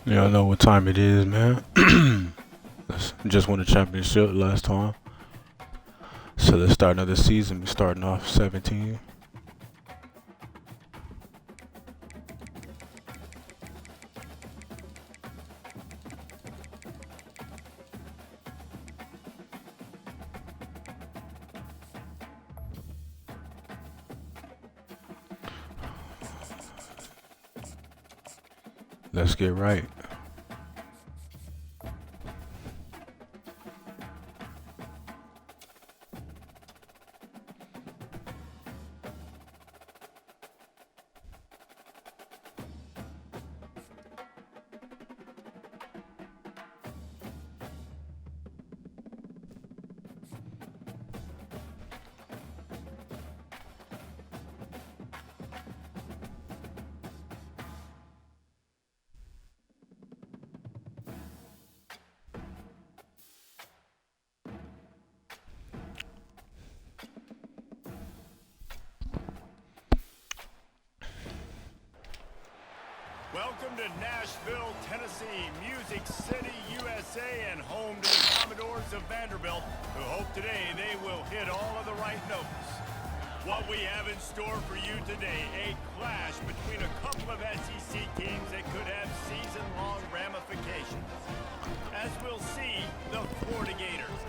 Y'all know what time it is, man. Just won the championship last time. So let's start another season. We're starting off 17. Let's get right. Welcome to Nashville, Tennessee, Music City, USA, and home to the Commodores of Vanderbilt, who hope today they will hit all of the right notes. What we have in store for you today, a clash between a couple of SEC teams that could have season-long ramifications. As we'll see, the Florida Gators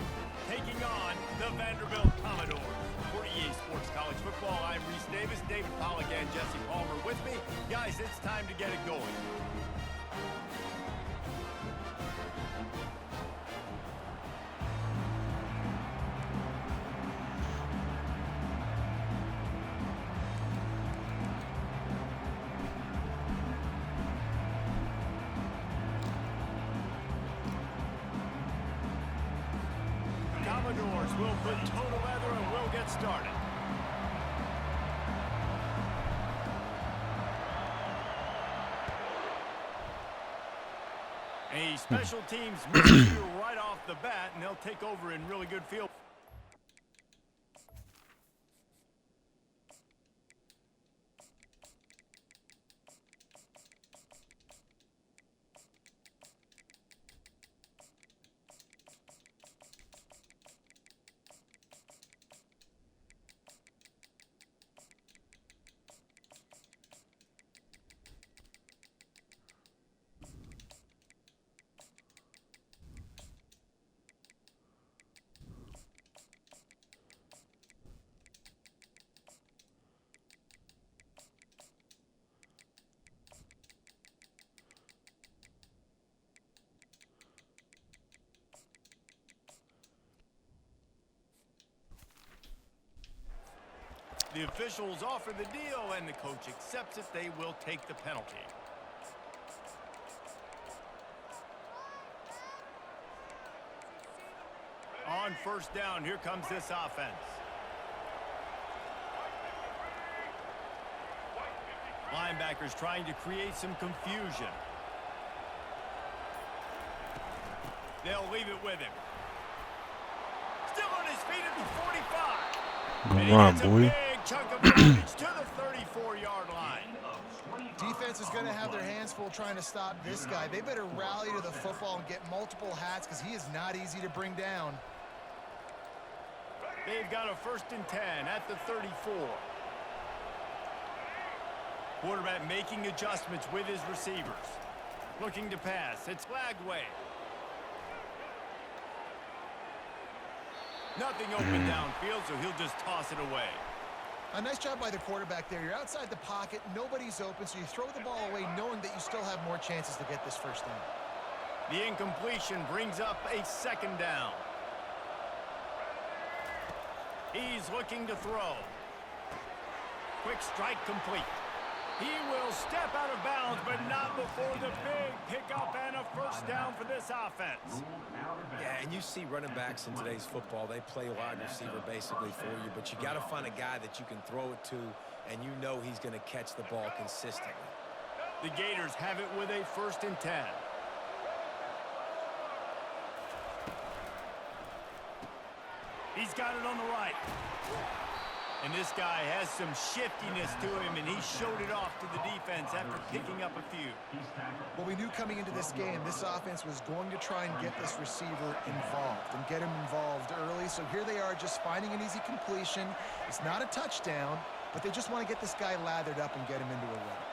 taking on the Vanderbilt Commodores. For EA Sports College Football, I'm Reese Davis, David Pollack, and Jesse Palmer with me. Guys, it's time to get it going. Commodores will put total leather and we'll get started. A special teams miscue right off the bat, and they'll take over in really good field. The officials offer the deal, and the coach accepts it. They will take the penalty. On first down, here comes this offense. Linebackers trying to create some confusion. They'll leave it with him. Still on his feet at the 45. Good run, boy. Chunk of yardage to the 34-yard line. Defense is going to have their hands full trying to stop this guy. They better rally to the football and get multiple hats because he is not easy to bring down. They've got a 1st and 10 at the 34. Quarterback making adjustments with his receivers. Looking to pass. It's Lagway. Nothing open downfield, so he'll just toss it away. A nice job by the quarterback there. You're outside the pocket, nobody's open, so you throw the ball away knowing that you still have more chances to get this first down. The incompletion brings up a 2nd down. He's looking to throw. Quick strike complete. He will step out of bounds, but not before the big pickup and a 1st down for this offense. Yeah, and you see running backs in today's football, they play wide receiver basically for you, but you got to find a guy that you can throw it to, and you know he's going to catch the ball consistently. The Gators have it with a 1st and 10. He's got it on the right. And this guy has some shiftiness to him, and he showed it off to the defense after picking up a few. Well, we knew coming into this game, this offense was going to try and get this receiver involved and get him involved early. So here they are just finding an easy completion. It's not a touchdown, but they just want to get this guy lathered up and get him into a rhythm.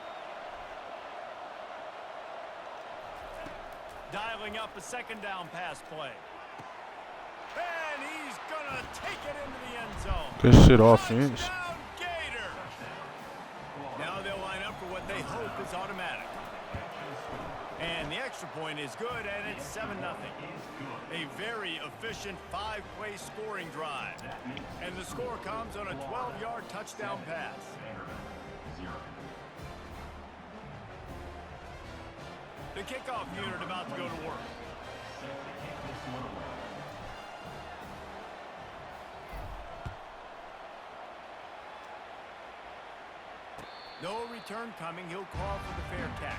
Dialing up a second down pass play. And he's going to take it into the end zone. Good shit offense. Touchdown, Gator. Now they'll line up for what they hope is automatic. And the extra point is good, and it's 7-0. A very efficient 5-play scoring drive. And the score comes on a 12-yard touchdown pass. The kickoff unit about to go to work. No return coming. He'll call for the fair catch.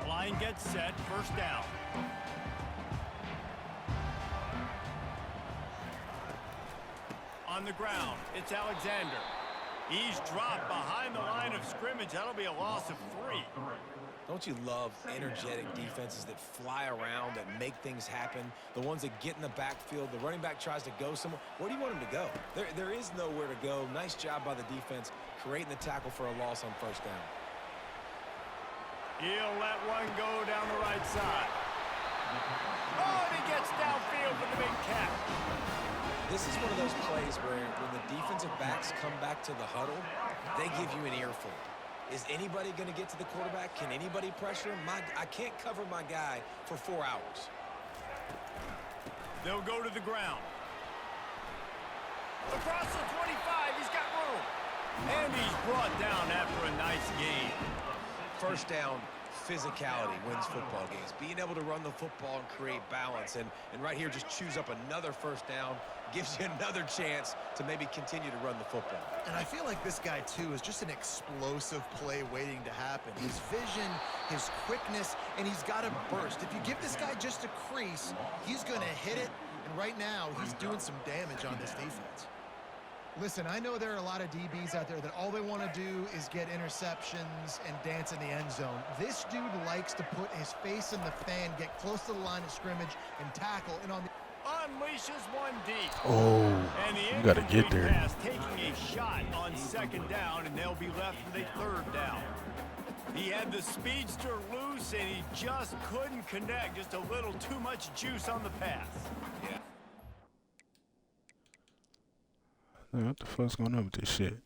Line gets set, first down. On the ground, it's Alexander. He's dropped behind the line of scrimmage. That'll be a loss of 3. Don't you love energetic defenses that fly around, that make things happen? The ones that get in the backfield, the running back tries to go somewhere. Where do you want him to go? There is nowhere to go. Nice job by the defense, creating the tackle for a loss on first down. He'll let one go down the right side. Oh, and he gets downfield for the big catch. This is one of those plays where when the defensive backs come back to the huddle, they give you an earful. Is anybody going to get to the quarterback? Can anybody pressure him? I can't cover my guy for 4 hours. They'll go to the ground. Across the 25, he's got room. And he's brought down after a nice gain. First down, physicality wins football games. Being able to run the football and create balance. And right here, just choose up another first down. Gives you another chance to maybe continue to run the football. And I feel like this guy, too, is just an explosive play waiting to happen. His vision, his quickness, and he's got a burst. If you give this guy just a crease, he's going to hit it. And right now, he's doing some damage on this defense. Listen, I know there are a lot of DBs out there that all they want to do is get interceptions and dance in the end zone. This dude likes to put his face in the fan, get close to the line of scrimmage, and tackle. And on the unleashes one deep. Oh, and the you gotta get there. Pass, taking a shot on second down, and they'll be left with a third down. He had the speedster loose, and he just couldn't connect. Just a little too much juice on the pass. Yeah. What the fuck's going on with this shit?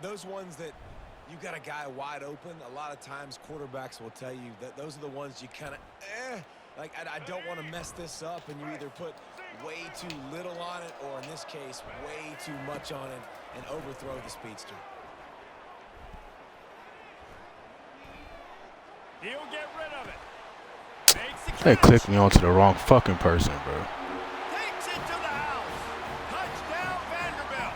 Those ones that you got a guy wide open, a lot of times quarterbacks will tell you that those are the ones you kind of, like, I don't want to mess this up, and you either put way too little on it or, in this case, way too much on it and overthrow the speedster. He'll get rid of it. Makes the catch. They clicked me onto the wrong fucking person, bro. Takes it to the house. Touchdown, Vanderbilt.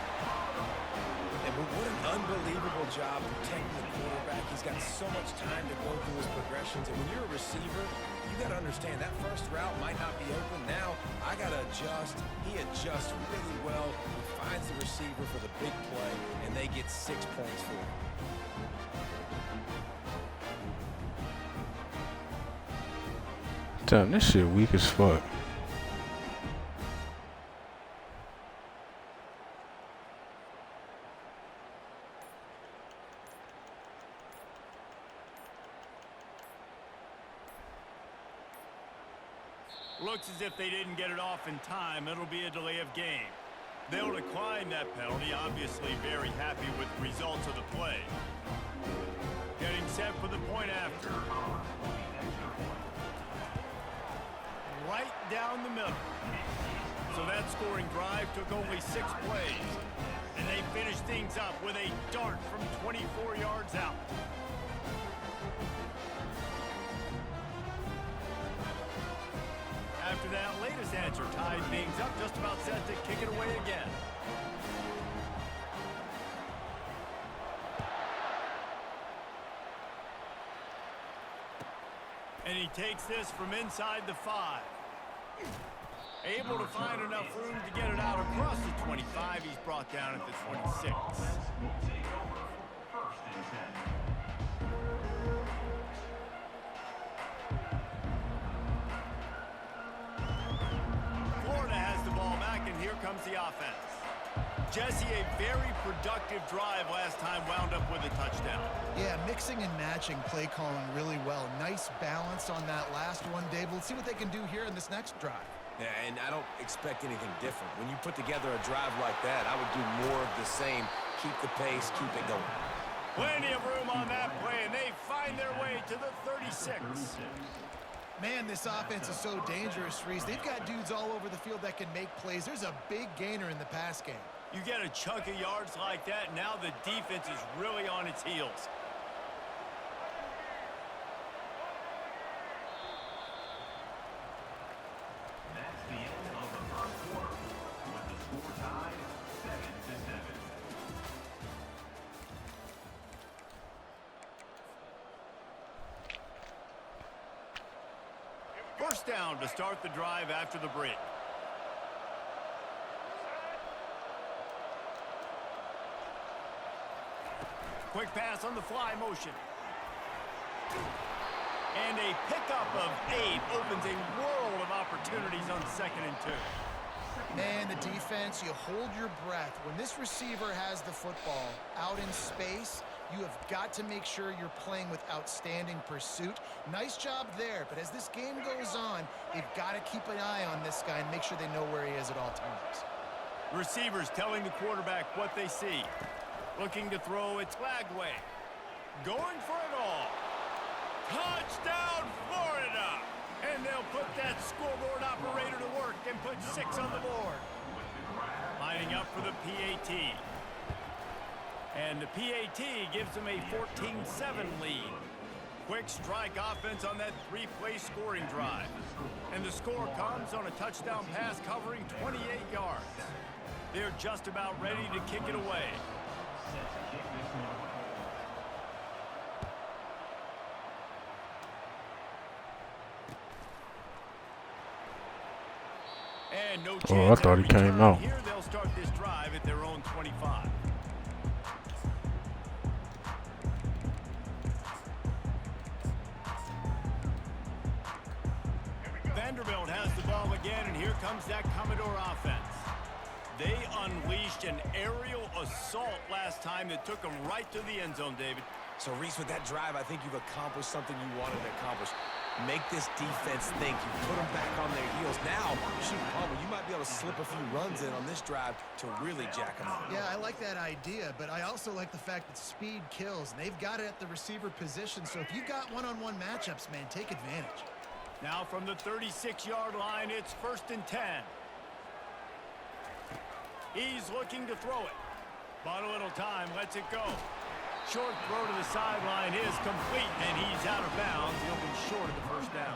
And what an unbelievable job protecting the quarterback. He's got so much time to go through his progressions. And when you're a receiver, you got to understand that first route might not be open. Now I got to adjust. He adjusts really well. He finds the receiver for the big play, and they get 6 points for it. Damn, this shit weak as fuck. Looks as if they didn't get it off in time. It'll be a delay of game. They'll decline that penalty. Obviously very happy with the results of the play. Getting set for the point after. Right down the middle. So that scoring drive took only 6 plays. And they finish things up with a dart from 24 yards out. After that latest answer tied things up, just about set to kick it away again. And he takes this from inside the 5. Able to find enough room to get it out across the 25. He's brought down at the 26. Florida has the ball back, and here comes the offense. Jesse, a very productive drive last time, wound up with a touchdown. Yeah, mixing and matching play calling really well. Nice balance on that last one, Dave. Let's see what they can do here in this next drive. Yeah, and I don't expect anything different. When you put together a drive like that, I would do more of the same. Keep the pace, keep it going. Plenty of room on that play, and they find their way to the 36. Man, this offense is so dangerous, Reese. They've got dudes all over the field that can make plays. There's a big gainer in the pass game. You get a chunk of yards like that, now the defense is really on its heels. That's the end of the first quarter, with the score tied 7-7. First down to start the drive after the break. Quick pass on the fly motion. And a pickup of 8 opens a world of opportunities on 2nd and 2. Man, the defense, you hold your breath. When this receiver has the football out in space, you have got to make sure you're playing with outstanding pursuit. Nice job there, but as this game goes on, they've got to keep an eye on this guy and make sure they know where he is at all times. Receivers telling the quarterback what they see. Looking to throw, it's Lagway. Going for it all. Touchdown, Florida! And they'll put that scoreboard operator to work and put 6 on the board. Lining up for the PAT. And the PAT gives them a 14-7 lead. Quick strike offense on that 3-play scoring drive. And the score comes on a touchdown pass covering 28 yards. They're just about ready to kick it away. And no chance. Oh, I thought he came out. Here they'll start this drive at their own 25. Vanderbilt has the ball again, and here comes that Commodore offense. They unleashed an aerial assault last time that took them right to the end zone, David. So, Reese, with that drive, I think you've accomplished something you wanted to accomplish. Make this defense think. You put them back on their heels. Now, shoot, Palmer, you might be able to slip a few runs in on this drive to really jack them up. Yeah, I like that idea, but I also like the fact that speed kills, and they've got it at the receiver position. So if you've got one-on-one matchups, man, take advantage. Now from the 36-yard line, it's 1st and 10. He's looking to throw it. But a little time, lets it go. Short throw to the sideline is complete, and he's out of bounds. He'll be short of the first down.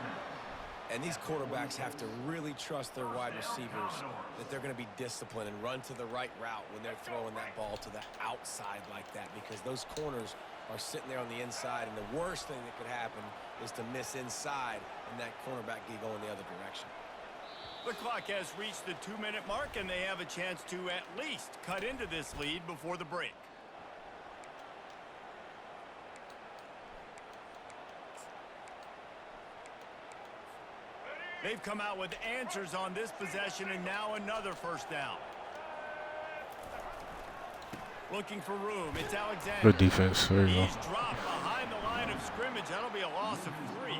And these quarterbacks have to really trust their wide receivers that they're going to be disciplined and run to the right route when they're throwing that ball to the outside like that, because those corners are sitting there on the inside, and the worst thing that could happen is to miss inside and that cornerback be going the other direction. The clock has reached the 2-minute mark, and they have a chance to at least cut into this lead before the break. They've come out with answers on this possession, and now another first down. Looking for room. It's Alexander. Good defense. There you go. He's dropped behind the line of scrimmage. That'll be a loss of 3.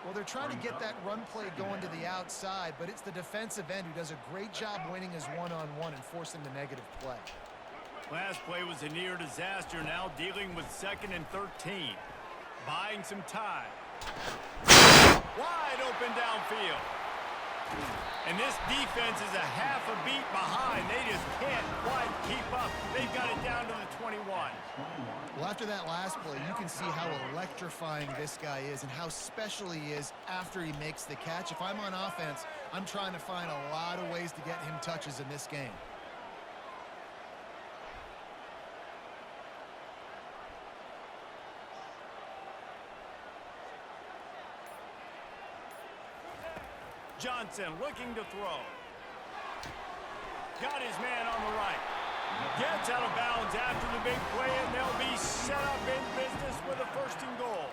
Well, they're trying to get that run play going to the outside, but it's the defensive end who does a great job winning his one-on-one and forcing the negative play. Last play was a near disaster. Now dealing with 2nd and 13. Buying some time. Wide open downfield. And this defense is a half a beat behind. They just can't quite keep up. They've got it down to the 21. Well, after that last play, you can see how electrifying this guy is and how special he is after he makes the catch. If I'm on offense, I'm trying to find a lot of ways to get him touches in this game. Johnson looking to throw. Got his man on the right. Gets out of bounds after the big play, and they'll be set up in business with a 1st and goal.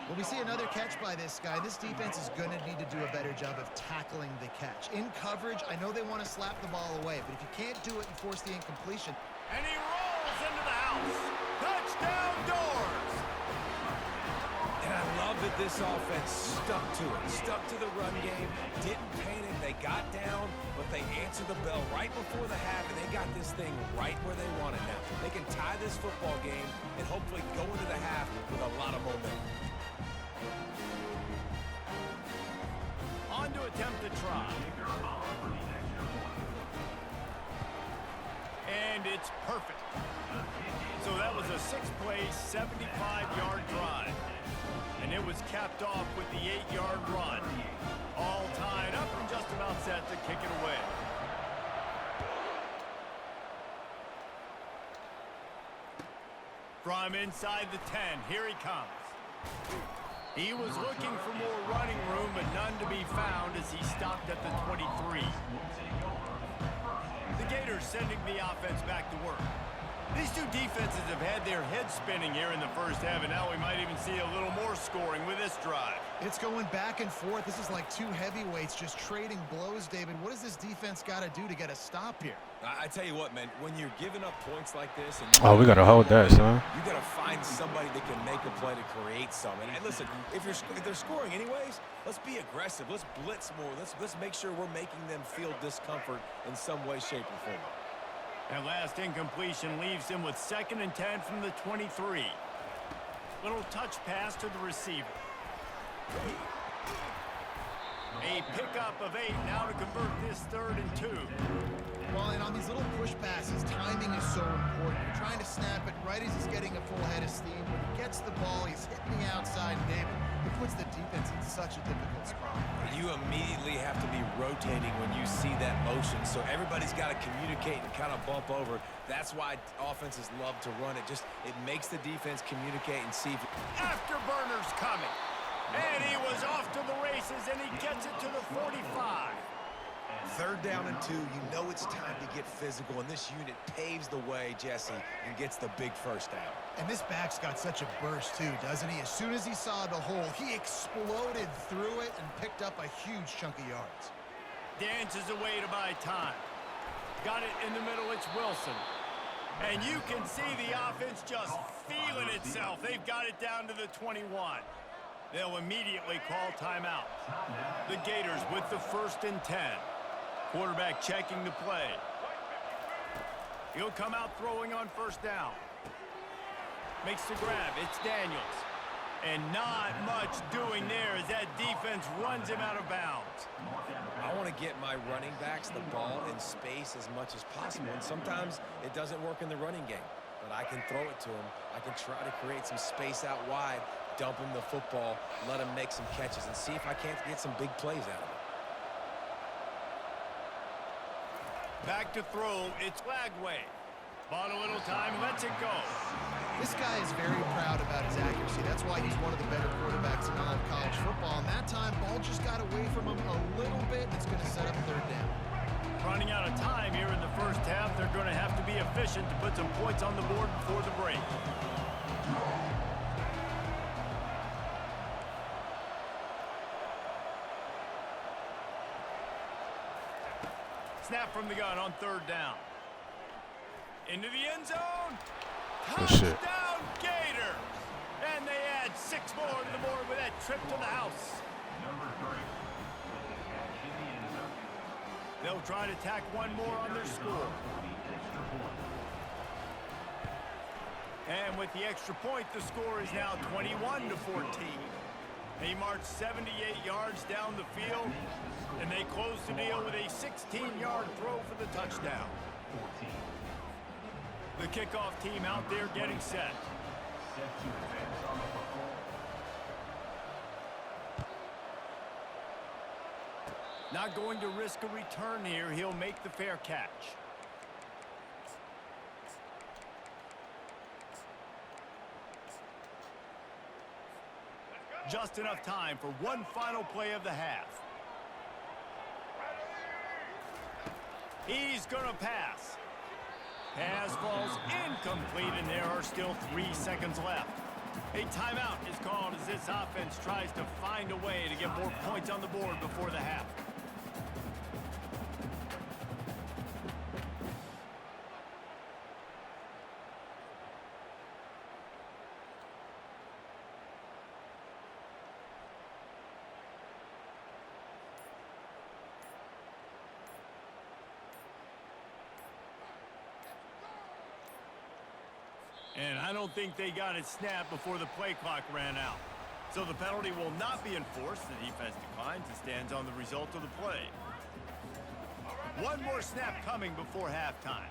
Well, we see another catch by this guy. This defense is going to need to do a better job of tackling the catch. In coverage, I know they want to slap the ball away, but if you can't do it and force the incompletion. And he rolls into the house. Touchdown, Doors. And I love that this offense stuck to it, stuck to the run game, didn't panic. They got down, but they answered the bell right before the half, and they got this thing right where they want it now. They can tie this football game and hopefully go into the half with a lot of momentum. On to attempt to try. And it's perfect. So that was a 6-play, 75-yard drive. And it was capped off with the 8-yard run. All tied up and just about set to kick it away. From inside the 10, here he comes. He was looking for more running room, but none to be found as he stopped at the 23. The Gators sending the offense back to work. These two defenses have had their heads spinning here in the first half, and now we might even see a little more scoring with this drive. It's going back and forth. This is like two heavyweights just trading blows, David. What does this defense got to do to get a stop here? I tell you what, man, when you're giving up points like this, and Oh, we got to hold that, son. you got to find somebody that can make a play to create something. And listen, if they're scoring anyways, let's be aggressive. Let's blitz more. Let's make sure we're making them feel discomfort in some way, shape, or form. That last incompletion leaves him with 2nd and 10 from the 23. Little touch pass to the receiver. A pickup of 8 now to convert this 3rd and 2. Well, and on these little push passes, timing is so important. You're trying to snap it right as he's getting a full head of steam. When he gets the ball, he's hitting the outside, David. It puts the defense in such a difficult spot. You immediately have to be rotating when you see that motion, so everybody's got to communicate and kind of bump over. That's why offenses love to run it. It makes the defense communicate and see. Afterburner's coming. And he was off to the races, and he gets it to the 45. 3rd down and 2, you know it's time to get physical, and this unit paves the way, Jesse, and gets the big 1st down. And this back's got such a burst, too, doesn't he? As soon as he saw the hole, he exploded through it and picked up a huge chunk of yards. Dances away to buy time. Got it in the middle, it's Wilson. And you can see the offense just feeling itself. They've got it down to the 21. They'll immediately call timeout. The Gators with the 1st and 10. Quarterback checking the play. He'll come out throwing on 1st down. Makes the grab. It's Daniels. And not much doing there as that defense runs him out of bounds. I want to get my running backs the ball in space as much as possible, and sometimes it doesn't work in the running game. But I can throw it to him. I can try to create some space out wide, dump him the football, let him make some catches, and see if I can't get some big plays out of him. Back to throw, it's Lagway. Bought a little time, lets it go. This guy is very proud about his accuracy. That's why he's one of the better quarterbacks in all of college football. And that time, ball just got away from him a little bit. It's going to set up 3rd down. Running out of time here in the first half. They're going to have to be efficient to put some points on the board before the break. Snap from the gun on 3rd down. Into the end zone. Touchdown, Gators! And they add 6 more to the board with that trip to the house. They'll try to tack one more on their score. And with the extra point, the score is now 21-14. He marched 78 yards down the field, and they closed the deal with a 16-yard throw for the touchdown. 14. The kickoff team out there getting set. Set to advance on the football. Not going to risk a return here. He'll make the fair catch. Just enough time for one final play of the half. He's going to pass. Pass falls incomplete, and there are still 3 seconds left. A timeout is called as this offense tries to find a way to get more points on the board before the half. And I don't think they got it snapped before the play clock ran out. So the penalty will not be enforced. The defense declines and stands on the result of the play. One more snap coming before halftime.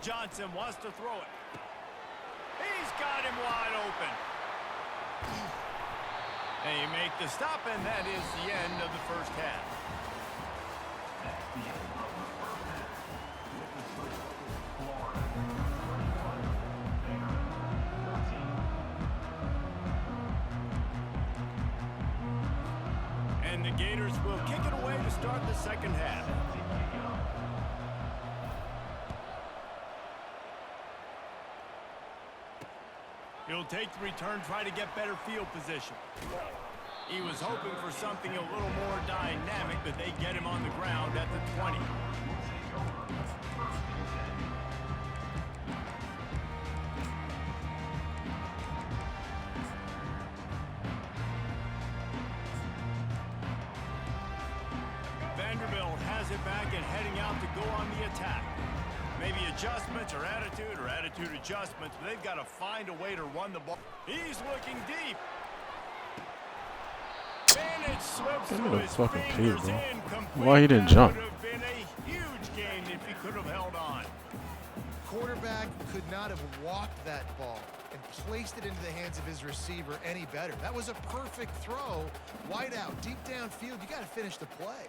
Johnson wants to throw it. He's got him wide open. They make the stop, and that is the end of the first half. That's the end of the first half. With the score, Florida 31, Vanderbilt 13. And the Gators will kick it away to start the second half. He'll take the return, try to get better field position. He was hoping for something a little more dynamic, but they get him on the ground at the 20. Vanderbilt has it back and heading out to go on the attack. Maybe adjustments or attitude adjustments, but they've got to find a way to run the ball. He's looking deep. And it slips Give me through the his fucking key, fingers. bro. Incomplete. Why he didn't That jump? would have been a huge gain if he could have held on. Quarterback could not have walked that ball and placed it into the hands of his receiver any better. That was a perfect throw. Wide out, deep downfield. You got to finish the play.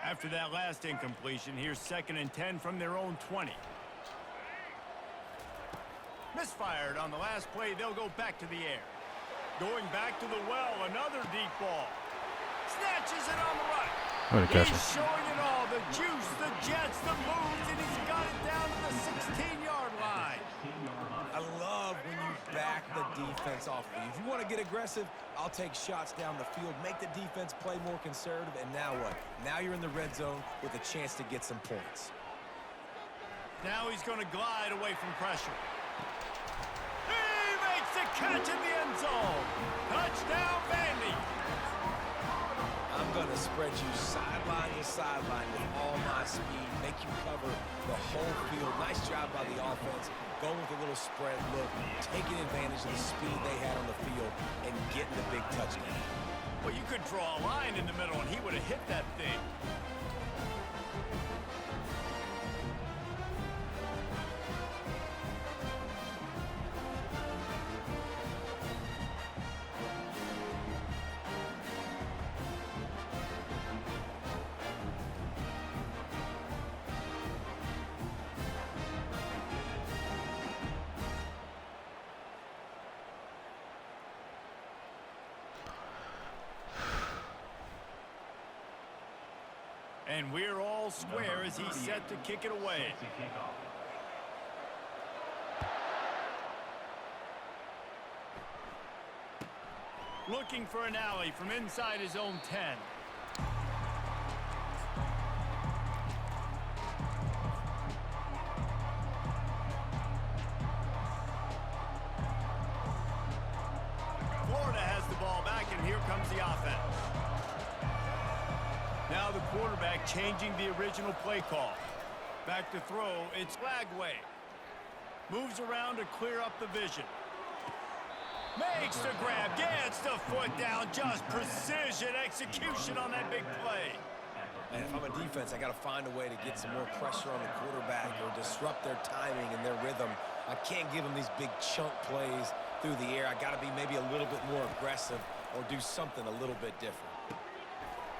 After that last incompletion, here's 2nd and 10 from their own 20. Misfired on the last play. They'll go back to the air. Going back to the well, another deep ball. Snatches it on the right. What a catch. He's showing it all. The juice, the jets, the moves, and he's got it down to the 16-yard line. I love when you back the defense off of you. If you want to get aggressive, I'll take shots down the field, make the defense play more conservative, and now what? Now you're in the red zone with a chance to get some points. Now he's going to glide away from pressure. He makes the catch in the end zone. Touchdown, Vandy. I'm going to spread you sideline to sideline with all my speed, make you cover the whole field. Nice job by the offense, going with a little spread look, taking advantage of the speed they had on the field and getting the big touchdown. Well, you could draw a line in the middle, and he would have hit that thing. And we're all square as he's set to kick it away. To kick off. Looking for an alley from inside his own 10. Florida has the ball back, and here comes the offense. Now the quarterback changing the original play call. Back to throw, it's Flagway. Moves around to clear up the vision. Makes the grab, gets the foot down, just precision execution on that big play. And if I'm a defense, I got to find a way to get some more pressure on the quarterback or disrupt their timing and their rhythm. I can't give them these big chunk plays through the air. I got to be maybe a little bit more aggressive or do something a little bit different.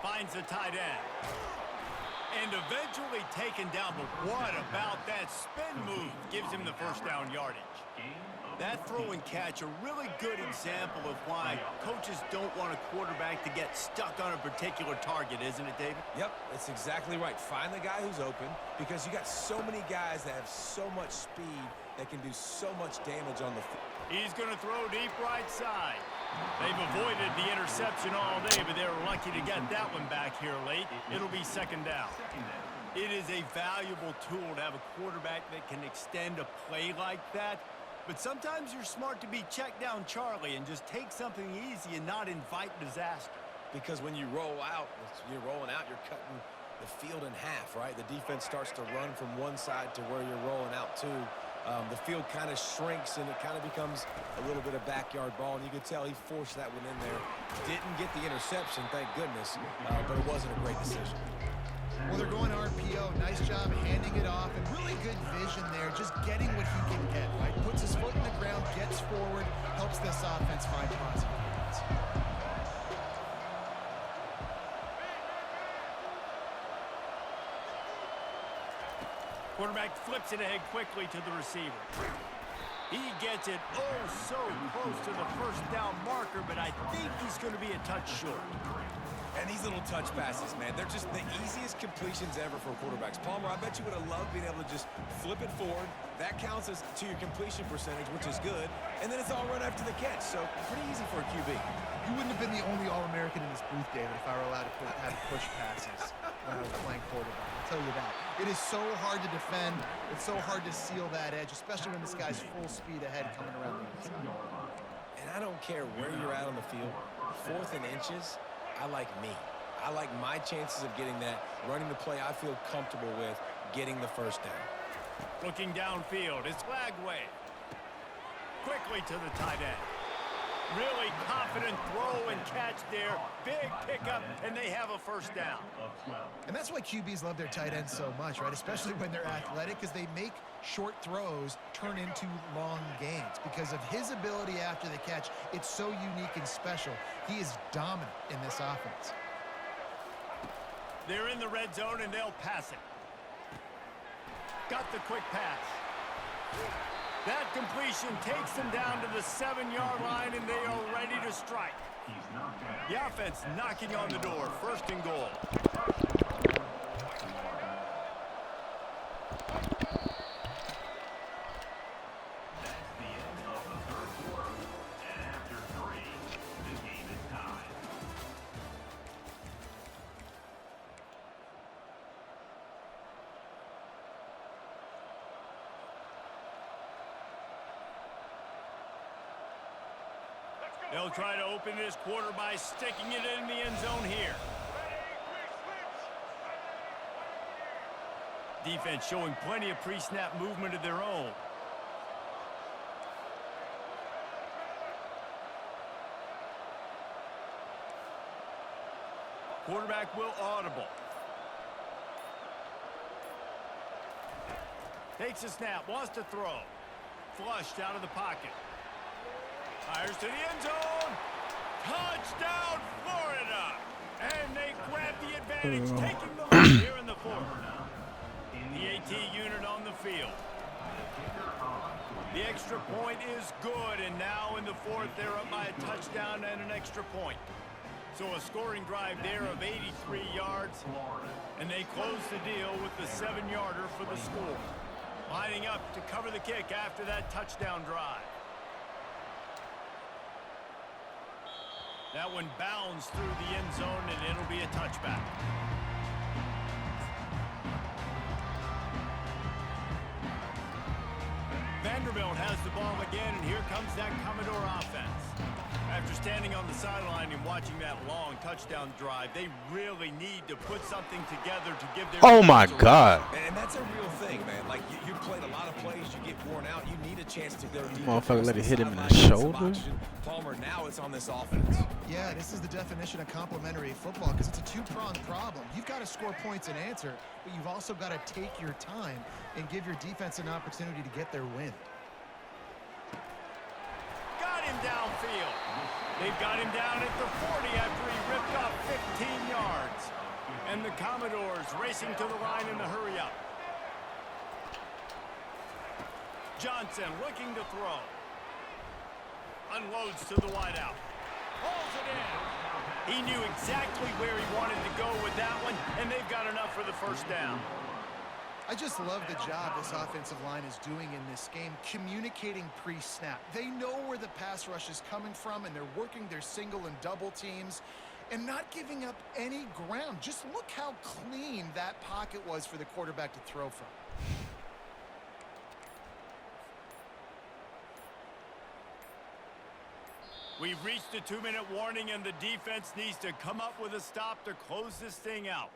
Finds the tight end. And eventually taken down, but what about that spin move? Gives him the first down yardage. That throw and catch, a really good example of why coaches don't want a quarterback to get stuck on a particular target, isn't it, David? Yep, that's exactly right. Find the guy who's open because you got so many guys that have so much speed that can do so much damage on the field. He's going to throw deep right side. They've avoided the interception all day, but they were lucky to get that one back here late. It'll be second down. It is a valuable tool to have a quarterback that can extend a play like that. But sometimes you're smart to be check down Charlie and just take something easy and not invite disaster. Because when you roll out, you're rolling out, you're cutting the field in half, right? The defense starts to run from one side to where you're rolling out to. The field kind of shrinks and it kind of becomes a little bit of backyard ball. And you could tell he forced that one in there. Didn't get the interception, thank goodness, but it wasn't a great decision. Well, they're going RPO. Nice job handing it off, and really good vision there, just getting what he can get, right? Puts his foot in the ground, gets forward, helps this offense find positive points. Quarterback flips it ahead quickly to the receiver. He gets it so close to the first down marker, but I think he's going to be a touch short. And these little touch passes, man, they're just the easiest completions ever for quarterbacks. Palmer, I bet you would have loved being able to just flip it forward. That counts as to your completion percentage, which is good. And then it's all run after the catch, so pretty easy for a QB. You wouldn't have been the only All-American in this booth, David, if I were allowed to have push passes when I was playing quarterback. I'll tell you that. It is so hard to defend. It's so hard to seal that edge, especially when this guy's full speed ahead coming around the inside. And I don't care where you're at on the field. 4th and inches, I like me. I like my chances of getting that, running the play I feel comfortable with, getting the first down. Looking downfield, it's Flagway. Quickly to the tight end. Really confident throw and catch there. Big pickup, and they have a first down. And that's why QBs love their tight ends so much, right? Especially when they're athletic, because they make short throws turn into long gains. Because of his ability after the catch, it's so unique and special. He is dominant in this offense. They're in the red zone, and they'll pass it. Got the quick pass. That completion takes them down to the 7-yard line, and they are ready to strike. The offense knocking on the door. First and goal. That's the end of the third quarter. And after 3, the game is tied. They'll try to open this quarter by sticking it in the end zone here. Defense showing plenty of pre-snap movement of their own. Quarterback will audible. Takes a snap, wants to throw. Flushed out of the pocket. Fires to the end zone. Touchdown, Florida. And they grab the advantage, taking the lead here in the fourth. The AT unit on the field. The extra point is good, and now in the fourth, they're up by a touchdown and an extra point. So a scoring drive there of 83 yards, and they close the deal with the 7-yarder for the score. Lining up to cover the kick after that touchdown drive. That one bounds through the end zone, and it'll be a touchback. Vanderbilt Vanderbilt has the ball again, and here comes that Commodore offense. After standing on the sideline and watching that long touchdown drive, they really need to put something together to give their... Oh my God. And that's a real thing, man. Like, you played a lot of plays, you get worn out, you need a chance to go deep. Motherfucker let it hit him in the Sideline, shoulder. some oxygen. Palmer, now it's on this offense. Yeah, this is the definition of complementary football because it's a two-pronged problem. You've got to score points and answer, but you've also got to take your time and give your defense an opportunity to get their win. Got him downfield. They've got him down at the 40 after he ripped off 15 yards. And the Commodores racing to the line in the hurry up. Johnson looking to throw. Unloads to the wideout. Pulls it in. He knew exactly where he wanted to go with that one, and they've got enough for the first down. I just love the job this offensive line is doing in this game, communicating pre-snap. They know where the pass rush is coming from, and they're working their single and double teams and not giving up any ground. Just look how clean that pocket was for the quarterback to throw from. We've reached a 2-minute warning, and the defense needs to come up with a stop to close this thing out.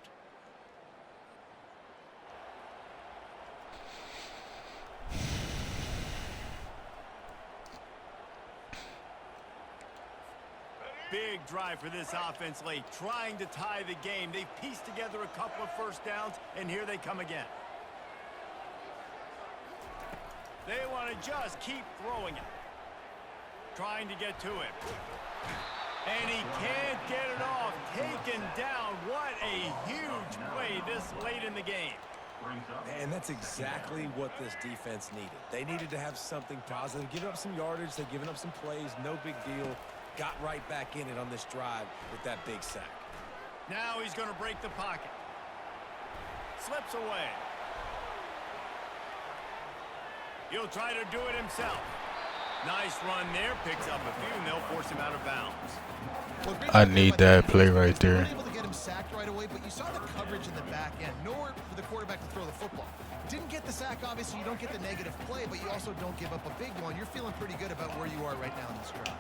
Big drive for this offense late, trying to tie the game. They've pieced together a couple of first downs, and here they come again. They want to just keep throwing it. Trying to get to it. And he can't get it off. Taken down. What a huge play this late in the game. And that's exactly what this defense needed. They needed to have something positive. Give up some yardage. They've given up some plays. No big deal. Got right back in it on this drive with that big sack. Now he's going to break the pocket. Slips away. He'll try to do it himself. Nice run there. Picks up a few, and they'll force him out of bounds. I need that play right there. Able to get him sacked right away, but you saw the coverage in the back end. Nowhere for the quarterback to throw the football. Didn't get the sack, obviously. You don't get the negative play, but you also don't give up a big one. You're feeling pretty good about where you are right now in this drive.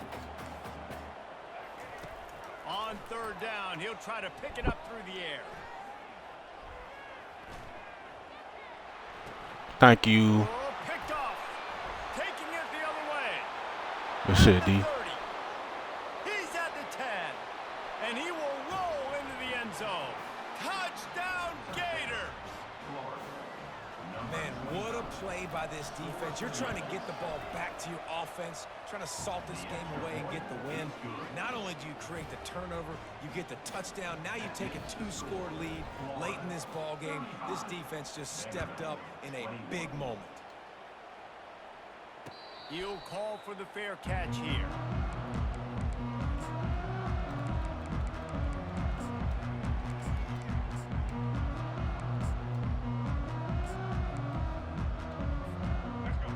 On third down, he'll try to pick it up through the air. Thank you. Oh, picked off. Taking it the other way. Good shit, D. 30. He's at the 10. And he will roll into the end zone. Touchdown, Gators. Man, what a play by this defense. You're trying to get the ball back to your offense, trying to salt this game away and get the win. Not only do you create the turnover, you get the touchdown. Now you take a 2-score lead late in this ball game. This defense just stepped up in a big moment. He'll call for the fair catch here.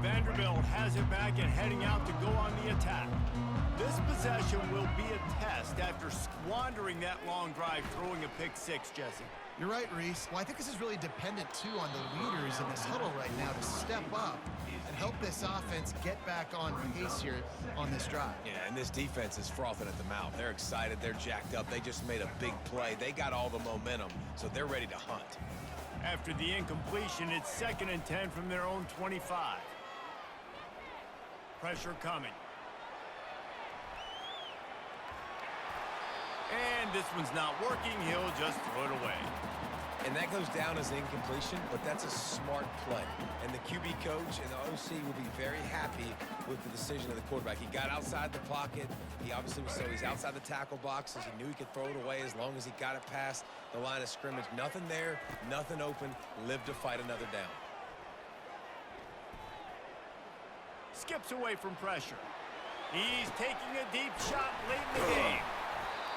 Vanderbilt has it back and heading out to go on the attack. This possession will be a test after squandering that long drive, throwing a pick six, Jesse. You're right, Reese. Well, I think this is really dependent, too, on the leaders in this huddle right now to step up and help this offense get back on pace here on this drive. Yeah, and this defense is frothing at the mouth. They're excited. They're jacked up. They just made a big play. They got all the momentum, so they're ready to hunt. After the incompletion, it's 2nd and 10 from their own 25. Pressure coming. And this one's not working. He'll just throw it away. And that goes down as incompletion, but that's a smart play. And the QB coach and the OC will be very happy with the decision of the quarterback. He got outside the pocket. He obviously was, so he's outside the tackle boxes. He knew he could throw it away as long as he got it past the line of scrimmage. Nothing there, nothing open. Live to fight another down. Skips away from pressure. He's taking a deep shot late in the game.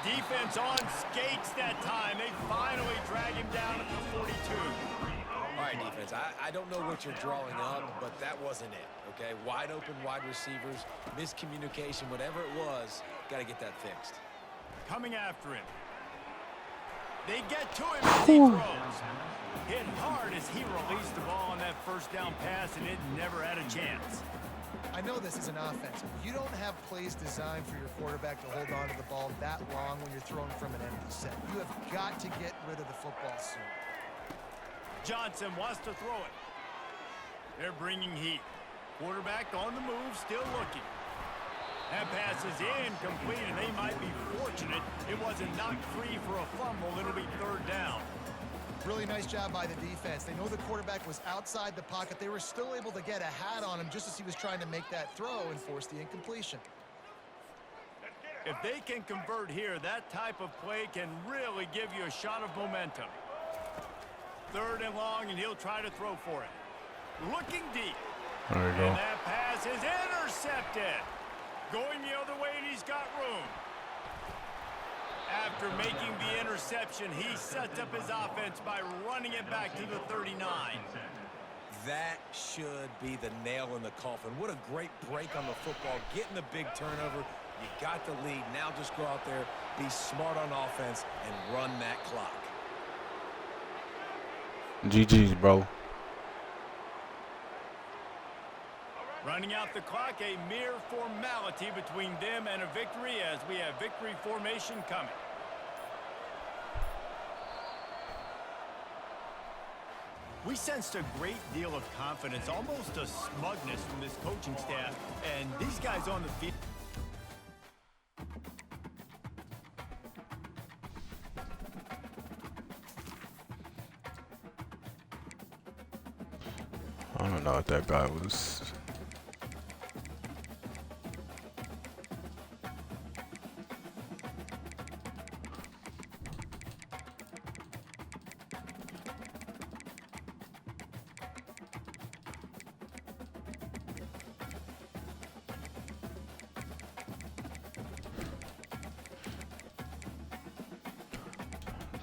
Defense on skates that time. They finally drag him down at the 42. All right, defense, I don't know what you're drawing up, but that wasn't it, okay? Wide open wide receivers, miscommunication, whatever it was, got to get that fixed. Coming after him. They get to him as he throws. Hit hard as he released the ball on that first down pass, and it never had a chance. know this is an offense. You don't have plays designed for your quarterback to hold on to the ball that long when you're throwing from an empty set. You have got to get rid of the football soon. Johnson wants to throw it. They're bringing heat. Quarterback on the move, still looking. That pass is incomplete, and they might be fortunate it wasn't knocked free for a fumble. It'll be third down. Really nice job by the defense. They know the quarterback was outside the pocket. They were still able to get a hat on him just as he was trying to make that throw and force the incompletion. If they can convert here, that type of play can really give you a shot of momentum. Third and long, and he'll try to throw for it. Looking deep. There you go. And that pass is intercepted. Going the other way, and he's got room. After making the interception, he sets up his offense by running it back to the 39. That should be the nail in the coffin. What a great break on the football. Getting the big turnover. You got the lead. Now just go out there, be smart on offense, and run that clock. GG's, bro. Running out the clock, a mere formality between them and a victory as we have victory formation coming. We sensed a great deal of confidence, almost a smugness from this coaching staff, and these guys on the field. I don't know if that guy was.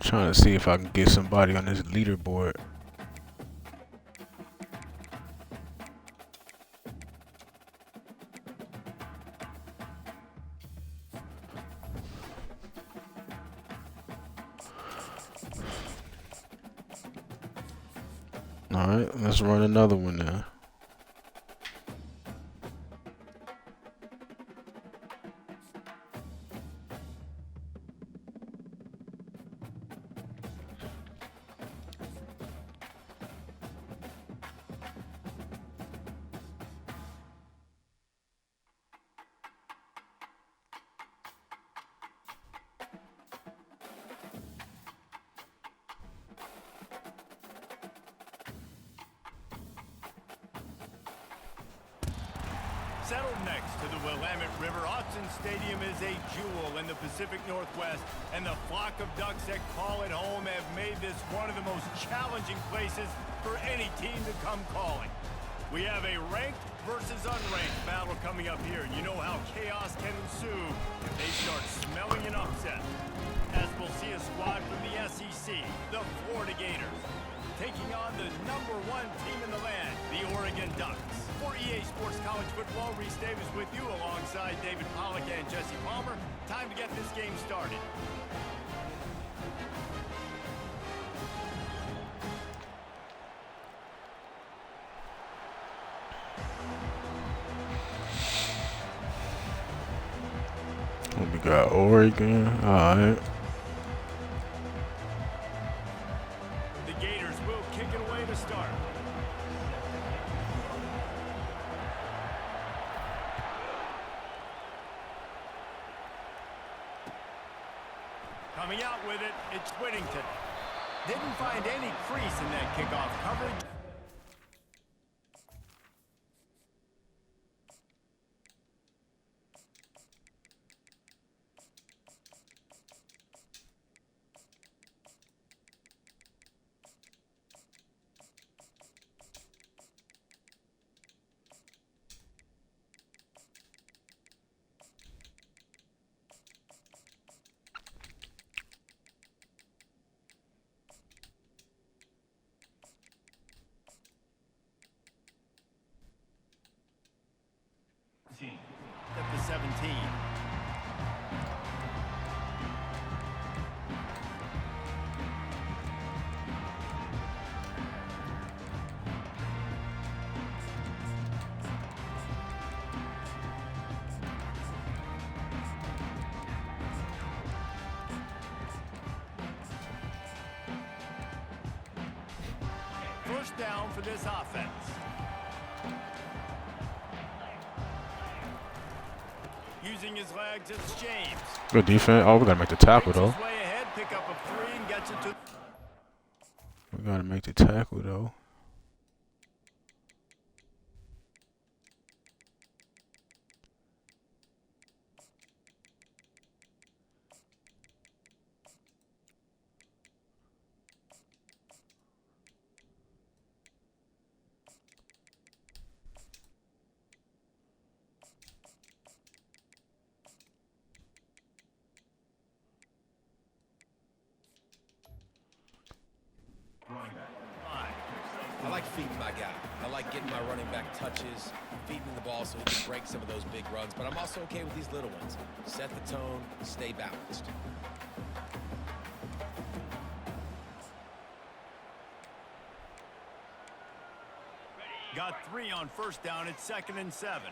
Trying to see if I can get somebody on this leaderboard. Alright, let's run another one now. Settled next to the Willamette River, Autzen Stadium is a jewel in the Pacific Northwest, and the flock of ducks that call it home have made this one of the most challenging places for any team to come calling. We have a ranked versus unranked battle coming up here, and you know how chaos can ensue if they start smelling an upset. As we'll see a squad from the SEC, the Florida Gators, taking on the #1 team in the land, the Oregon Ducks. For EA Sports College Football, Reese Davis with you alongside David Pollack and Jesse Palmer. Time to get this game started. We got Oregon. Alright. The Gators will kick it away to start. Coming out with it, it's Whittington. Didn't find any crease in that kickoff coverage. At the 17. first down for this offense. Using his legs, it's James. Good defense. Oh, we gotta make the tackle though. Makes his way ahead, pick up a 3 and gets it to. We gotta make the tackle though. I like feeding my guy. I like getting my running back touches, feeding the ball so he can break some of those big runs. But I'm also okay with these little ones. Set the tone, stay balanced. Got 3 on first down. It's 2nd and 7.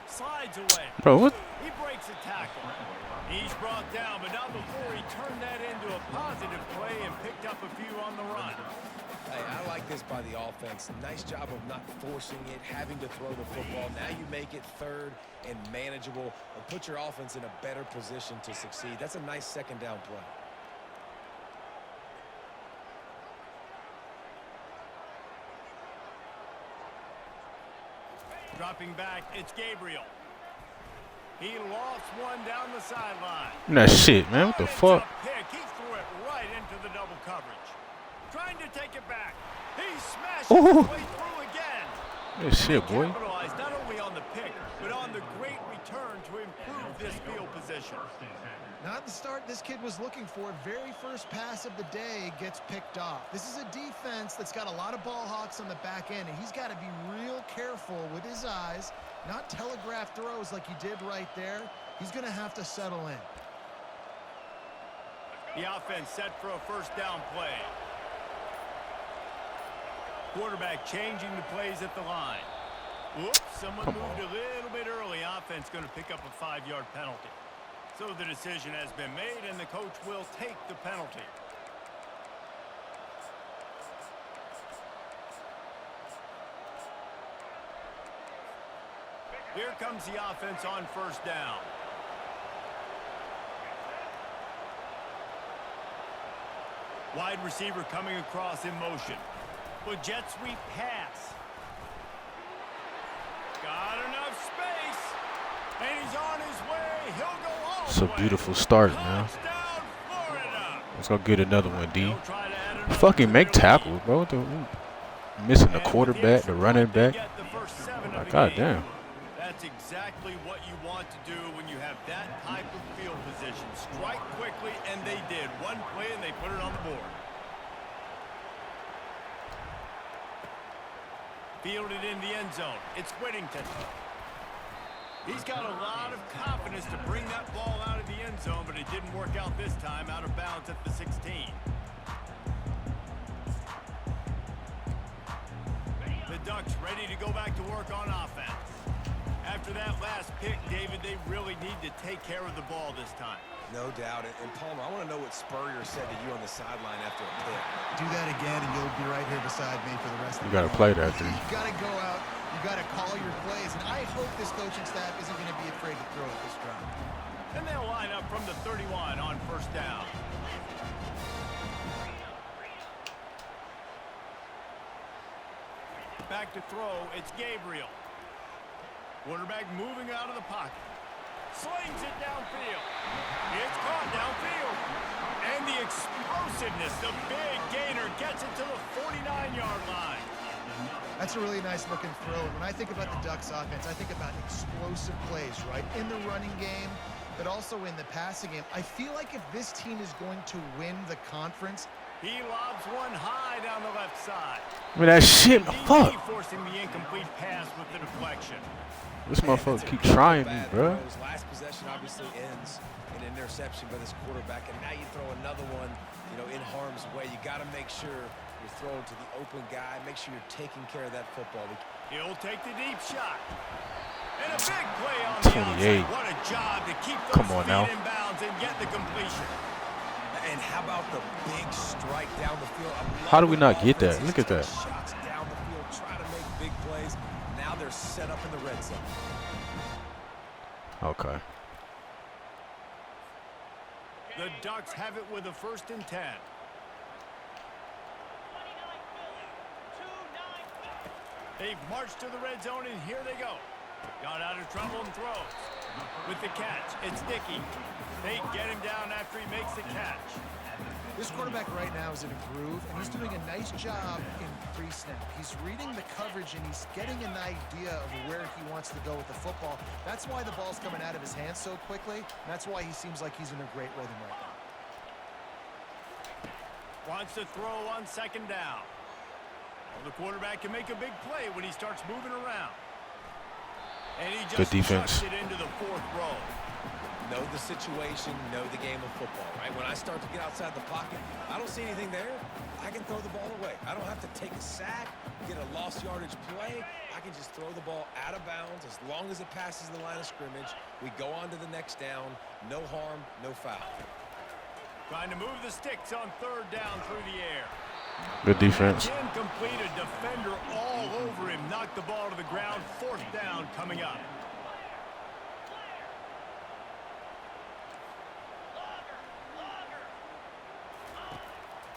Slides away. Bro, what? He breaks a tackle. He's brought down, but not before he turned that into a positive play and picked up a few on the run. Hey, I like this by the offense. Nice job of not forcing it, having to throw the football. Now you make it third and manageable and put your offense in a better position to succeed. That's a nice second down play. Dropping back, it's Gabriel. He lost one down the sideline. That shit, man. What the It's fuck? a pick. He threw it right into the double coverage. Trying to take it back. He smashed Ooh. his way through again. That shit, boy. Capitalized not only on the pick, but on the great return to improve this field position. Not the start this kid was looking for. Very first pass of the day gets picked off. This is a defense that's got a lot of ball hawks on the back end, and he's got to be real careful with his eyes, not telegraph throws like he did right there. He's going to have to settle in. The offense set for a first down play. Quarterback changing the plays at the line. Whoops, someone moved a little bit early. Offense going to pick up a 5-yard penalty. So the decision has been made, and the coach will take the penalty. Here comes the offense on first down. Wide receiver coming across in motion. With jet sweep pass. Got enough space. And he's on his way. He'll go all It's a the way. beautiful start, man. Touchdown, Florida. Let's go get another one, D. They'll try to add another Fucking to make their tackles, lead. bro. What the, missing the And with quarterback, extra the running point, they back. get the first 7 of Like, the God game. damn. That's exactly what you want to do when you have that type of field position. Strike quickly, and they did. One play, and they put it on the board. Fielded in the end zone. It's Whittington. He's got a lot of confidence to bring that ball out of the end zone, but it didn't work out this time. Out of bounds at the 16. The Ducks ready to go back to work on offense. After that last pick, David, they really need to take care of the ball this time. No doubt. And Palmer, I want to know what Spurrier said to you on the sideline after a pick. Do that again, and you'll be right here beside me for the rest of You the gotta game. play that, dude. You got to go out. You got to call your plays. And I hope this coaching staff isn't going to be afraid to throw it this drive. And they'll line up from the 31 on first down. Back to throw, it's Gabriel. Quarterback moving out of the pocket. Slings it downfield. It's caught downfield. And the explosiveness, the big gainer gets it to the 49-yard line. That's a really nice looking throw. And when I think about the Ducks offense, I think about explosive plays, right? In the running game, but also in the passing game. I feel like if this team is going to win the conference, He lobs one high down the left side. I mean, that shit, DD fuck. forcing the incomplete pass with the deflection. This motherfucker keep trying me, bro. His last possession obviously ends in an interception by this quarterback, and now you throw another one, in harm's way. You got to make sure You're throwing to the open guy. Make sure you're taking care of that football. He'll take the deep shot. And a big play on the 28. outside. What a job to keep those Come on feet now. in bounds and get the completion. And how about the big strike down the field? How do we not get that? Look at that. Shots down the field, try to make big plays. Now they're set up in the red zone. Okay. The Ducks have it with a 1st and 10. They've marched to the red zone, and here they go. Got out of trouble and throws. With the catch, it's Dickey. They get him down after he makes the catch. This quarterback right now is in a groove, and he's doing a nice job in pre-snap. He's reading the coverage, and he's getting an idea of where he wants to go with the football. That's why the ball's coming out of his hands so quickly. And that's why he seems like he's in a great rhythm right now. Wants to throw on 2nd down. Well, the quarterback can make a big play when he starts moving around. And he just Good defense. chucks it into the 4th row. Know the situation, know the game of football, right? When I start to get outside the pocket, I don't see anything there. I can throw the ball away. I don't have to take a sack, get a lost yardage play. I can just throw the ball out of bounds as long as it passes the line of scrimmage. We go on to the next down. No harm, no foul. Trying to move the sticks on 3rd down through the air. Good defense. Incomplete, a defender all over him. Knocked the ball to the ground. 4th down coming up.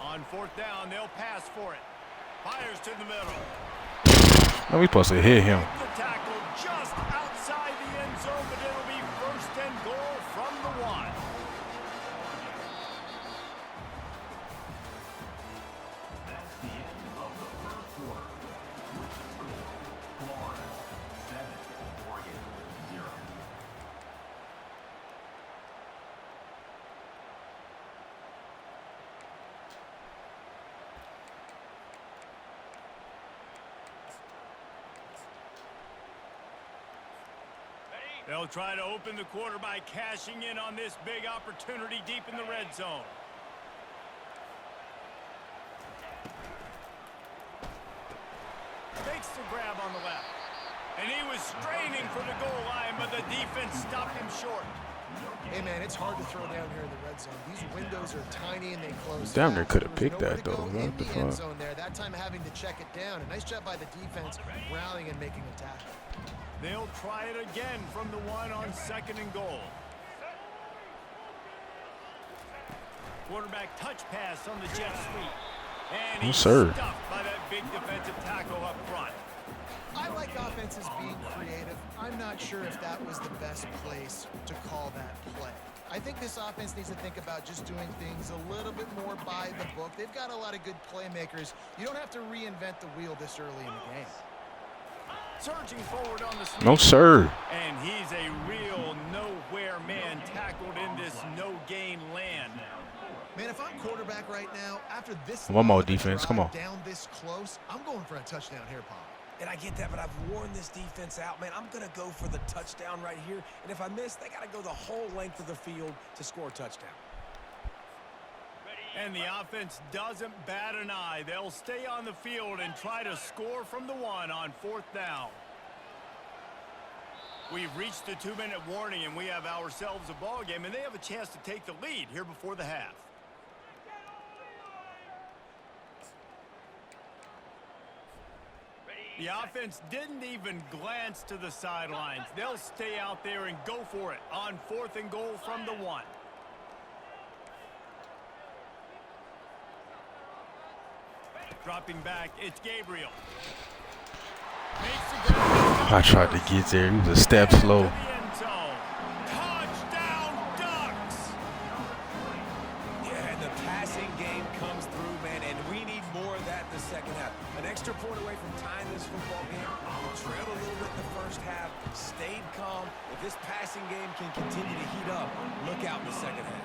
On 4th down, they'll pass for it. Fires to the middle. No, we supposed to hit him. The tackle just outside the end zone, but it'll be 1st and goal from the 1. That's the end of the first quarter. Florida 7, Oregon 0. They'll try to open the quarter by cashing in on this big opportunity deep in the red zone. Takes the grab on the left. And he was straining for the goal line, but the defense stopped him short. Hey, man, it's hard to throw down here in the red zone. These windows are tiny and they close. Damn near fast. could have There was picked nowhere that, to though. go What in the the end fuck? zone there. That time having to check it down. A nice job by the defense rallying and making a tackle. They'll try it again from the 1 on 2nd and goal. Quarterback touch pass on the jet sweep. And he's stuffed by that big defensive tackle up front. I like offenses being creative. I'm not sure if that was the best place to call that play. I think this offense needs to think about just doing things a little bit more by the book. They've got a lot of good playmakers. You don't have to reinvent the wheel this early in the game. Surging forward on the sweep. No, sir. And he's a real nowhere man tackled in this no-gain land. Man, if I'm quarterback right now, after this One more defense, come on. down this close, I'm going for a touchdown here, Paul. And I get that, but I've worn this defense out, man. I'm going to go for the touchdown right here. And if I miss, they got to go the whole length of the field to score a touchdown. And the offense doesn't bat an eye. They'll stay on the field and try to score from the 1 on 4th down. We've reached the 2-minute warning, and we have ourselves a ball game, and they have a chance to take the lead here before the half. The offense didn't even glance to the sidelines. They'll stay out there and go for it on 4th and goal from the 1. Dropping back, it's Gabriel. Makes the grab. I tried to get there. He was a step slow. Touchdown, Ducks! Yeah, and the passing game comes through, man, and we need more of that in the second half. An extra point away from tying this football game. We trailed a little bit in the first half, stayed calm. If this passing game can continue to heat up, look out in the second half.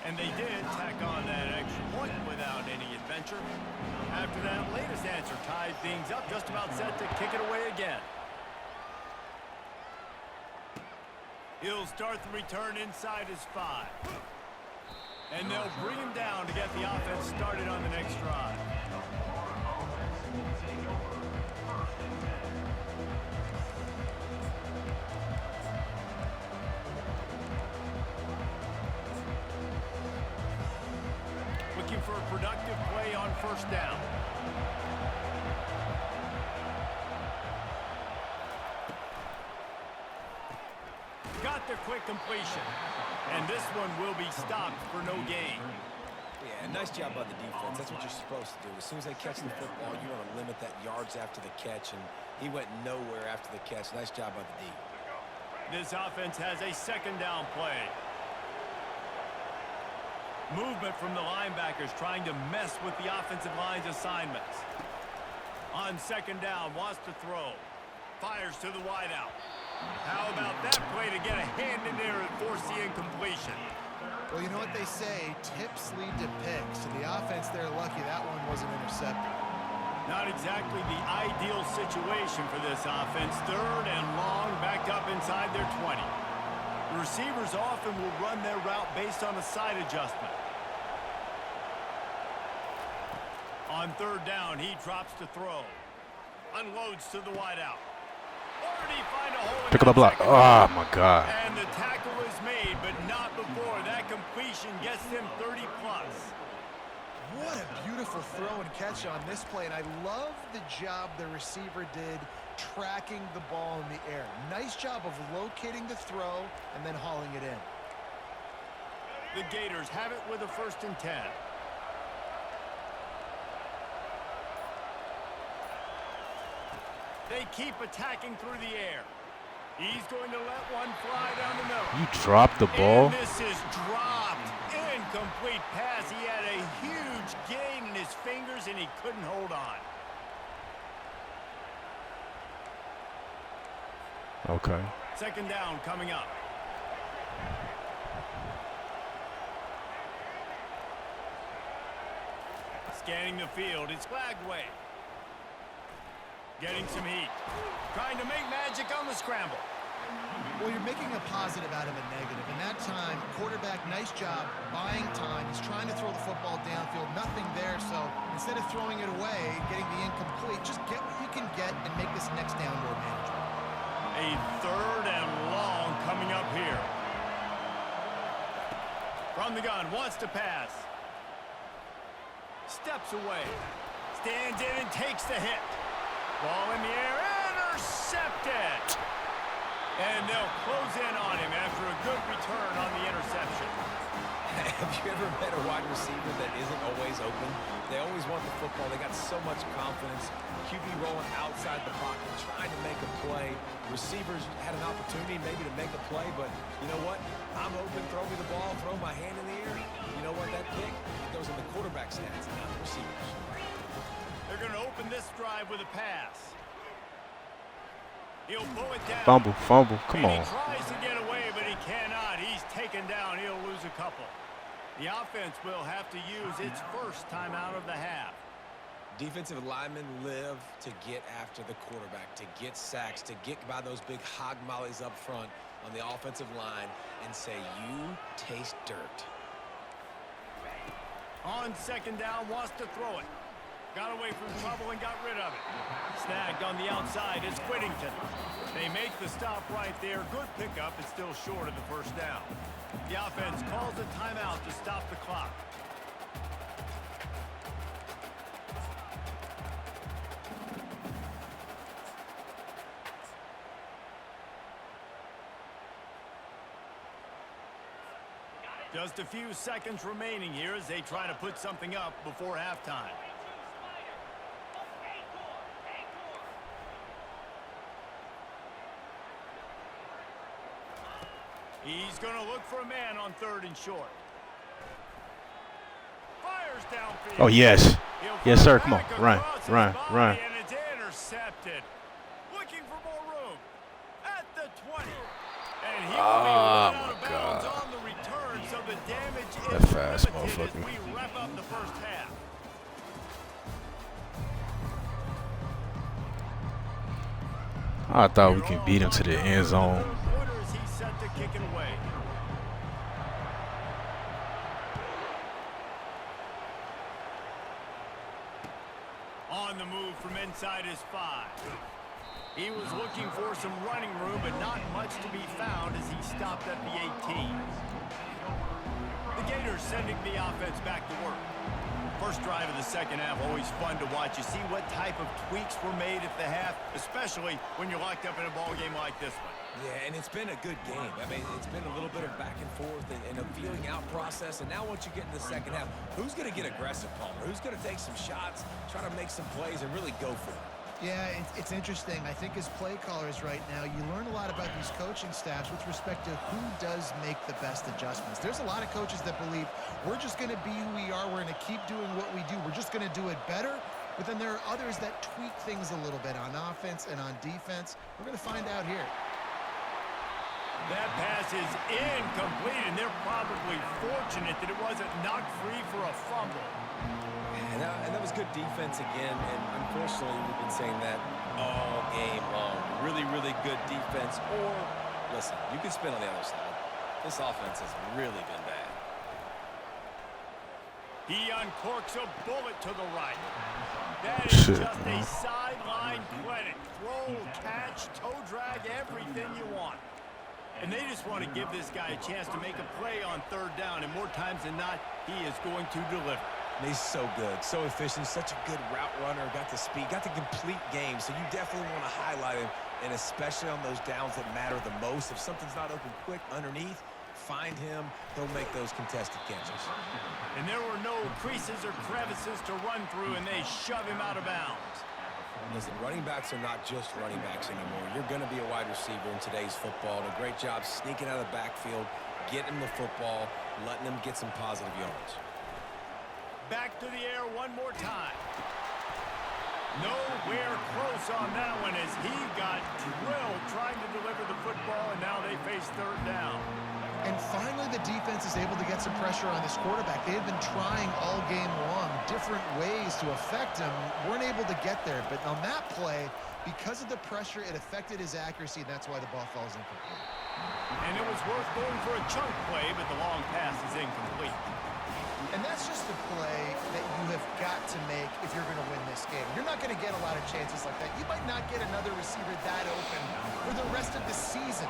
And they did tack on that extra point without any adventure. After that latest answer tied things up, just about set to kick it away again. He'll start the return inside his 5. And they'll bring him down to get the offense started on the next drive. first down. Got the quick completion. And this one will be stopped for no gain. Yeah, nice job by the defense. That's what you're supposed to do. As soon as they catch the football, you want to limit that yards after the catch, and he went nowhere after the catch. Nice job by the D. This offense has a second down play. Movement from the linebackers trying to mess with the offensive line's assignments. On second down, wants to throw. Fires to the wideout. How about that play to get a hand in there and force the incompletion? Well, you know what they say, tips lead to picks. And the offense, they're lucky that one wasn't intercepted. Not exactly the ideal situation for this offense. Third and long, back up inside their 20. The receivers often will run their route based on a side adjustment. On third down, he drops to throw. Unloads to the wideout. Already find a hole in Pick up the block. Oh, my God. And the tackle is made, but not before that completion gets them 30+. What a beautiful throw and catch on this play, and I love the job the receiver did tracking the ball in the air. Nice job of locating the throw and then hauling it in. The Gators have it with a 1st and 10. They keep attacking through the air. He's going to let one fly down the middle. You dropped the ball? And this is dropped. Incomplete pass. He had a huge gain in his fingers, and he couldn't hold on. Okay. Second down coming up. Scanning the field. It's flagged away. Getting some heat. Trying to make magic on the scramble. Well, you're making a positive out of a negative. And that time, quarterback, nice job, buying time. He's trying to throw the football downfield. Nothing there, so instead of throwing it away, getting the incomplete, just get what you can get and make this next down more manageable. A third and long coming up here. From the gun, wants to pass. Steps away. Stands in and takes the hit. Ball in the air, intercepted. And they'll close in on him after a good return on the interception. Have you ever met a wide receiver that isn't always open? They always want the football. They got so much confidence. QB rolling outside the pocket, trying to make a play. Receivers had an opportunity maybe to make a play, but you know what? I'm open, throw me the ball, throw my hand in the air. You know what? That pick, it goes in the quarterback stats, not the receivers. They're going to open this drive with a pass. He'll pull it down. Fumble, fumble. Come on. He tries to get away, but he cannot. He's taken down. He'll lose a couple. The offense will have to use its first timeout of the half. Defensive linemen live to get after the quarterback, to get sacks, to get by those big hog mollies up front on the offensive line and say, you taste dirt. On second down, wants to throw it. Got away from trouble and got rid of it. Snagged on the outside is Whittington. They make the stop right there. Good pickup. It's still short of the first down. The offense calls a timeout to stop the clock. Just a few seconds remaining here as they try to put something up before halftime. He's going to look for a man on third and short. Fires downfield. Oh, yes. Yes, sir. Come on. Run, run, run. And it's intercepted. Looking for more room. At the 20. And he will be out of bounds on the return, so the damage That is fast limited motherfucker. as we wrap up the first half. I thought we could beat him to the end zone. He's set to kick it away. On the move from inside his 5. He was looking for some running room, but not much to be found as he stopped at the 18. The Gators sending the offense back to work. First drive of the second half, always fun to watch. You see what type of tweaks were made at the half, especially when you're locked up in a ball game like this one. Yeah, and it's been a good game. I mean, it's been a little bit of back and forth and a feeling out process. And now once you get in the second half, who's going to get aggressive, Palmer? Who's going to take some shots, try to make some plays, and really go for it? Yeah, it's interesting. I think as play callers right now, you learn a lot about these coaching staffs with respect to who does make the best adjustments. There's a lot of coaches that believe we're just going to be who we are. We're going to keep doing what we do. We're just going to do it better. But then there are others that tweak things a little bit on offense and on defense. We're going to find out here. That pass is incomplete, and they're probably fortunate that it wasn't knocked free for a fumble. And that was good defense again, and unfortunately we've been saying that all game long. Really, really good defense. Or, listen, you can spin on the other side. This offense has really been bad. He uncorks a bullet to the right. That is just a sideline clinic. Throw, catch, toe drag, everything you want. And they just want to give this guy a chance to make a play on third down, and more times than not, he is going to deliver. And he's so good, so efficient, such a good route runner, got the speed, got the complete game, so you definitely want to highlight him, and especially on those downs that matter the most. If something's not open quick underneath, find him, he'll make those contested catches. And there were no creases or crevices to run through, and they shove him out of bounds. Listen, running backs are not just running backs anymore. You're going to be a wide receiver in today's football, and a great job sneaking out of the backfield, getting the football, letting them get some positive yards. Back to the air one more time. Nowhere close on that one as he got drilled trying to deliver the football, and now they face third down. And finally, the defense is able to get some pressure on this quarterback. They had been trying all game long different ways to affect him. Weren't able to get there. But on that play, because of the pressure, it affected his accuracy, and that's why the ball falls incomplete. And it was worth going for a chunk play, but the long pass is incomplete. And that's just a play that you have got to make if you're going to win this game. You're not going to get a lot of chances like that. You might not get another receiver that open for the rest of the season.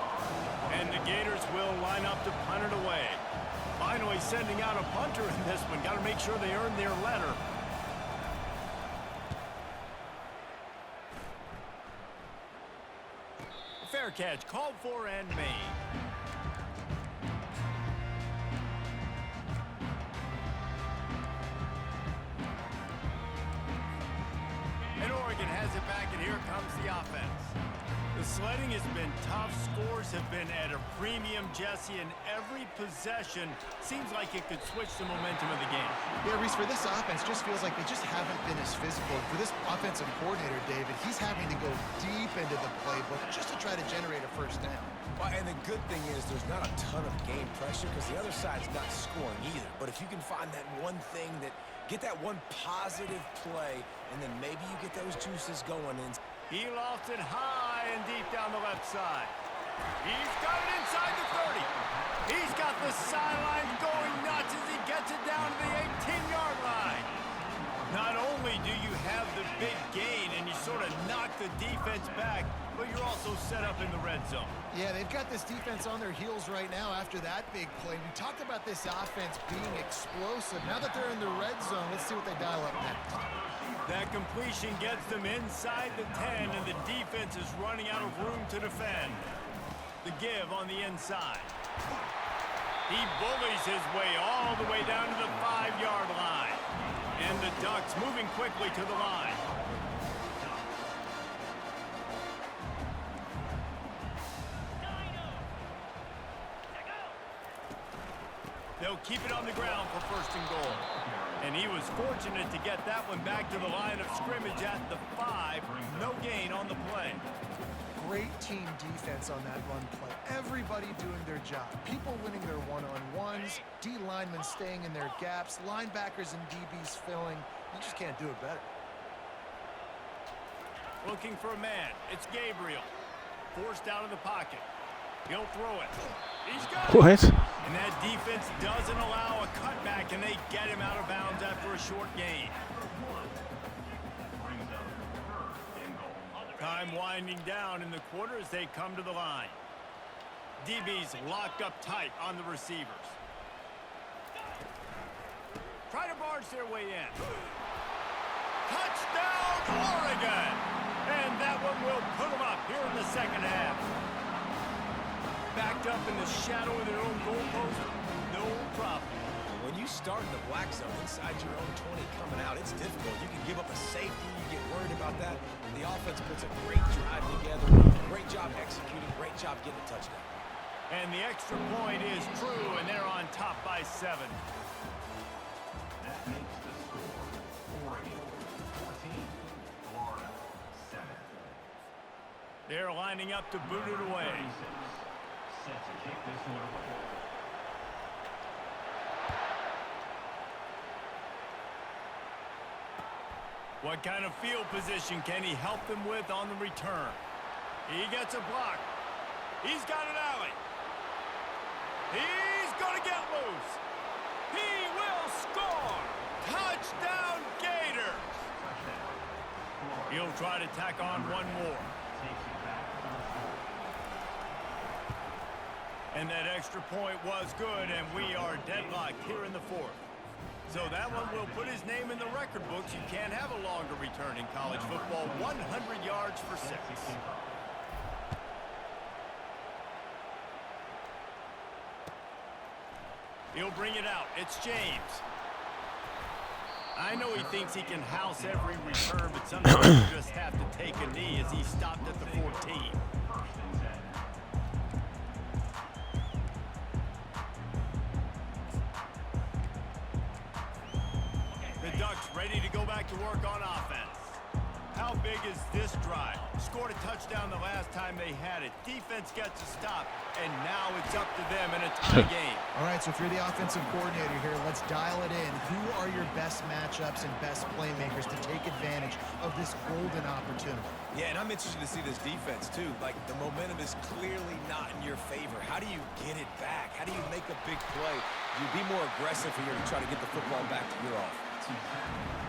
And the Gators will line up to punt it away. Finally sending out a punter in this one. Got to make sure they earn their letter. Fair catch called for and made. And Oregon has it back, and here comes the offense. The sledding has been tough. Scores have been at a premium, Jesse, and every possession seems like it could switch the momentum of the game. Yeah, Reese, for this offense, just feels like they just haven't been as physical. For this offensive coordinator, David, he's having to go deep into the playbook just to try to generate a first down. Well, and the good thing is there's not a ton of game pressure because the other side's not scoring either. But if you can find that one thing that get that one positive play, and then maybe you get those juices going. And he lost it high and deep down the left side. He's got it inside the 30. He's got the sideline going nuts as he gets it down to the 18-yard line. Not only do you have the big gain and you sort of knock the defense back, but you're also set up in the red zone. Yeah, they've got this defense on their heels right now after that big play. We talked about this offense being explosive. Now that they're in the red zone, let's see what they dial up next. That completion gets them inside the 10, and the defense is running out of room to defend. The give on the inside. He bullies his way all the way down to the 5-yard line. And the Ducks moving quickly to the line. They'll keep it on the ground for first and goal. And he was fortunate to get that one back to the line of scrimmage at the 5. No gain on the play. Great team defense on that run play. Everybody doing their job. People winning their one-on-ones, D linemen staying in their gaps, linebackers and DBs filling. You just can't do it better. Looking for a man. It's Gabriel. Forced out of the pocket. He'll throw it. He's got it. What? And that defense doesn't allow a cutback, and they get him out of bounds after a short gain. Time winding down in the quarter as they come to the line. DB's locked up tight on the receivers. try to barge their way in. Touchdown, Oregon! And that one will put them up here in the second half. Backed up in the shadow of their own goalpost, no problem. When you start in the black zone inside your own 20 coming out, it's difficult. You can give up a safety, you get worried about that. The offense puts a great drive together. Great job executing, great job getting a touchdown. And the extra point is true, and they're on top by 7. That makes the score Oregon 14, Florida 7. They're lining up to boot it away. 36, set to kick this one away. What kind of field position can he help them with on the return? He gets a block. He's got an alley. He's going to get loose. He will score. Touchdown, Gators. He'll try to tack on one more. And that extra point was good, and we are deadlocked here in the fourth. So that one will put his name in the record books. You can't have a longer return in college football. 100 yards for 6. He'll bring it out. It's James. I know he thinks he can house every return, but sometimes you just have to take a knee as he stopped at the 14. The Ducks ready to go back to work on offense. How big is this drive? Scored a touchdown the last time they had it. Defense gets a stop, and now it's up to them in a tie game. All right, so if you're the offensive coordinator here, let's dial it in. Who are your best matchups and best playmakers to take advantage of this golden opportunity? Yeah, and I'm interested to see this defense, too. Like, the momentum is clearly not in your favor. How do you get it back? How do you make a big play? You be more aggressive here to try to get the football back to your offense.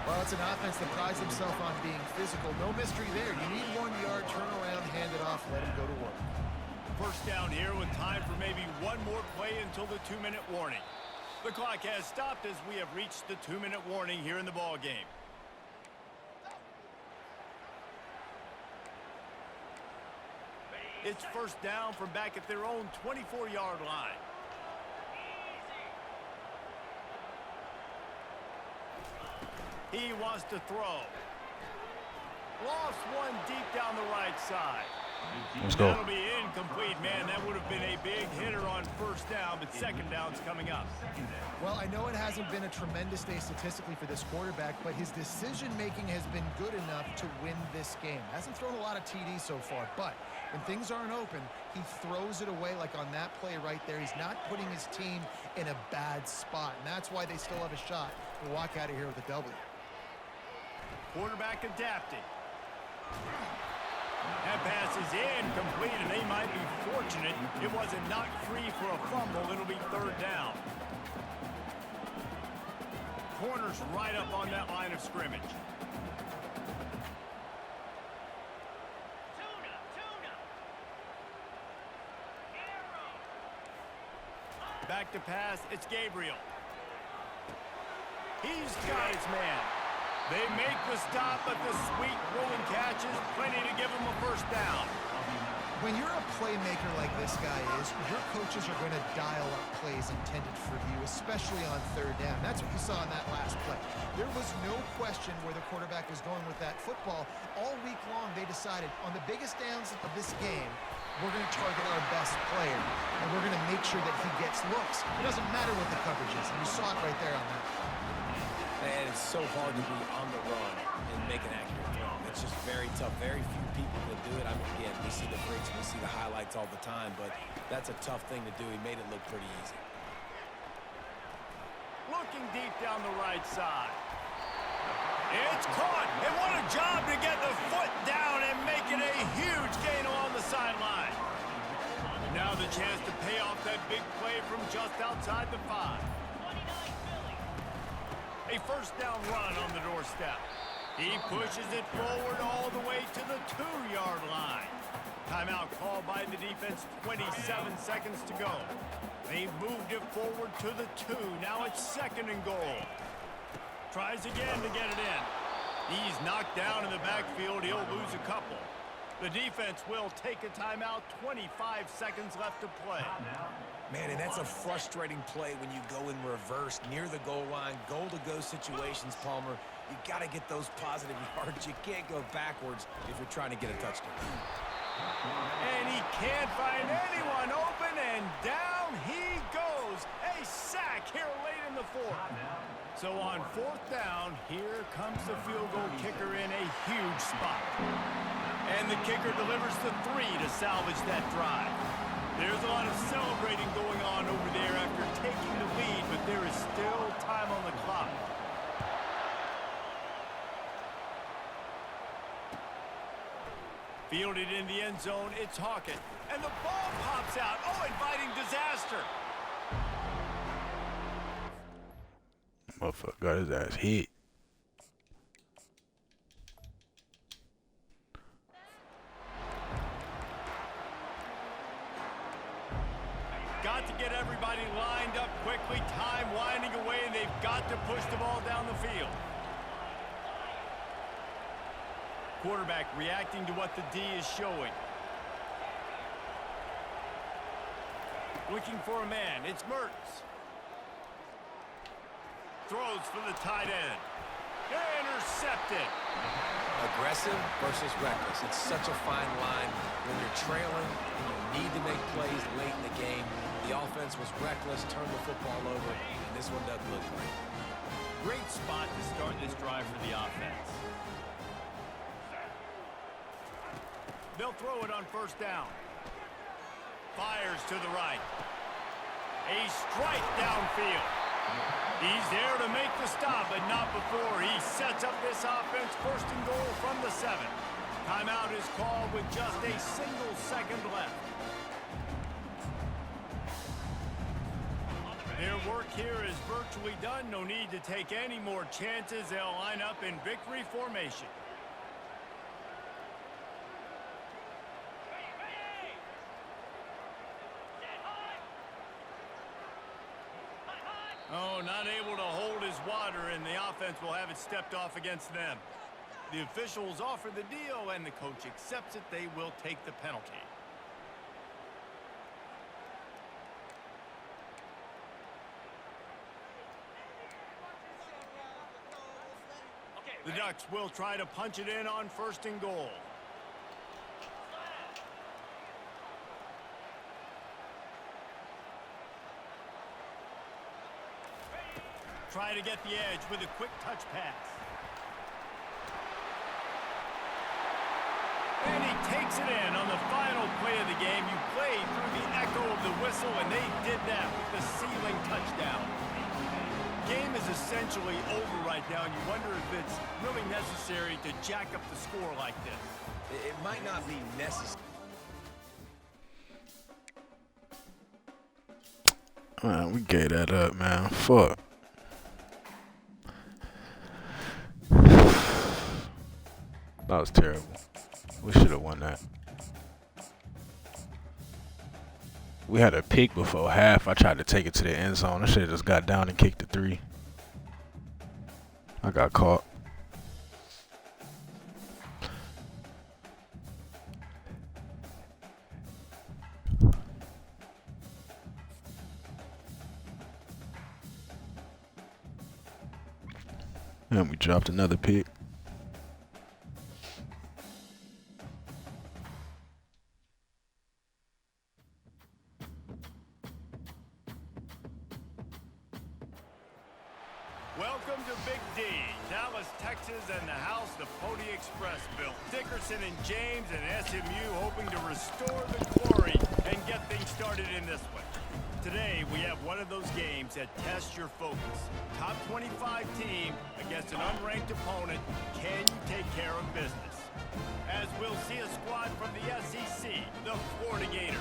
Well, it's an offense that prides himself on being physical. No mystery there. You need 1 yard, turn around, hand it off, let him go to work. First down here with time for maybe one more play until the 2-minute warning. The clock has stopped as we have reached the 2-minute warning here in the ball game. It's first down from back at their own 24-yard line. He wants to throw. Lost one deep down the right side. Let's go. That'll be incomplete, man. That would have been a big hitter on first down, but second down's coming up. Well, I know it hasn't been a tremendous day statistically for this quarterback, but his decision-making has been good enough to win this game. Hasn't thrown a lot of TDs so far, but when things aren't open, he throws it away like on that play right there. He's not putting his team in a bad spot, and that's why they still have a shot to walk out of here with a W. Quarterback adapting. That pass is incomplete, and they might be fortunate it wasn't knocked free for a fumble. It'll be third down. Corner's right up on that line of scrimmage. Back to pass, it's Gabriel. He's got his man. They make the stop, but the sweet rolling catch is plenty to give him a first down. When you're a playmaker like this guy is, your coaches are going to dial up plays intended for you, especially on third down. That's what you saw in that last play. There was no question where the quarterback was going with that football. All week long, they decided on the biggest downs of this game, we're going to target our best player, and we're going to make sure that he gets looks. It doesn't matter what the coverage is, and you saw it right there on that. And it's so hard to be on the run and make an accurate throw. It's just very tough. Very few people can do it. I mean, again, we see the freaks, we see the highlights all the time, but that's a tough thing to do. He made it look pretty easy. Looking deep down the right side. It's caught, and what a job to get the foot down and make it a huge gain along the sideline. Now the chance to pay off that big play from just outside the 5. A first down run on the doorstep. He pushes it forward all the way to the 2-yard line. Timeout called by the defense, 27 seconds to go. They moved it forward to the 2. Now it's second and goal. Tries again to get it in. He's knocked down in the backfield. He'll lose a couple. The defense will take a timeout. 25 seconds left to play. Man, and that's a frustrating play when you go in reverse near the goal line. Goal-to-go situations, Palmer. You got to get those positive yards. You can't go backwards if you're trying to get a touchdown. And he can't find anyone open, and down he goes. A sack here late in the fourth. So on fourth down, here comes the field goal kicker in a huge spot. And the kicker delivers the 3 to salvage that drive. There's a lot of celebrating going on over there after taking the lead, but there is still time on the clock. Fielded in the end zone, it's Hawkins. And the ball pops out. Oh, inviting disaster. Motherfucker got his ass hit. Got to get everybody lined up quickly. Time winding away, and they've got to push the ball down the field. Quarterback reacting to what the D is showing. Looking for a man. It's Mertz. Throws for the tight end. Intercepted. Aggressive versus reckless. It's such a fine line when you're trailing and you need to make plays late in the game. The offense was reckless, turned the football over, and this one doesn't look great. Great spot to start this drive for the offense. They'll throw it on first down. Fires to the right. A strike downfield. He's there to make the stop, but not before. He sets up this offense first and goal from the 7. Timeout is called with just a single second left. Their work here is virtually done. No need to take any more chances. They'll line up in victory formation. Oh, not able to hold his water, and the offense will have it stepped off against them. The officials offer the deal, and the coach accepts it. They will take the penalty. The Ducks will try to punch it in on first and goal. Try to get the edge with a quick touch pass. And he takes it in on the final play of the game. You play through the echo of the whistle, and they did that with the ceiling touchdown. Game is essentially over right now, and you wonder if it's really necessary to jack up the score like this. It might not be necessary. Man, we gave that up, man. Fuck. That was terrible. We should have won that. We had a pick before half. I tried to take it to the end zone. I should have just got down and kicked the 3. I got caught. And we dropped another pick. Welcome to Big D, Dallas, Texas, and the house the Pony Express built. Dickerson and James and SMU hoping to restore the glory and get things started in this one. Today, we have one of those games that tests your focus. Top 25 team against an unranked opponent. Can you take care of business? As we'll see a squad from the SEC, the Florida Gators,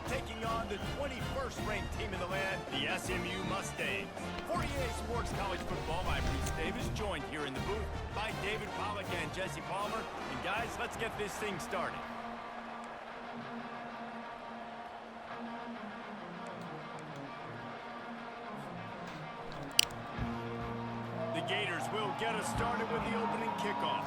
taking on the 21st ranked team in the land, the SMU Mustangs. For EA Sports College Football, I'm Reese Davis, joined here in the booth by David Pollack and Jesse Palmer. And guys, let's get this thing started. The Gators will get us started with the opening kickoff.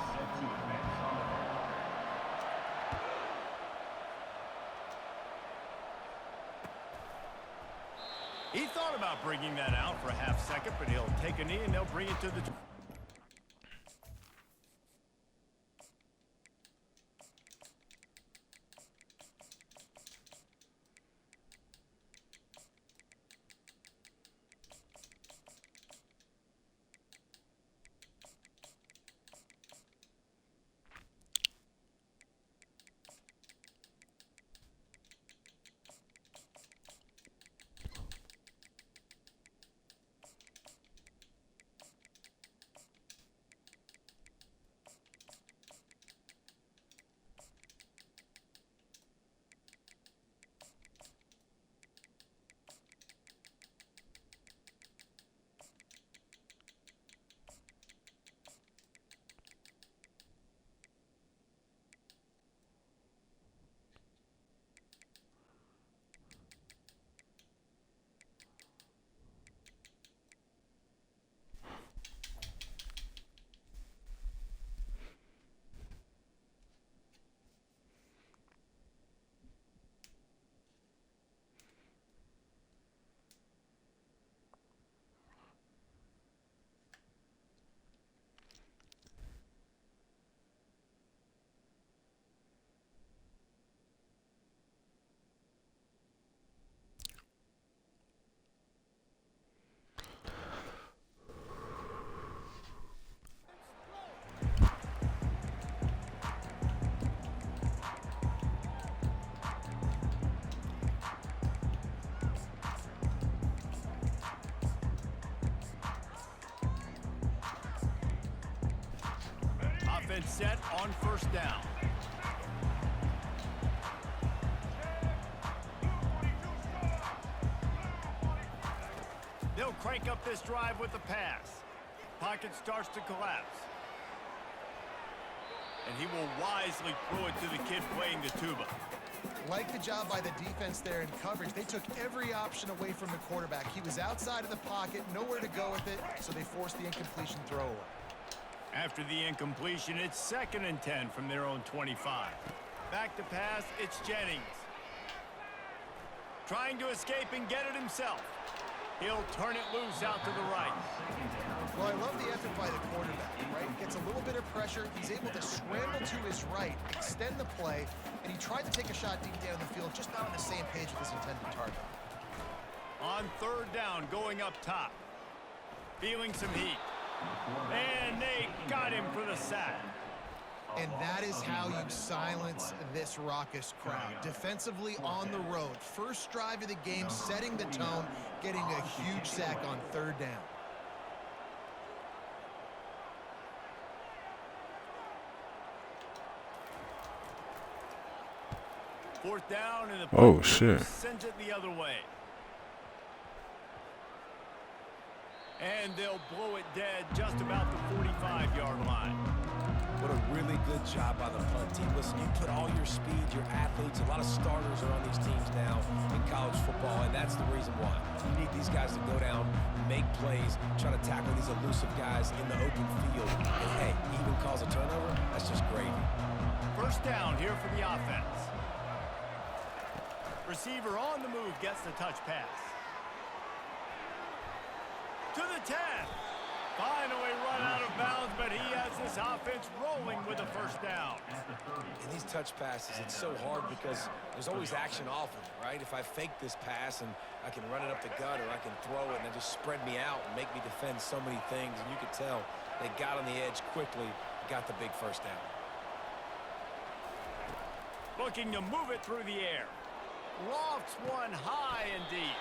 He thought about bringing that out for a half second, but he'll take a knee and they'll bring it to the... Offense set on first down. They'll crank up this drive with the pass. Pocket starts to collapse. And he will wisely throw it to the kid playing the tuba. Like the job by the defense there in coverage. They took every option away from the quarterback. He was outside of the pocket, nowhere to go with it, so they forced the incompletion throwaway. After the incompletion, it's 2nd and 10 from their own 25. Back to pass, it's Jennings. Trying to escape and get it himself. He'll turn it loose out to the right. Well, I love the effort by the quarterback, right? Gets a little bit of pressure. He's able to scramble to his right, extend the play, and he tried to take a shot deep down the field, just not on the same page with his intended target. On 3rd down, going up top. Feeling some heat. And they got him for the sack. And that is how you silence this raucous crowd. Defensively on the road. First drive of the game, setting the tone, getting a huge sack on 3rd down. Fourth down, and the Oh, shit. sends it the other way. And they'll blow it dead just about the 45-yard line. What a really good job by the punt team. Listen, you put all your speed, your athletes, a lot of starters are on these teams now in college football, and that's the reason why. You need these guys to go down, make plays, try to tackle these elusive guys in the open field. And hey, even cause a turnover, that's just gravy. First down here for the offense. Receiver on the move gets the touch pass. To the 10. Finally run out of bounds, but he has this offense rolling with a first down. In these touch passes, it's so hard because there's always action off of it, right? If I fake this pass and I can run it up the gut, or I can throw it and it just spread me out and make me defend so many things, and you could tell they got on the edge quickly, got the big first down. Looking to move it through the air. Lofts one high and deep.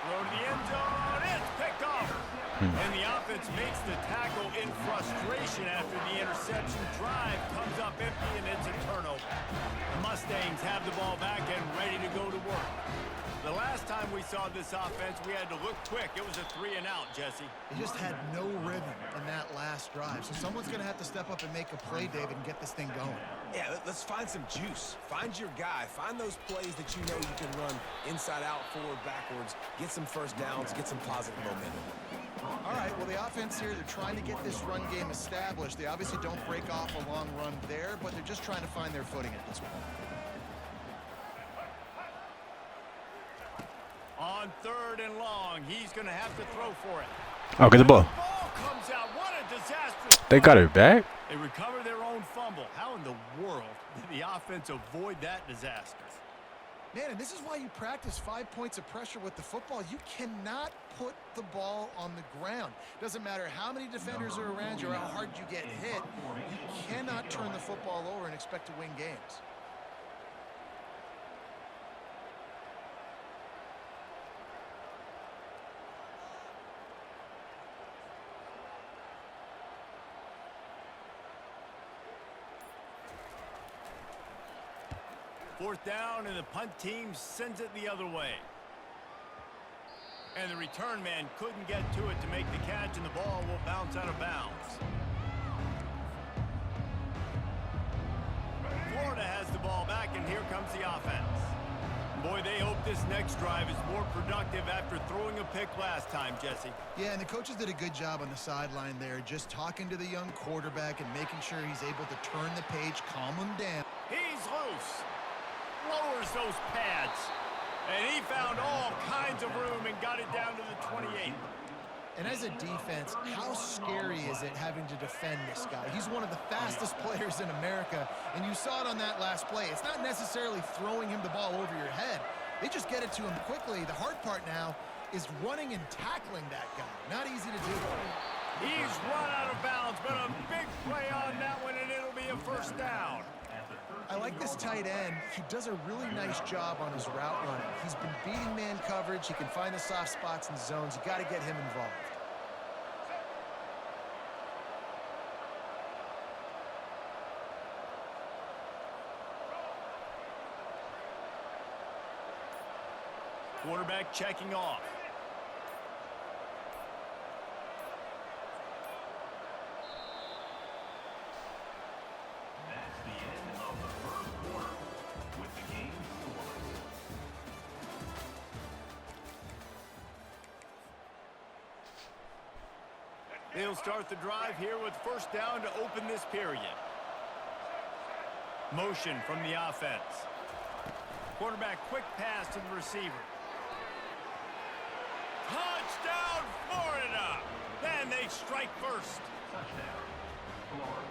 Throw to the end zone. It's picked off. And the offense makes the tackle in frustration after the interception. Drive comes up empty, and it's a turnover. The Mustangs have the ball back and ready to go to work. The last time we saw this offense, we had to look quick. It was a 3-and-out, Jesse. They just had no rhythm in that last drive. So someone's going to have to step up and make a play, David, and get this thing going. Yeah, let's find some juice. Find your guy. Find those plays that you know you can run inside out, forward, backwards. Get some first downs. Get some positive momentum. All right, well, the offense here, they're trying to get this run game established. They obviously don't break off a long run there, but they're just trying to find their footing at this point. On 3rd and long, he's going to have to throw for it. Oh, get the ball. The ball comes out. What a disastrous They got it back. They recover their own fumble. How in the world did the offense avoid that disaster? Man, and this is why you practice 5 points of pressure with the football. You cannot put the ball on the ground. Doesn't matter how many defenders are around you or how hard you get hit. You cannot turn the football over and expect to win games. Fourth down, and the punt team sends it the other way. And the return man couldn't get to it to make the catch, and the ball will bounce out of bounds. Florida has the ball back, and here comes the offense. Boy, they hope this next drive is more productive after throwing a pick last time, Jesse. Yeah, and the coaches did a good job on the sideline there, just talking to the young quarterback and making sure he's able to turn the page, calm him down. He's loose. Lowers those pads. And he found all kinds of room and got it down to the 28. And as a defense, how scary is it having to defend this guy? He's one of the fastest players in America, and you saw it on that last play. It's not necessarily throwing him the ball over your head. They just get it to him quickly. The hard part now is running and tackling that guy. Not easy to do. He's run out of bounds, but a big play on that one, and it'll be a first down. I like this tight end. He does a really nice job on his route running. He's been beating man coverage. He can find the soft spots and zones. You got to get him involved. Quarterback checking off. That's the end of the first quarter with the game score. They'll start the drive here with first down to open this period. Motion from the offense. Quarterback quick pass to the receiver. Touchdown, Florida! Then they strike first. Touchdown, Florida.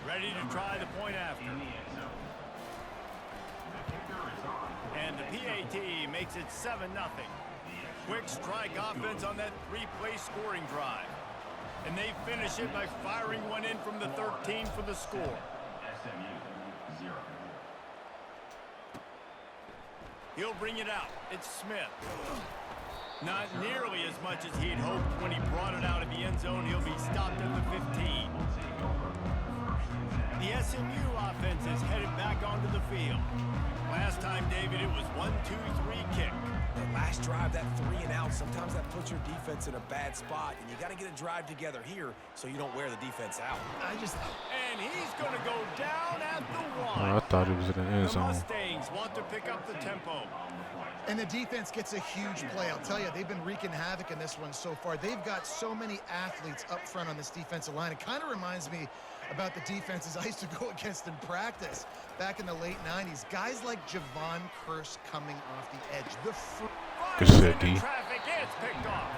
Ready to try the point after. In the end zone. The kicker is on. And the PAT makes it 7-0. Quick strike offense on that 3-play scoring drive. And they finish it by firing one in from the 13 for the score. SMU 0. He'll bring it out. It's Smith. Not nearly as much as he'd hoped when he brought it out of the end zone. He'll be stopped at the 15. The SMU offense is headed back onto the field. Last time, David, it was 1-2-3 kick. That last drive, that 3 and out, sometimes that puts your defense in a bad spot, and you got to get a drive together here so you don't wear the defense out. And he's going to go down at the 1. Oh, I thought it was in the end The zone. Mustangs want to pick up the tempo. And the defense gets a huge play. I'll tell you, they've been wreaking havoc in this one so far. They've got so many athletes up front on this defensive line. It kind of reminds me about the defenses I used to go against in practice back in the late 90s. Guys like Javon Curse coming off the edge. Good shit, D. Traffic is picked off.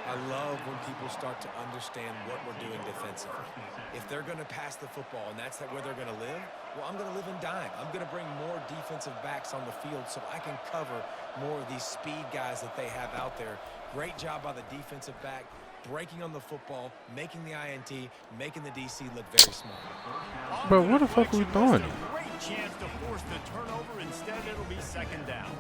I love when people start to understand what we're doing defensively. If they're going to pass the football and that's where they're going to live, well, I'm going to live in dime. I'm going to bring more defensive backs on the field so I can cover more of these speed guys that they have out there. Great job by the defensive back, breaking on the football, making the INT, making the DC look very smart. Bro, what the fuck are we doing? Great chance to force the turnover. Instead, it'll be second down.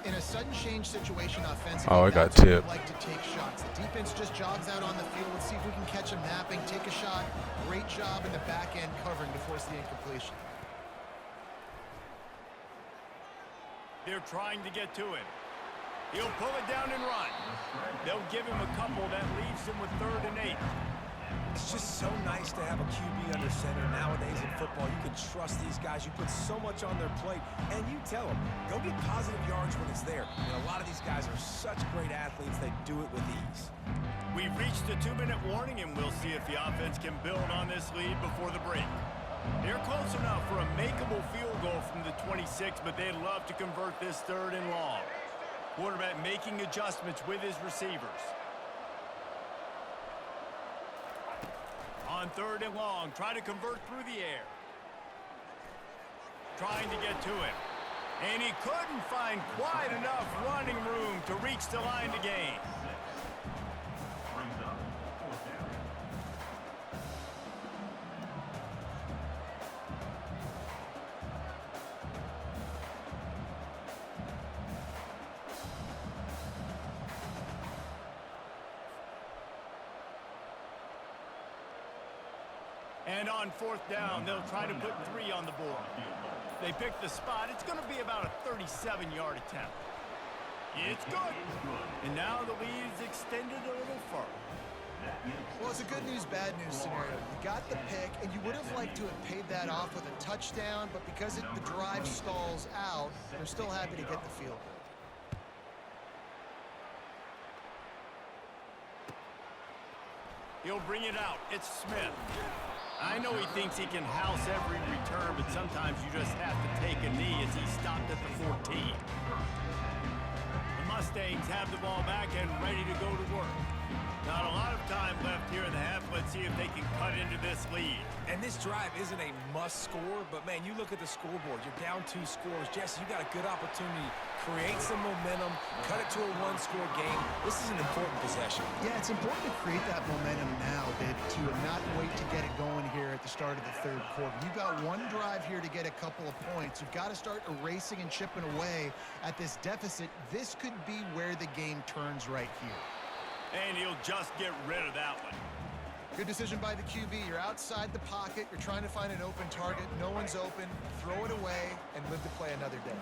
In a sudden change situation offensively, Oh, I got that's when tipped. we like to take shots. The defense just jogs out on the field. Let's see if we can catch him napping, take a shot. Great job in the back end covering to force the incompletion. They're trying to get to him. He'll pull it down and run. They'll give him a couple. That leaves him with 3rd and 8. It's just so nice to have a QB under center. Nowadays in football, you can trust these guys. You put so much on their plate, and you tell them, go get positive yards when it's there. And a lot of these guys are such great athletes, they do it with ease. We've reached the 2-minute warning, and we'll see if the offense can build on this lead before the break. They're close enough for a makeable field goal from the 26, but they'd love to convert this 3rd and long. Quarterback making adjustments with his receivers. On 3rd and long, try to convert through the air. Trying to get to him. And he couldn't find quite enough running room to reach the line to gain. Brings up 4th down. And on 4th down, they'll try to put 3 on the board. They pick the spot. It's going to be about a 37-yard attempt. It's good. And now the lead is extended a little further. Well, it's a good news, bad news scenario. You got the pick, and you would have liked to have paid that off with a touchdown, but because the drive stalls out, they're still happy to get the field goal. He'll bring it out. It's Smith. I know he thinks he can house every return, but sometimes you just have to take a knee as he stopped at the 14. The Mustangs have the ball back and ready to go to work. Not a lot of time left here in the half. Let's see if they can cut into this lead. And this drive isn't a must score, but man, you look at the scoreboard, you're down 2 scores. Jesse, you got a good opportunity. Create some momentum, cut it to a 1-score game. This is an important possession. Yeah, it's important to create that momentum now, to not wait to get it going here at the start of the 3rd quarter. You've got 1 drive here to get a couple of points. You've got to start erasing and chipping away at this deficit. This could be where the game turns right here. And he'll just get rid of that one. Good decision by the QB. You're outside the pocket. You're trying to find an open target. No one's open. Throw it away and live to play another day.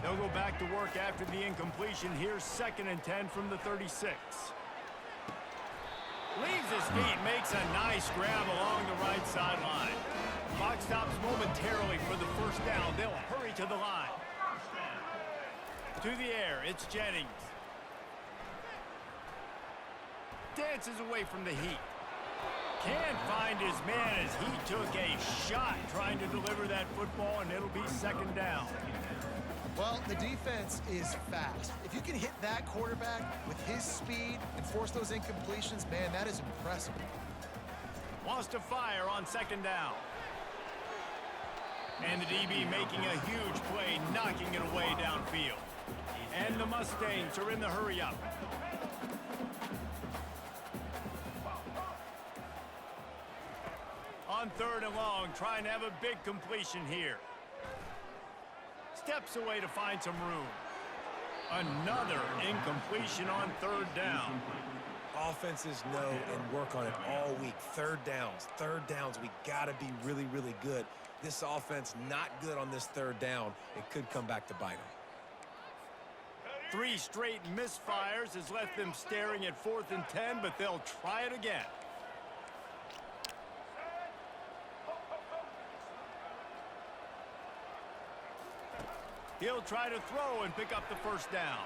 They'll go back to work after the incompletion. Here's 2nd and 10 from the 36. Leaves his feet, makes a nice grab along the right sideline. Clock stops momentarily for the 1st down. They'll hurry to the line. To the air, it's Jennings. Dances away from the heat. Can't find his man as he took a shot trying to deliver that football, and it'll be 2nd down. Well, the defense is fast. If you can hit that quarterback with his speed and force those incompletions, man, that is impressive. Wants to fire on 2nd down. And the DB making a huge play, knocking it away downfield. And the Mustangs are in the hurry-up. On 3rd and long, trying to have a big completion here. Steps away to find some room. Another incompletion on 3rd down. Offenses know and work on it all week. 3rd downs. We got to be really, really good. This offense not good on this 3rd down. It could come back to bite them. 3 straight misfires has left them staring at 4th and 10, but they'll try it again. He'll try to throw and pick up the 1st down.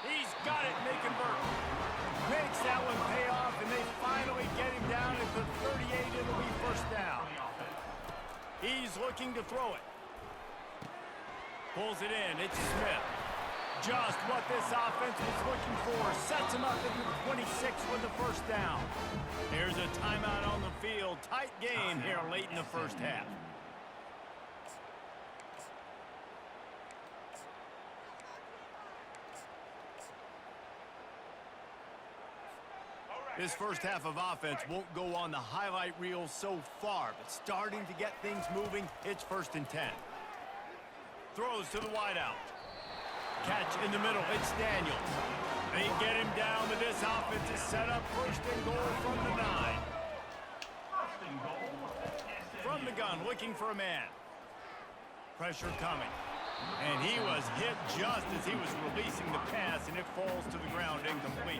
He's got it, and they convert. Makes that one pay off, and they finally get him down at the 38. It'll be 1st down. He's looking to throw it. Pulls it in. It's Smith. Just what this offense was looking for. Sets him up at the 26 with the 1st down. Here's a timeout on the field. Tight game here late in the 1st half. This 1st half of offense won't go on the highlight reel so far, but starting to get things moving, it's 1st and 10. Throws to the wideout. Catch in the middle, it's Daniels. They get him down, but this offense is set up 1st and goal from the 9. From the gun, looking for a man. Pressure coming. And he was hit just as he was releasing the pass, and it falls to the ground incomplete.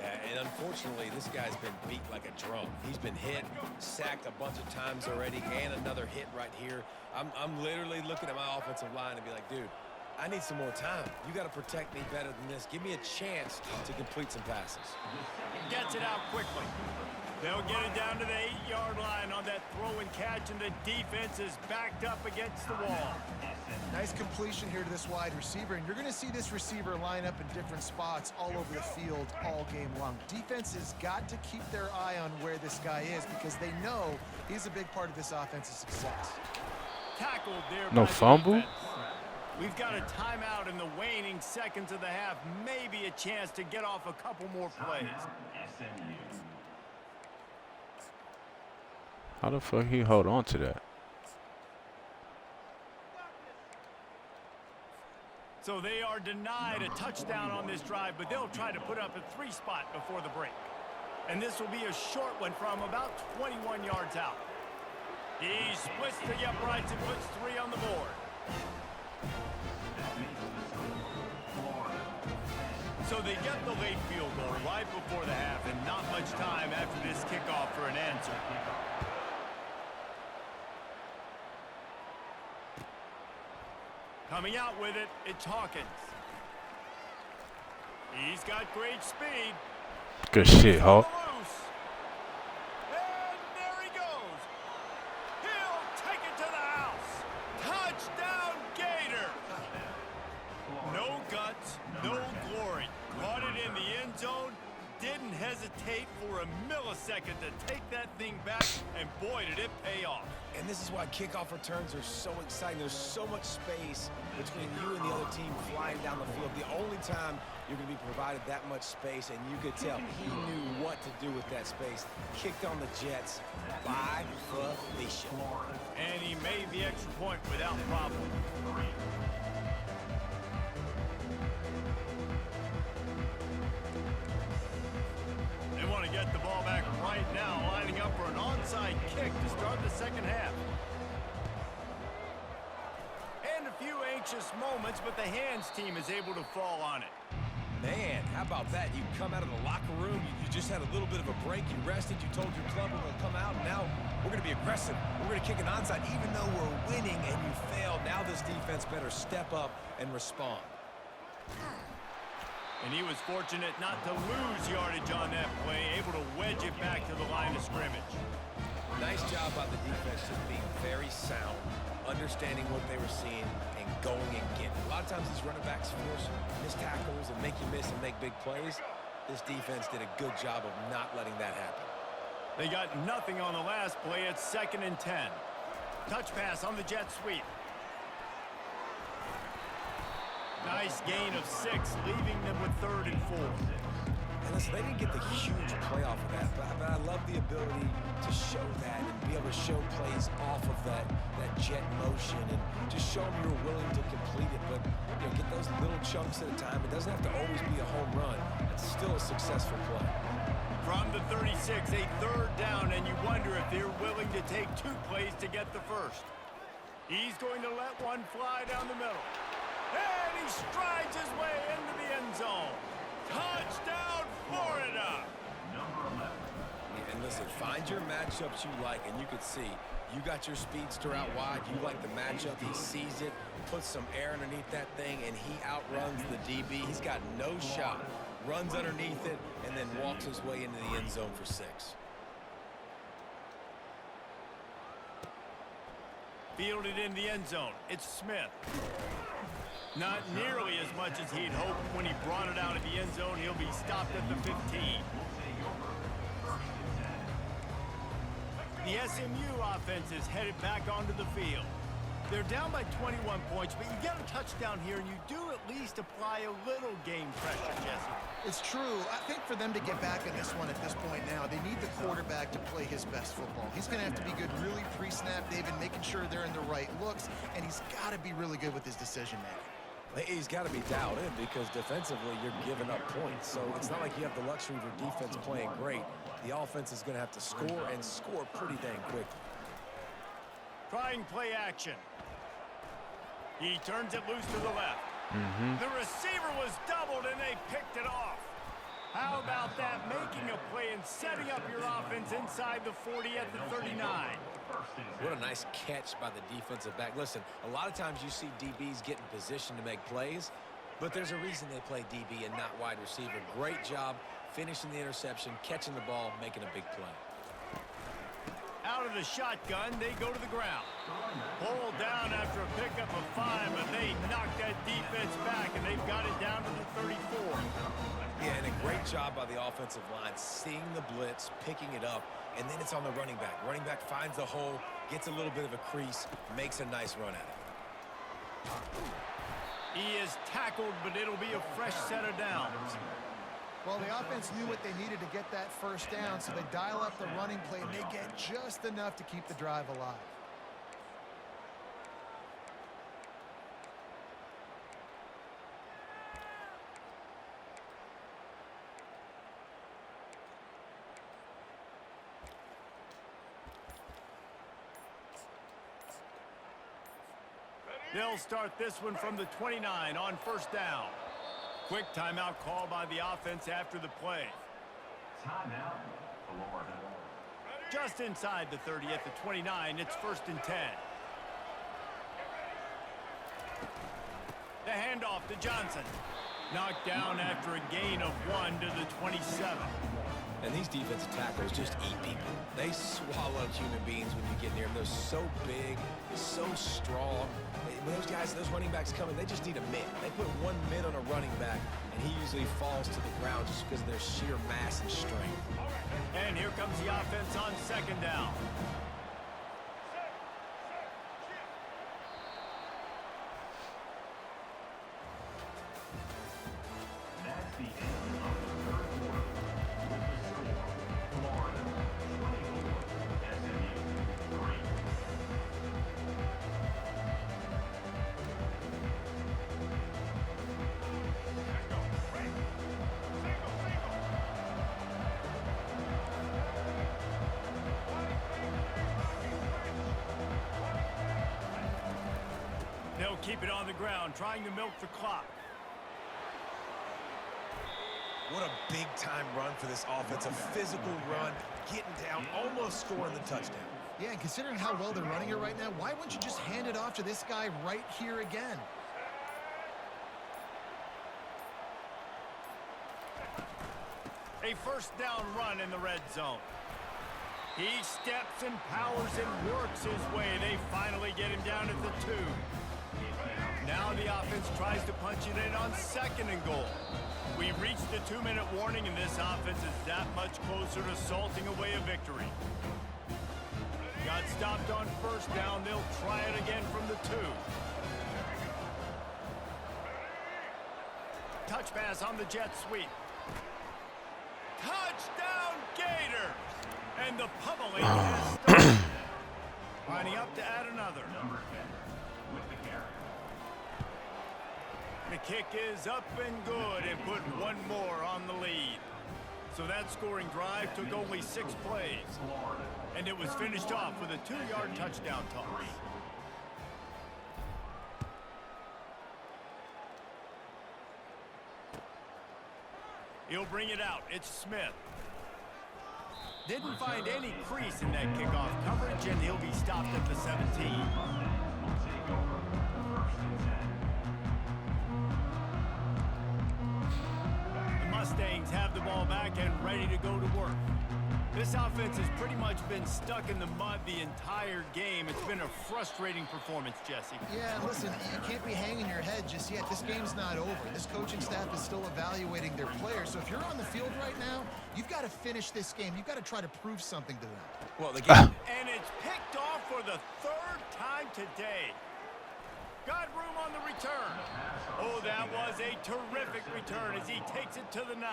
Yeah, And unfortunately, this guy's been beat like a drum. He's been hit, sacked a bunch of times already, and another hit right here. I'm literally looking at my offensive line and be like, dude, I need some more time. You got to protect me better than this. Give me a chance to complete some passes. Gets it out quickly. They'll get it down to the 8-yard line on that throw and catch, and the defense is backed up against the wall. Nice completion here to this wide receiver, and you're going to see this receiver line up in different spots all over the field all game long. Defense has got to keep their eye on where this guy is because they know he's a big part of this offense's success. Tackled there No by the fumble? defense. We've got a timeout in the waning seconds of the half. Maybe a chance to get off a couple more plays. SMU. How the fuck he hold on to that? So they are denied a touchdown on this drive, but they'll try to put up a 3-spot before the break. And this will be a short one from about 21 yards out. He splits the uprights and puts 3 on the board. So they get the late field goal right before the half, and not much time after this kickoff for an answer. Coming out with it, it's Hawkins. He's got great speed. Good shit, On Hawk. the loose. And there he goes. He'll take it to the house. Touchdown, Gator. No guts, no glory. Caught it in the end zone. Didn't hesitate for a millisecond to take that thing back, and boy, did it pay off. And this is why kickoff returns are so exciting. There's so much space between you and the other team flying down the field. The only time you're going to be provided that much space, and you could tell he knew what to do with that space. Kicked on the Jets by Felicia. And he made the extra point without problem. They want to get the ball back right now, lining up for an onside kick to start the second half. And a few anxious moments, but the hands team is able to fall on it. Man, how about that? You come out of the locker room, you just had a little bit of a break, you rested, you told your club we're going to come out, and now we're going to be aggressive. We're going to kick an onside, even though we're winning and you failed. Now this defense better step up and respond. And he was fortunate not to lose yardage on that play, able to wedge it back to the line of scrimmage. Nice job by the defense just being very sound, understanding what they were seeing, and going and getting. A lot of times these running backs force missed tackles and make you miss and make big plays. This defense did a good job of not letting that happen. They got nothing on the last play. It's 2nd and 10. Touch pass on the jet sweep. Nice gain of 6, leaving them with 3rd and 4. And listen, they didn't get the huge play off of that, but I love the ability to show that and be able to show plays off of that jet motion and just show them you're willing to complete it. But you know, get those little chunks at a time. It doesn't have to always be a home run. It's still a successful play. From the 36, a 3rd down, and you wonder if they're willing to take 2 plays to get the first. He's going to let one fly down the middle. And he strides his way into the end zone. Touchdown, Florida! And listen, find your matchups you like, and you can see you got your speedster out wide. You like the matchup. He sees it, puts some air underneath that thing, and he outruns the DB. He's got no shot. Runs underneath it, and then walks his way into the end zone for 6. Fielded in the end zone. It's Smith. Not nearly as much as he'd hoped when he brought it out of the end zone. He'll be stopped at the 15. The SMU offense is headed back onto the field. They're down by 21 points, but you get a touchdown here, and you do at least apply a little game pressure, Jesse. It's true. I think for them to get back in this one at this point now, they need the quarterback to play his best football. He's going to have to be good really pre-snap, David, making sure they're in the right looks, and he's got to be really good with his decision-making. He's got to be dialed in because defensively you're giving up points. So it's not like you have the luxury of your defense playing great. The offense is going to have to score and score pretty dang quickly. Trying play action. He turns it loose to the left. The receiver was doubled, and they picked it off. How about that? Making a play and setting up your offense inside the 40 at the 39. What a nice catch by the defensive back. Listen, a lot of times you see DBs get in position to make plays, but there's a reason they play DB and not wide receiver. Great job finishing the interception, catching the ball, making a big play. Out of the shotgun, they go to the ground. Pulled down after a pickup of 5, but they knocked that defense back, and they've got it down to the 34. Yeah, and a great job by the offensive line, seeing the blitz, picking it up, and then it's on the running back. Running back finds the hole, gets a little bit of a crease, makes a nice run at it. He is tackled, but it'll be a fresh set of downs. Well, the offense knew what they needed to get that first down, so they dial up the running play, and they get just enough to keep the drive alive. They'll start this one from the 29 on first down. Quick timeout call by the offense after the play. Timeout, Florida. Just inside the 30 at the 29, it's 1st and 10. The handoff to Johnson. Knocked down after a gain of 1 to the 27. And these defensive tackles just eat people. They swallow human beings when you get near them. They're so big, so strong. When those guys, those running backs come in, they just need a mid. They put one mid on a running back, and he usually falls to the ground just because of their sheer mass and strength. And here comes the offense on 2nd down. That's the end of the third quarter. The score, Florida 24, SMU 3. They'll keep it on the ground, trying to milk the clock. What a big-time run for this offense. A physical run, getting down, almost scoring the touchdown. Yeah, and considering how well they're running it right now, why wouldn't you just hand it off to this guy right here again? A first down run in the red zone. He steps and powers and works his way. They finally get him down at the 2. Now the offense tries to punch it in on 2nd and goal. We've reached the 2-minute warning, and this offense is that much closer to salting away a victory. Got stopped on first down. They'll try it again from the 2. Touch pass on the jet sweep. Touchdown Gators! And the pummeling has started. Lining up to add another. Number 10 with the carry. The kick is up and good and put one more on the lead. So that scoring drive took only 6 plays. Florida. And it was finished off with a 2-yard touchdown toss. He'll bring it out. It's Smith. Didn't find any crease in that kickoff coverage, and he'll be stopped at the 17. Will take over 1st and 10. The Mustangs have the ball back and ready to go to work. This offense has pretty much been stuck in the mud the entire game. It's been a frustrating performance, Jesse. Yeah, listen, you can't be hanging your head just yet. This game's not over. This coaching staff is still evaluating their players. So if you're on the field right now, you've got to finish this game. You've got to try to prove something to them. Well, the game... And it's picked off for the 3rd time today. Got room on the return. Oh, that was a terrific return as he takes it to the 9.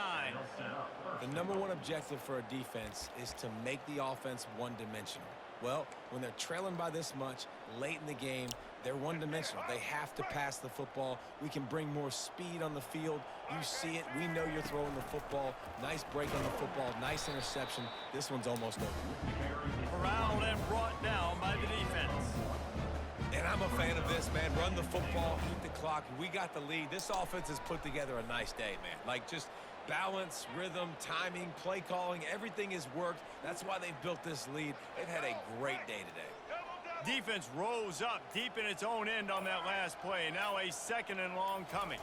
The number one objective for a defense is to make the offense one-dimensional. Well, when they're trailing by this much, late in the game, they're one-dimensional. They have to pass the football. We can bring more speed on the field. You see it. We know you're throwing the football. Nice break on the football. Nice interception. This one's almost over. Corralled and brought down by the defense. And I'm a fan of this, man. Run the football, eat the clock. We got the lead. This offense has put together a nice day, man. Like, just Balance, rhythm, timing, play calling, everything has worked. That's why they've built this lead. They've had a great day today. Defense rose up deep in its own end on that last play. Now a second and long coming.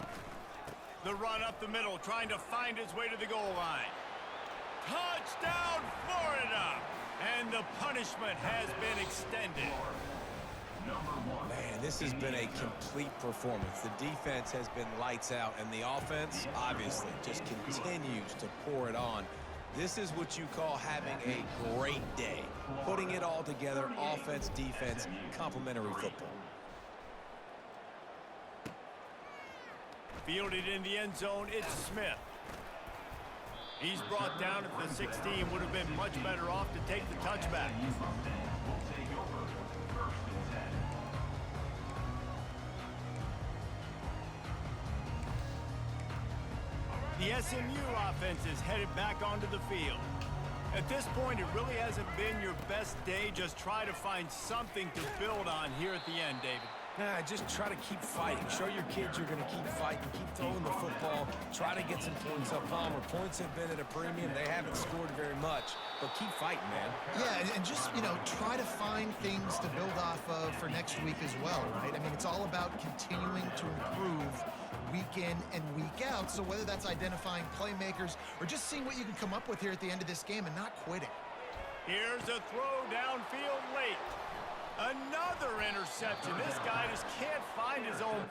The run up the middle, trying to find its way to the goal line. Touchdown, Florida! And the punishment has been extended. Man, this has been a complete performance. The defense has been lights out, and the offense, obviously, just continues to pour it on. This is what you call having a great day. Putting it all together, offense, defense, complementary football. Fielded in the end zone, it's Smith. He's brought down at the 16, would have been much better off to take the touchback. The SMU offense is headed back onto the field. At this point, it really hasn't been your best day. Just try to find something to build on here at the end, David. Nah, just try to keep fighting. Show your kids you're going to keep fighting. Keep throwing the football. Try to get some points up. Palmer, points have been at a premium. They haven't scored very much, but keep fighting, man. Yeah, and just, try to find things to build off of for next week as well, right? I mean, it's all about continuing to improve week in and week out. So whether that's identifying playmakers or just seeing what you can come up with here at the end of this game and not quitting. Here's a throw downfield late. Another interception. This guy just can't find his own.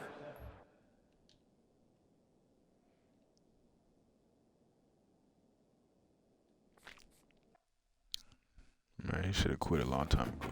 Man, he should have quit a long time ago.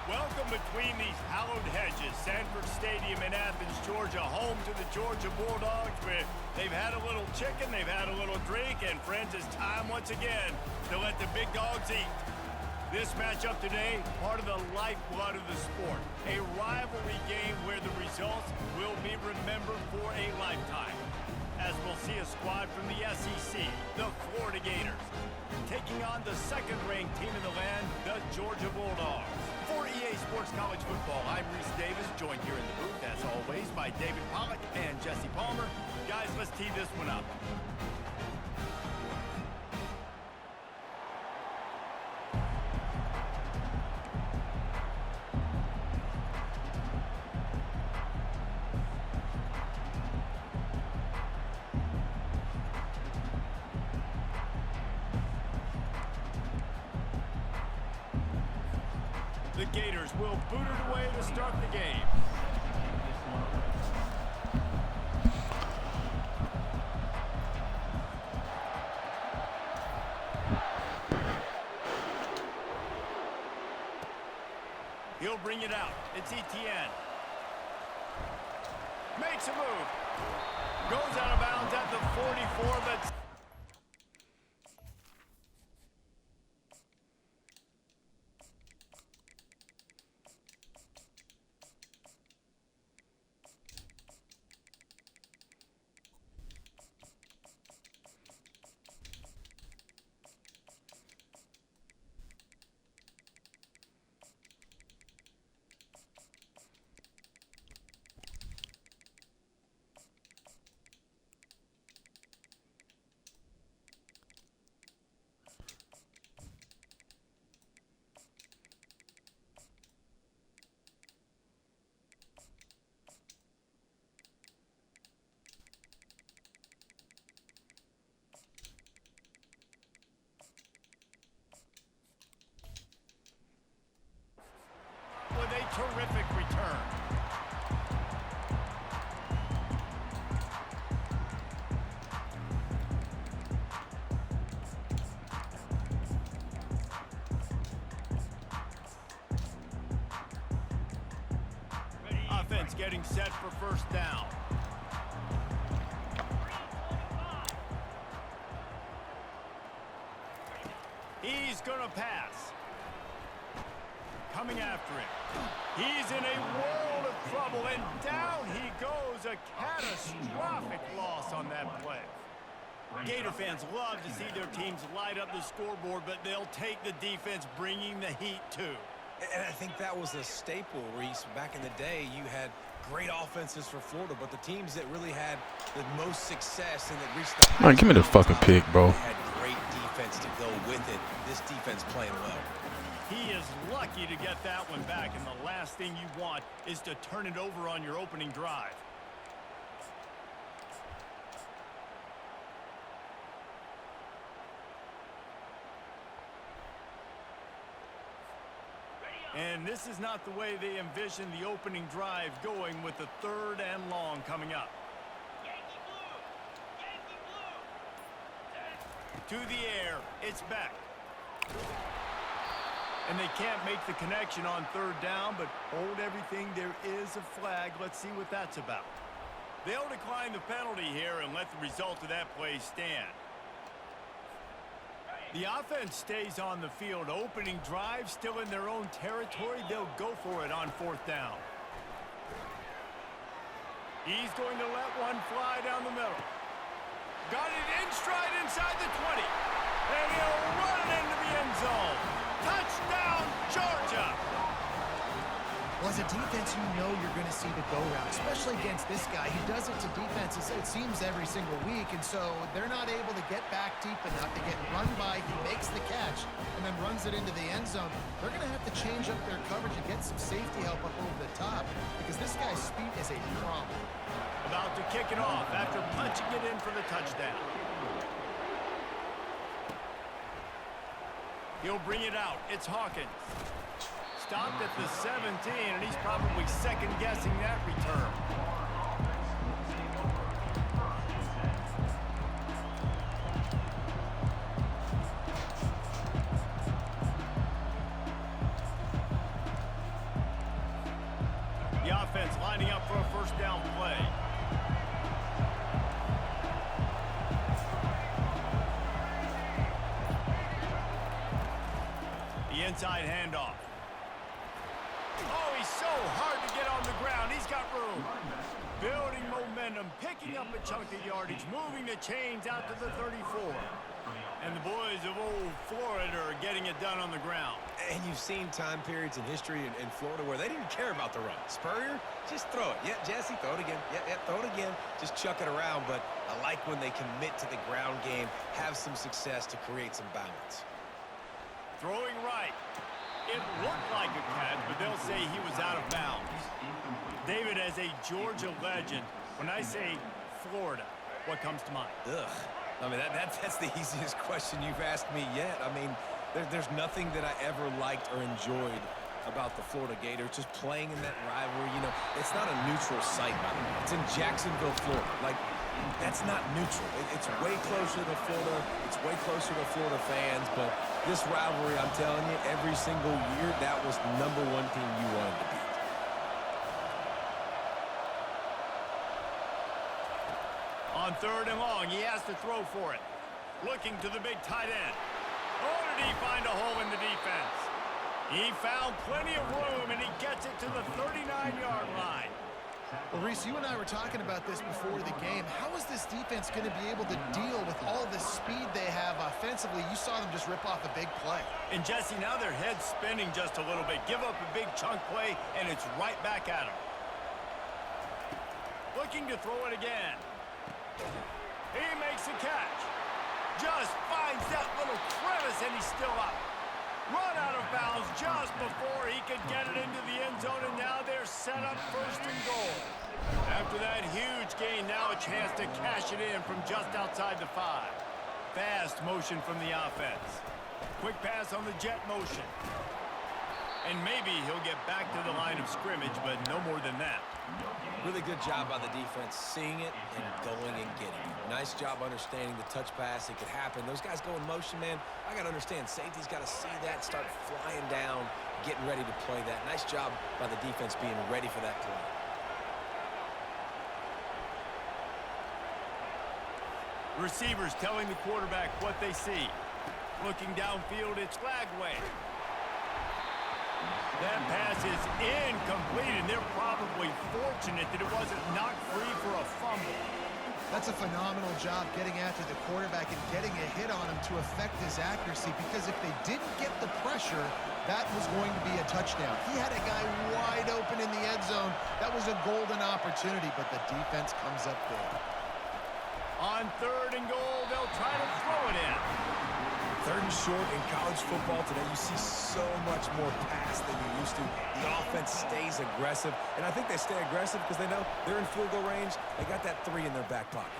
Welcome between these hallowed hedges. Sanford Stadium in Athens, Georgia, home to the Georgia Bulldogs. Where they've had a little chicken, they've had a little drink, and friends, it's time once again to let the big dogs eat. This matchup today, part of the lifeblood of the sport. A rivalry game where the results will be remembered for a lifetime. As we'll see a squad from the SEC, the Florida Gators, taking on the second-ranked team in the land, the Georgia Bulldogs. For EA Sports College Football, I'm Reese Davis, joined here in the booth, as always, by David Pollack and Jesse Palmer. Guys, let's tee this one up. The Gators will boot it away to start the game. He'll bring it out. It's Etienne. Makes a move. Goes out of bounds at the 44, but... with a terrific return. offense getting set for first down. He's going to pass. Coming after him. He's in a world of trouble, and down he goes. A catastrophic loss on that play. Gator fans love to see their teams light up the scoreboard, but they'll take the defense bringing the heat too. And I think that was a staple, Reese. Back in the day, you had great offenses for Florida, but the teams that really had the most success and that reached the Man, give me the fucking pick, bro. had great defense to go with it. This defense playing well. He is lucky to get that one back, and the last thing you want is to turn it over on your opening drive. And this is not the way they envisioned the opening drive going, with the 3rd and long coming up. To the air, it's back. And they can't make the connection on 3rd down, but hold everything, there is a flag. Let's see what that's about. They'll decline the penalty here and let the result of that play stand. The offense stays on the field. Opening drive, still in their own territory. They'll go for it on 4th down. He's going to let one fly down the middle. Got it in stride inside the 20. And he'll run it into the end zone. Touchdown, Georgia! Well, as a defense, you know you're going to see the go route, especially against this guy. He does it to defenses, it seems, every single week, and so they're not able to get back deep enough. They get run by, he makes the catch, and then runs it into the end zone. They're going to have to change up their coverage and get some safety help up over the top, because this guy's speed is a problem. About to kick it off after punching it in for the touchdown. He'll bring it out. It's Hawkins. Stopped at the 17, and he's probably second-guessing that return. The offense lining up for a first down play. The inside handoff. Oh, he's so hard to get on the ground. He's got room. Building momentum, picking up a chunk of yardage, moving the chains out to the 34. And the boys of old Florida are getting it done on the ground. And you've seen time periods in history in Florida where they didn't care about the run. Spurrier, just throw it. Yeah, Jesse, throw it again. Yeah, throw it again. Just chuck it around. But I like when they commit to the ground game, have some success to create some balance. Throwing right. It looked like a catch, but they'll say he was out of bounds. David, as a Georgia legend, when I say Florida, what comes to mind? Ugh. I mean, that's the easiest question you've asked me yet. I mean, there's nothing that I ever liked or enjoyed about the Florida Gators. Just playing in that rivalry, you know, it's not a neutral site, by the way. It's in Jacksonville, Florida. Like, that's not neutral. It's way closer to Florida. It's way closer to Florida fans. But this rivalry, I'm telling you, every single year, that was the #1 team you wanted to beat. On 3rd and long, he has to throw for it. Looking to the big tight end. Oh, did he find a hole in the defense? He found plenty of room, and he gets it to the 39-yard line. Well, Reese, you and I were talking about this before the game. How is this defense going to be able to deal with all the speed they have offensively? You saw them just rip off a big play. And, Jesse, now their head's spinning just a little bit. Give up a big chunk play, and it's right back at him. Looking to throw it again. He makes a catch. Just finds that little crevice, and he's still up. Run out of bounds just before he could get it into the end zone, and now they're set up 1st and goal. After that huge gain, now a chance to cash it in from just outside the 5. Fast motion from the offense. Quick pass on the jet motion. And maybe he'll get back to the line of scrimmage, but no more than that. Really good job by the defense, seeing it and going and getting it. Nice job understanding the touch pass. It could happen. Those guys go in motion, man. I got to understand, safety's got to see that, start flying down, getting ready to play that. Nice job by the defense being ready for that play. Receivers telling the quarterback what they see. Looking downfield, it's Lagway. That pass is incomplete, and they're probably fortunate that it wasn't knocked free for a fumble. That's a phenomenal job getting after the quarterback and getting a hit on him to affect his accuracy, because if they didn't get the pressure, that was going to be a touchdown. He had a guy wide open in the end zone. That was a golden opportunity, but the defense comes up big. On 3rd and goal, they'll try to throw it in. 3rd and short in college football today, you see so much more pass than you used to. The offense stays aggressive, and I think they stay aggressive because they know they're in field goal range. They got that 3 in their back pocket.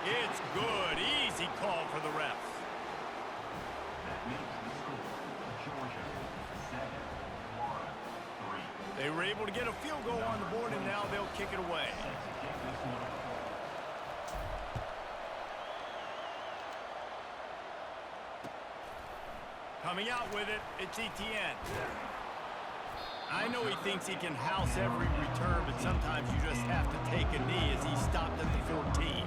It's good. Easy call for the refs. That makes the score Georgia 7, Florida 3. They were able to get a field goal on the board, and now they'll kick it away. Set to kick this one off. Coming out with it, it's Etienne. I know he thinks he can house every return, but sometimes you just have to take a knee as he stopped at the 14.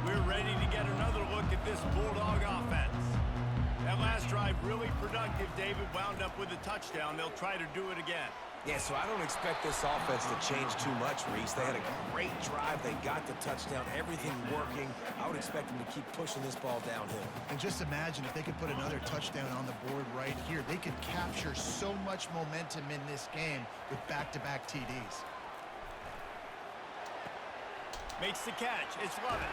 We're ready to get another look at this Bulldog offense. That last drive really productive. David wound up with a touchdown. They'll try to do it again. Yeah, so I don't expect this offense to change too much, Reese. They had a great drive. They got the touchdown, everything working. I would expect them to keep pushing this ball downhill. And just imagine if they could put another touchdown on the board right here. They could capture so much momentum in this game with back-to-back TDs. Makes the catch. It's Lovett.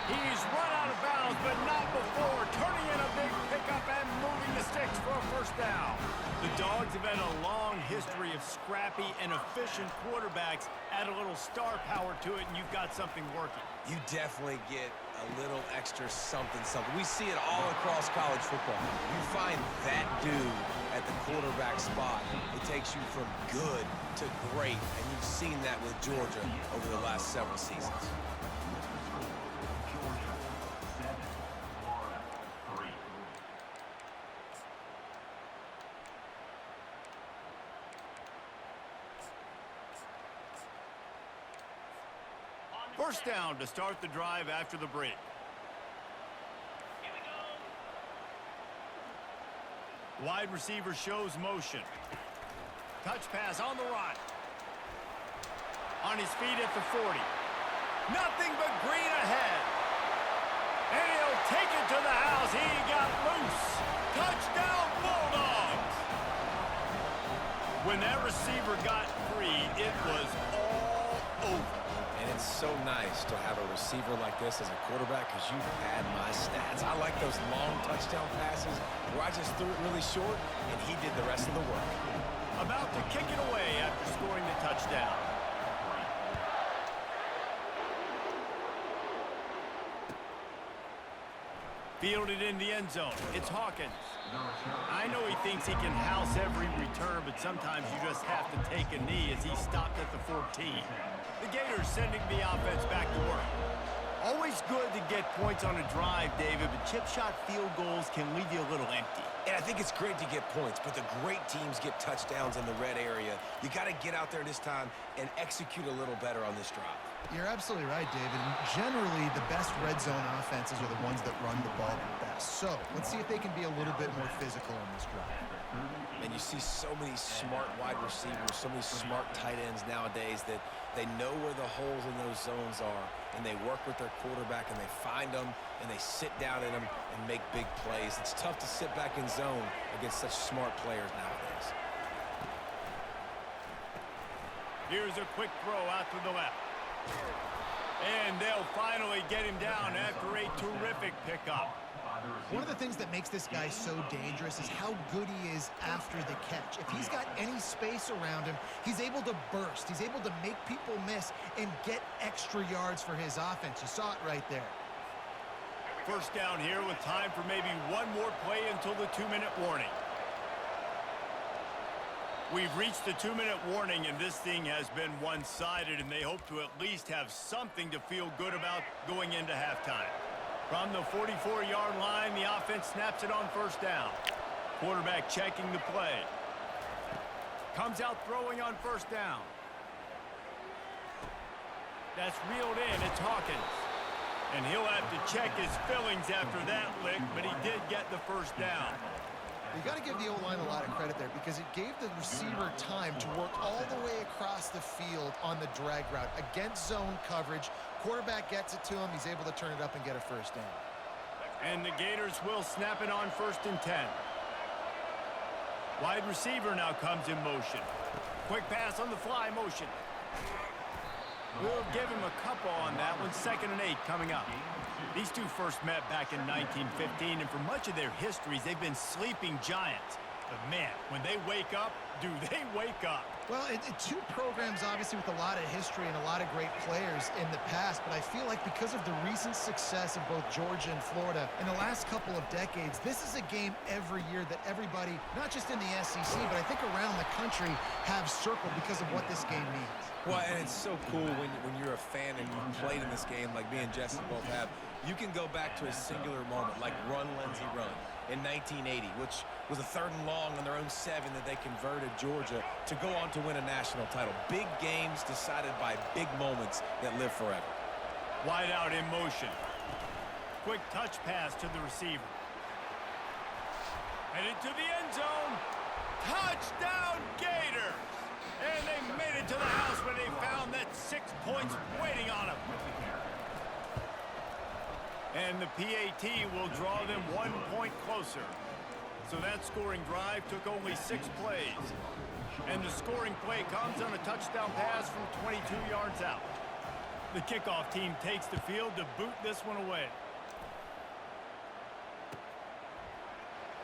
He's run out of bounds, but not before turning in a big pickup and moving the sticks for a first down. The Dogs have had a long history of scrappy and efficient quarterbacks. Add a little star power to it, and you've got something working. You definitely get a little extra something. We see it all across college football. You find that dude at the quarterback spot, it takes you from good to great, and you've seen that with Georgia over the last several seasons. Georgia 7, Florida 3. First down to start the drive after the break. Wide receiver shows motion. Touch pass on the run. On his feet at the 40. Nothing but green ahead. And he'll take it to the house. He got loose. Touchdown, Bulldogs. When that receiver got free, it was all over. And it's so nice to have a receiver like this as a quarterback because you've had my stats. I like those long touchdown passes where I just threw it really short and he did the rest of the work. About to kick it away after scoring the touchdown. Fielded in the end zone. It's Hawkins. I know he thinks he can house every return, but sometimes you just have to take a knee as he stopped at the 14. The Gators sending the offense back to work. Always good to get points on a drive, David, but chip shot field goals can leave you a little empty. And I think it's great to get points, but the great teams get touchdowns in the red area. You got to get out there this time and execute a little better on this drive. You're absolutely right, David. Generally, the best red zone offenses are the ones that run the ball the best. So let's see if they can be a little bit more physical on this drive. And you see so many smart wide receivers, so many smart tight ends nowadays that they know where the holes in those zones are, and they work with their quarterback, and they find them, and they sit down in them and make big plays. It's tough to sit back in zone against such smart players nowadays. Here's a quick throw out to the left. And they'll finally get him down after a terrific pickup. One of the things that makes this guy so dangerous is how good he is after the catch. If he's got any space around him, he's able to burst. He's able to make people miss and get extra yards for his offense. You saw it right there. First down here with time for maybe one more play until the 2-minute warning. We've reached the 2-minute warning, and this thing has been one-sided, and they hope to at least have something to feel good about going into halftime. From the 44-yard line, the offense snaps it on first down. Quarterback checking the play. Comes out throwing on first down. That's reeled in. It's Hawkins. And he'll have to check his fillings after that lick, but he did get the first down. You got to give the O-line a lot of credit there because it gave the receiver time to work all the way across the field on the drag route against zone coverage. Quarterback gets it to him. He's able to turn it up and get a first down. And the Gators will snap it on 1st and 10. Wide receiver now comes in motion. Quick pass on the fly motion. We'll give him a couple on that one. 2nd and 8 coming up. These two first met back in 1915, and for much of their histories, they've been sleeping giants. But man, when they wake up, do they wake up? Well, two programs obviously with a lot of history and a lot of great players in the past, but I feel like because of the recent success of both Georgia and Florida in the last couple of decades, this is a game every year that everybody, not just in the SEC, but I think around the country, have circled because of what this game means. Well, and it's so cool when you're a fan and you've played in this game like me and Jesse both have. You can go back to a singular moment like Run, Lindsey, Run in 1980, which was a 3rd and long on their own 7 that they converted Georgia to go on to win a national title. Big games decided by big moments that live forever. Wide out in motion. Quick touch pass to the receiver. Headed to the end zone. Touchdown Gators! And they made it to the house where they found that 6 points waiting on them. And the PAT will draw them 1 point closer. So that scoring drive took only 6 plays. And the scoring play comes on a touchdown pass from 22 yards out. The kickoff team takes the field to boot this one away.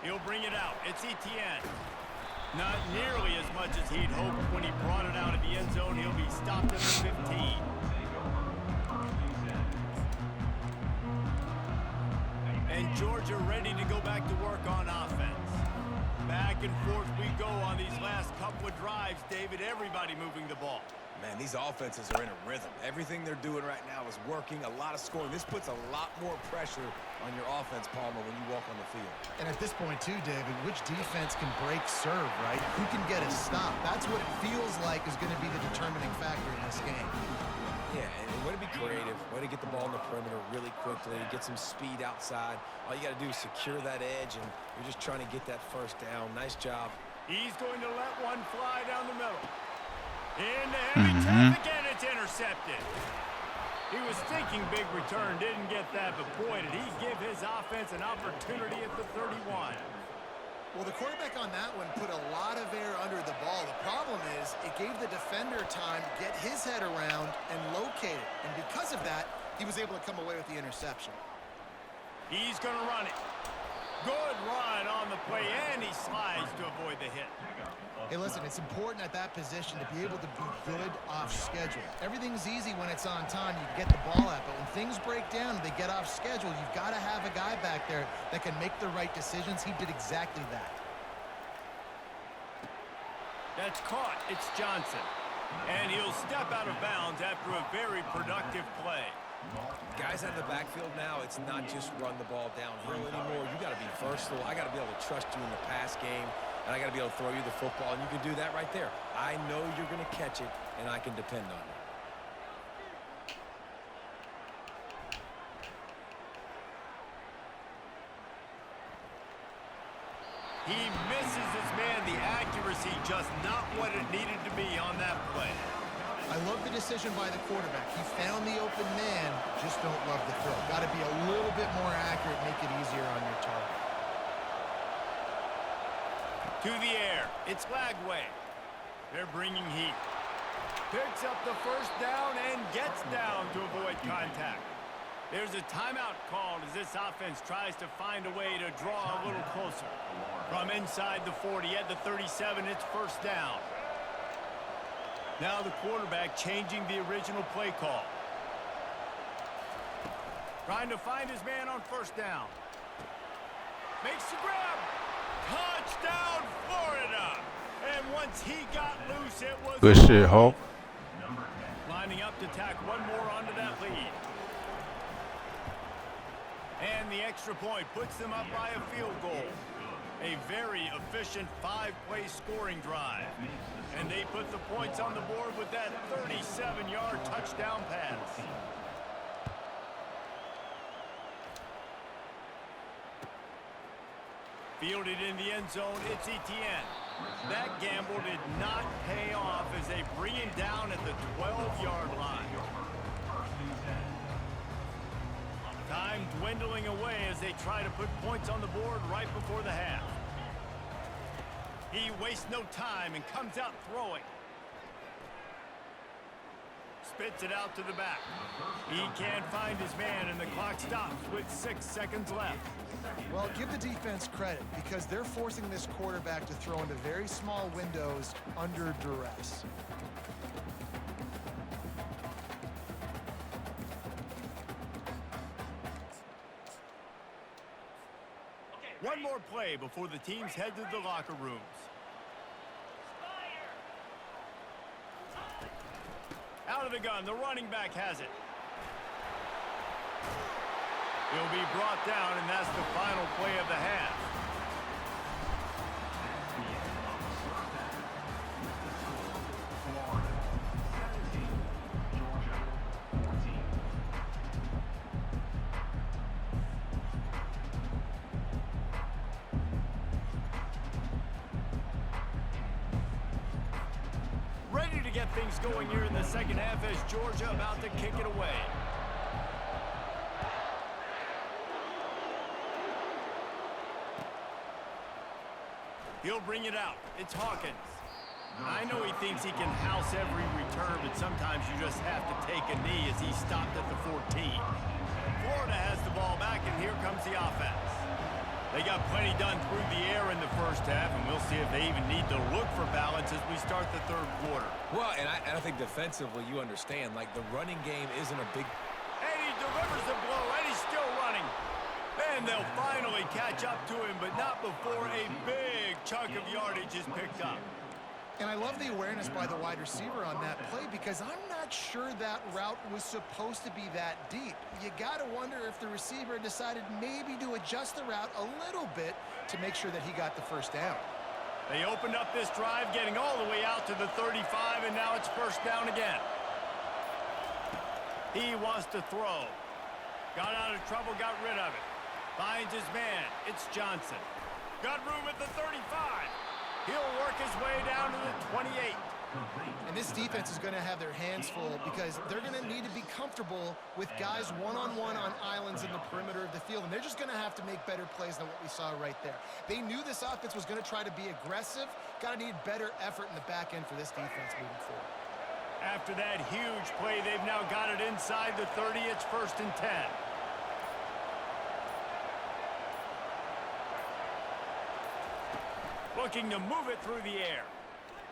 He'll bring it out. It's Etienne. Not nearly as much as he'd hoped when he brought it out of the end zone. He'll be stopped at the 15. And Georgia ready to go back to work on offense. Back and forth we go on these last couple of drives, David. Everybody moving the ball. Man, these offenses are in a rhythm. Everything they're doing right now is working. A lot of scoring. This puts a lot more pressure on your offense, Palmer, when you walk on the field. And at this point, too, David, which defense can break serve, right? Who can get a stop? That's what it feels like is going to be the determining factor in this game. Yeah, and way to be creative, way to get the ball in the perimeter really quickly, get some speed outside. All you got to do is secure that edge, and you're just trying to get that first down. Nice job. He's going to let one fly down the middle. Into heavy traffic, and it's intercepted. He was thinking big return, didn't get that, but boy, did he give his offense an opportunity at the 31. Well, the quarterback on that one put a lot of air under the ball. The problem is it gave the defender time to get his head around and locate it. And because of that, he was able to come away with the interception. He's going to run it. Good run on the play, and he slides to avoid the hit. Hey, listen, it's important at that position to be able to be good off schedule. Everything's easy when it's on time. You can get the ball out, but when things break down and they get off schedule, you've got to have a guy back there that can make the right decisions. He did exactly that. That's caught. It's Johnson. And he'll step out of bounds after a very productive play. Guys out of the backfield now, it's not just run the ball downhill anymore. You got to be versatile. I got to be able to trust you in the pass game, and I got to be able to throw you the football, and you can do that right there. I know you're going to catch it, and I can depend on it. He misses his man. The accuracy just not what it needed to be on that play. I love the decision by the quarterback. He found the open man, just don't love the throw. Got to be a little bit more accurate, make it easier on your target. To the air. It's Lagway. They're bringing heat. Picks up the first down and gets down to avoid contact. There's a timeout called as this offense tries to find a way to draw a little closer. From inside the 40 at the 37, it's first down. Now the quarterback changing the original play call. Trying to find his man on first down. Makes the grab. Touchdown, Florida! And once he got loose, it was... Good shit, Hulk. Lining up to tack one more onto that lead. And the extra point puts them up by a field goal. A very efficient 5-play scoring drive. And they put the points on the board with that 37-yard touchdown pass. Fielded in the end zone, it's Etienne. That gamble did not pay off as they bring him down at the 12-yard line. Time dwindling away as they try to put points on the board right before the half. He wastes no time and comes out throwing. Spits it out to the back. He can't find his man, and the clock stops with 6 seconds left. Well, give the defense credit because they're forcing this quarterback to throw into very small windows under duress. One more play before the teams head to the locker rooms. Out of the gun, the running back has it. He'll be brought down, and that's the final play of the half. Ready to get things going here in the second half as Georgia about to kick it away. He'll bring it out. It's Hawkins. I know he thinks he can house every return, but sometimes you just have to take a knee as he stopped at the 14. Florida has the ball back, and here comes the offense. They got plenty done through the air in the first half, and we'll see if they even need to look for balance as we start the third quarter. Well, and I think defensively you understand, like the running game isn't a big... And he delivers the blow, and he's still running. And they'll finally catch up to him, but not before a big chunk of yardage is picked up. And I love the awareness by the wide receiver on that play because I'm not sure that route was supposed to be that deep. You got to wonder if the receiver decided maybe to adjust the route a little bit to make sure that he got the first down. They opened up this drive, getting all the way out to the 35, and now it's first down again. He wants to throw. Got out of trouble, got rid of it. Finds his man. It's Johnson. Got room at the 35. He'll work his way down to the 28. And this defense is going to have their hands full because they're going to need to be comfortable with guys one-on-one on islands in the perimeter of the field. And they're just going to have to make better plays than what we saw right there. They knew this offense was going to try to be aggressive. Got to need better effort in the back end for this defense moving forward. After that huge play, they've now got it inside the 30. It's 1st and 10. Looking to move it through the air.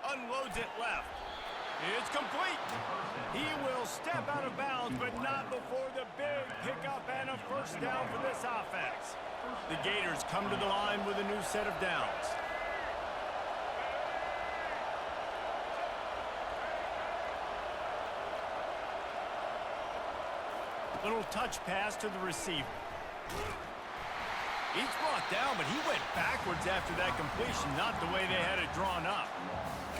Unloads it left. It's complete. He will step out of bounds, but not before the big pickup and a first down for this offense. The Gators come to the line with a new set of downs. Little touch pass to the receiver. He's brought down, but he went backwards after that completion, not the way they had it drawn up.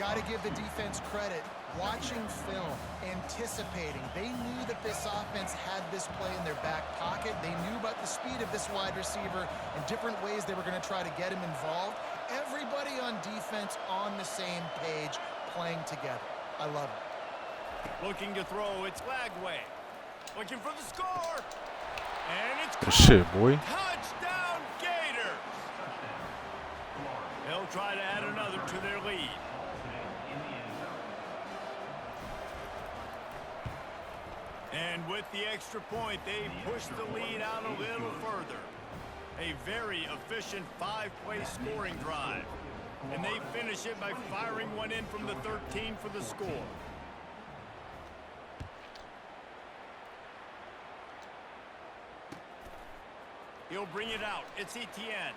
Got to give the defense credit. Watching film, anticipating. They knew that this offense had this play in their back pocket. They knew about the speed of this wide receiver and different ways they were going to try to get him involved. Everybody on defense on the same page, playing together. I love it. Looking to throw, it's Lagway. Looking for the score. And it's Good shit, boy. Touchdown Gators! They'll try to add another to their lead. And with the extra point, they push the lead out a little further. A very efficient 5-play scoring drive. And they finish it by firing one in from the 13 for the score. He'll bring it out. It's Etienne.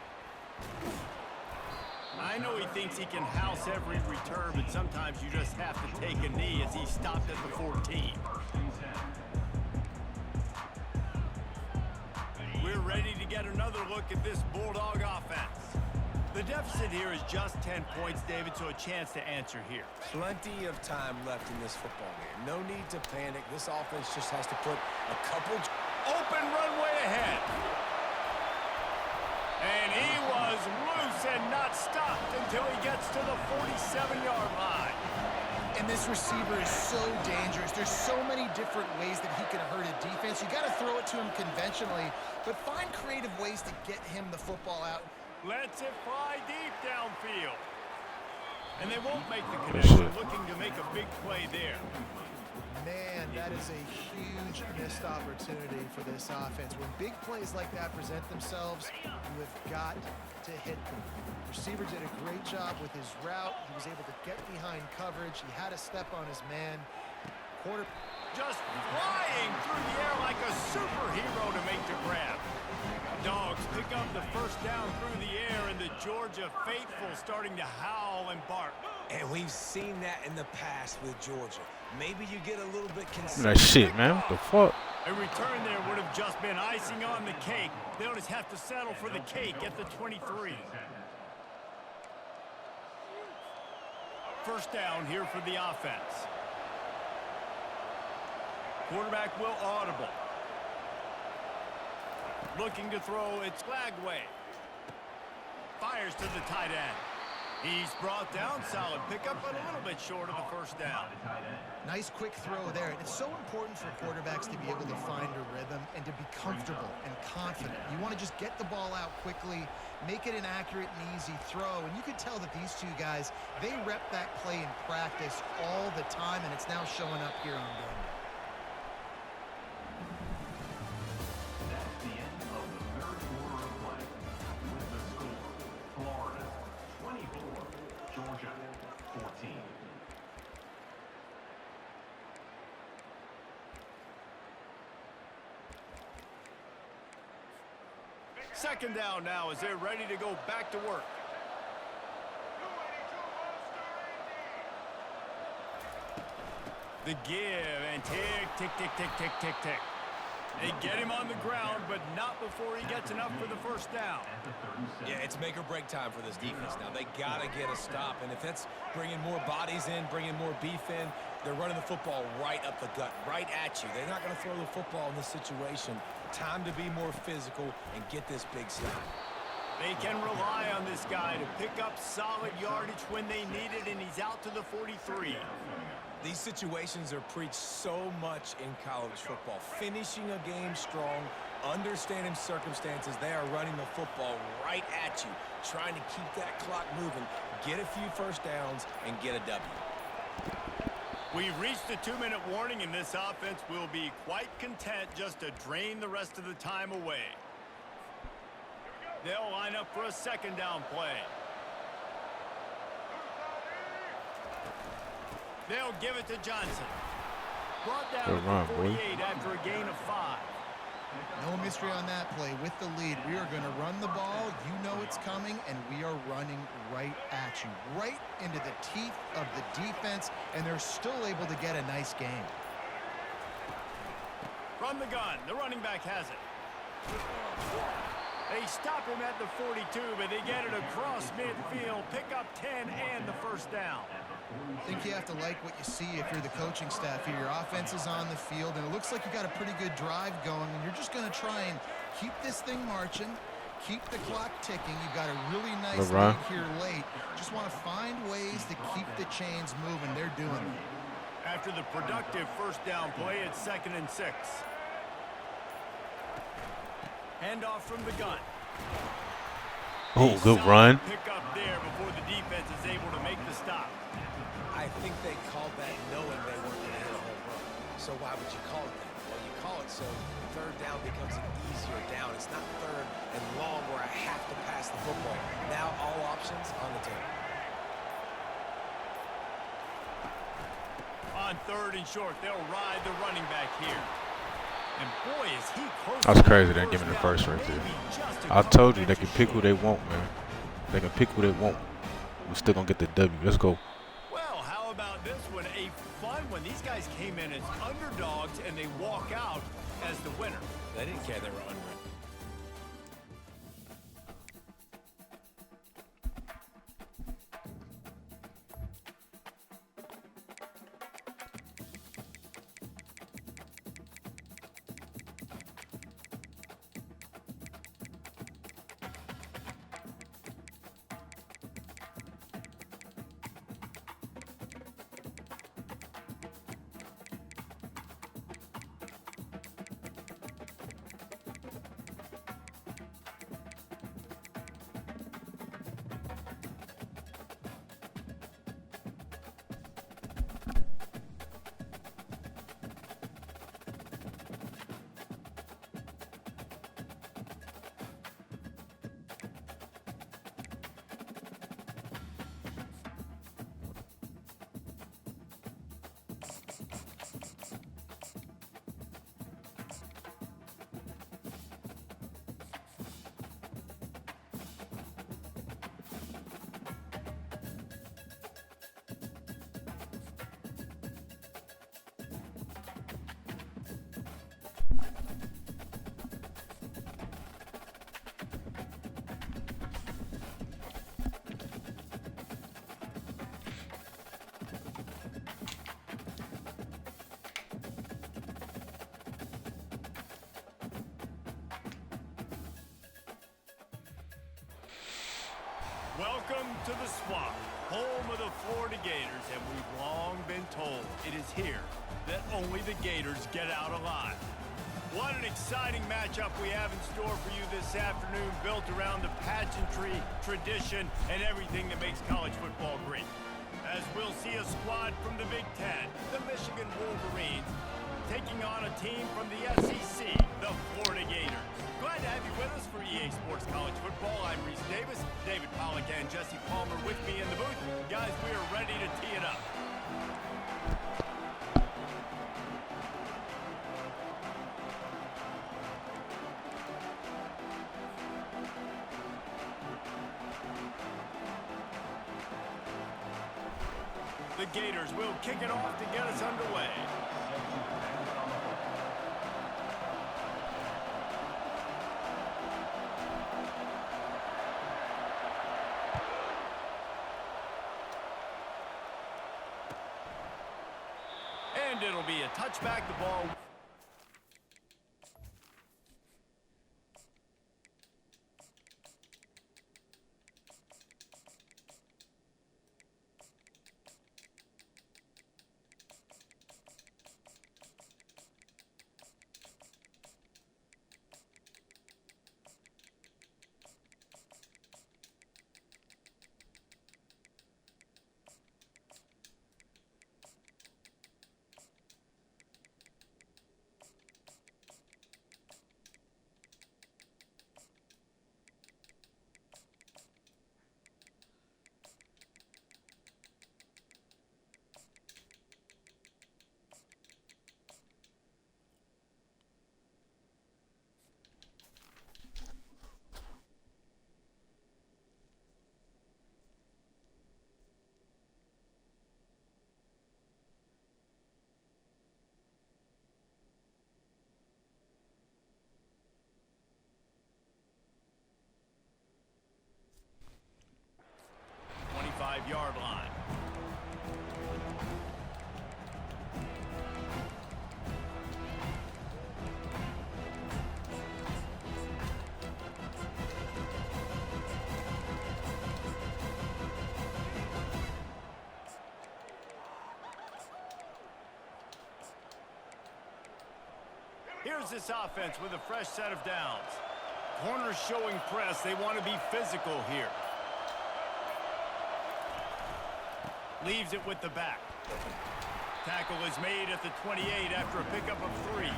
I know he thinks he can house every return, but sometimes you just have to take a knee as he stopped at the 14. We're ready to get another look at this Bulldog offense. The deficit here is just 10 points, David, so a chance to answer here. Plenty of time left in this football game. No need to panic. This offense just has to put a couple... Open runway ahead. And he was loose and not stopped until he gets to the 47-yard line. And this receiver is so dangerous. There's so many different ways that he can hurt a defense. You got to throw it to him conventionally, but find creative ways to get him the football out. Lets it fly deep downfield. And they won't make the connection, looking to make a big play there. Man, that is a huge missed opportunity for this offense. When big plays like that present themselves, you have got to hit them. Receiver did a great job with his route. He was able to get behind coverage. He had a step on his man. Just flying through the air like a superhero to make the grab. Dogs pick up the first down through the air, and the Georgia faithful starting to howl and bark. And we've seen that in the past with Georgia. Maybe you get a little bit concerned. That shit, man. What the fuck? A return there would have just been icing on the cake. They'll just have to settle for the cake at the 23. First down here for the offense. Quarterback will audible. Looking to throw, it's Flagway. Fires to the tight end. He's brought down, solid pickup, but a little bit short of the first down. Nice quick throw there. It's so important for quarterbacks to be able to find a rhythm and to be comfortable and confident. You want to just get the ball out quickly, make it an accurate and easy throw. And you could tell that these two guys, they rep that play in practice all the time, and it's now showing up here on game. That's the end of the third quarter of play. With the score, Florida 24, Georgia 14. Second down now as they're ready to go back to work. The give and tick, tick, tick, tick, tick, tick, tick. They get him on the ground, but not before he gets enough for the first down. Yeah, it's make or break time for this defense now. They got to get a stop, and if that's bringing more bodies in, bringing more beef in, they're running the football right up the gut, right at you. They're not going to throw the football in this situation. Time to be more physical and get this big stop. They can rely on this guy to pick up solid yardage when they need it, and he's out to the 43. These situations are preached so much in college football. Finishing a game strong, understanding circumstances. They are running the football right at you, trying to keep that clock moving, get a few first downs, and get a W. We've reached the 2-minute warning, and this offense will be quite content just to drain the rest of the time away. They'll line up for a second down play. They'll give it to Johnson. Brought down at the 48 after a gain of 5. No mystery on that play. With the lead, we are going to run the ball. You know it's coming, and we are running right at you, right into the teeth of the defense, and they're still able to get a nice game. From the gun, the running back has it. They stop him at the 42, but they get it across midfield, pick up 10 and the first down. I think you have to like what you see if you're the coaching staff here. Your offense is on the field, and it looks like you got a pretty good drive going, and you're just going to try and keep this thing marching, keep the clock ticking. You've got a really nice lead here late. Just want to find ways to keep the chains moving. They're doing it. After the productive first down play, it's 2nd and 6. Handoff from the gun. Oh, good run. Pick up there before the defense is able to make the stop. I think they called that knowing they weren't going to hit a home run. So why would you call it that? Well, you call it so third down becomes an easier down. It's not third and long where I have to pass the football. Now all options on the table. On 3rd and short, they'll ride the running back here. And boy, is he close. That's crazy. They give me the first right there. I told you they can pick who they want, man. They can pick who they want. We're still gonna get the W. Let's go. Well, how about this one? A fun one. These guys came in as underdogs and they walk out as the winner. They didn't care they were unranked. Welcome to the Swamp, home of the Florida Gators, and we've long been told it is here that only the Gators get out alive. What an exciting matchup we have in store for you this afternoon, built around the pageantry, tradition, and everything that makes college football great. As we'll see a squad from the Big Ten, the Michigan Wolverines, taking on a team from the SEC, the Florida Gators. Glad to have you with us for EA Sports College Football. I'm Reese Davis, David Pollack and Jesse Palmer with me in the booth. Guys, we are ready to tee it up. The Gators will kick it off to get us underway. And it'll be a touchback, the ball. Yard line. Here's this offense with a fresh set of downs. Corners showing press. They want to be physical here. Leaves it with the back. Tackle is made at the 28 after a pickup of 3.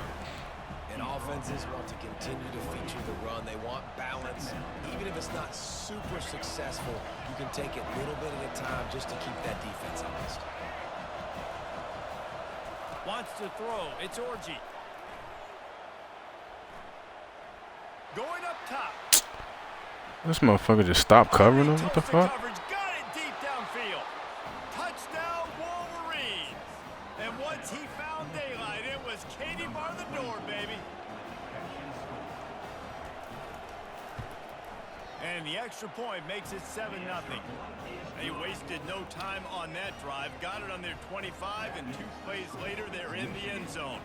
And offenses want to continue to feature the run. They want balance. Even if it's not super successful, you can take it little bit at a time just to keep that defense honest. Wants to throw. It's Orji. Going up top. This motherfucker just stopped covering him. What the fuck? Got it deep downfield. Touchdown Wolverines. And once he found daylight, it was Katie bar the door, baby. And the extra point makes it 7-0. They wasted no time on that drive. Got it on their 25, and 2 plays later, they're in the end zone.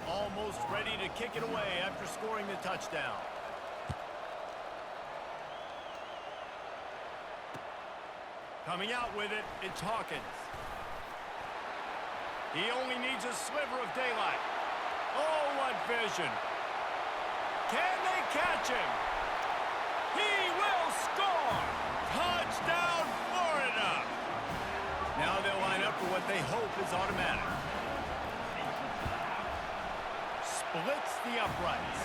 Almost ready to kick it away after scoring the touchdown. Coming out with it, it's Hawkins. He only needs a sliver of daylight. Oh, what vision. Can they catch him? He will score! Touchdown, Florida! Now they'll line up for what they hope is automatic. Splits the uprights.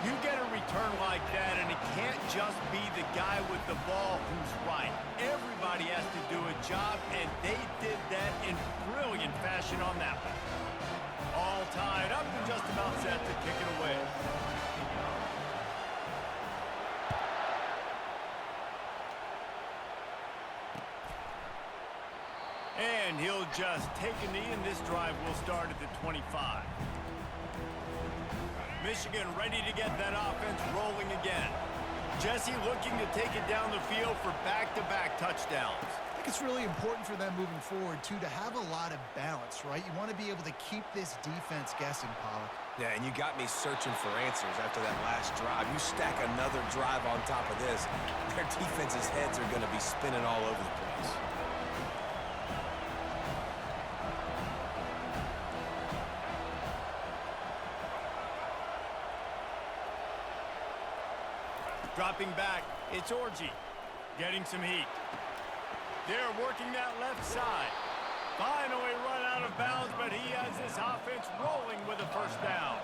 You get a return like that, and it can't just be the guy with the ball who's right. Everybody has to do a job, and they did that in brilliant fashion on that one. All tied up and just about set to kick it away. And he'll just take a knee, and this drive will start at the 25. Michigan ready to get that offense rolling again. Jesse looking to take it down the field for back-to-back touchdowns. I think it's really important for them moving forward, too, to have a lot of balance, right? You want to be able to keep this defense guessing, Pollock. Yeah, and you got me searching for answers after that last drive. You stack another drive on top of this, their defense's heads are going to be spinning all over the place. Dropping back, it's Orji. Getting some heat. They're working that left side. Finally run out of bounds, but he has this offense rolling with a first down.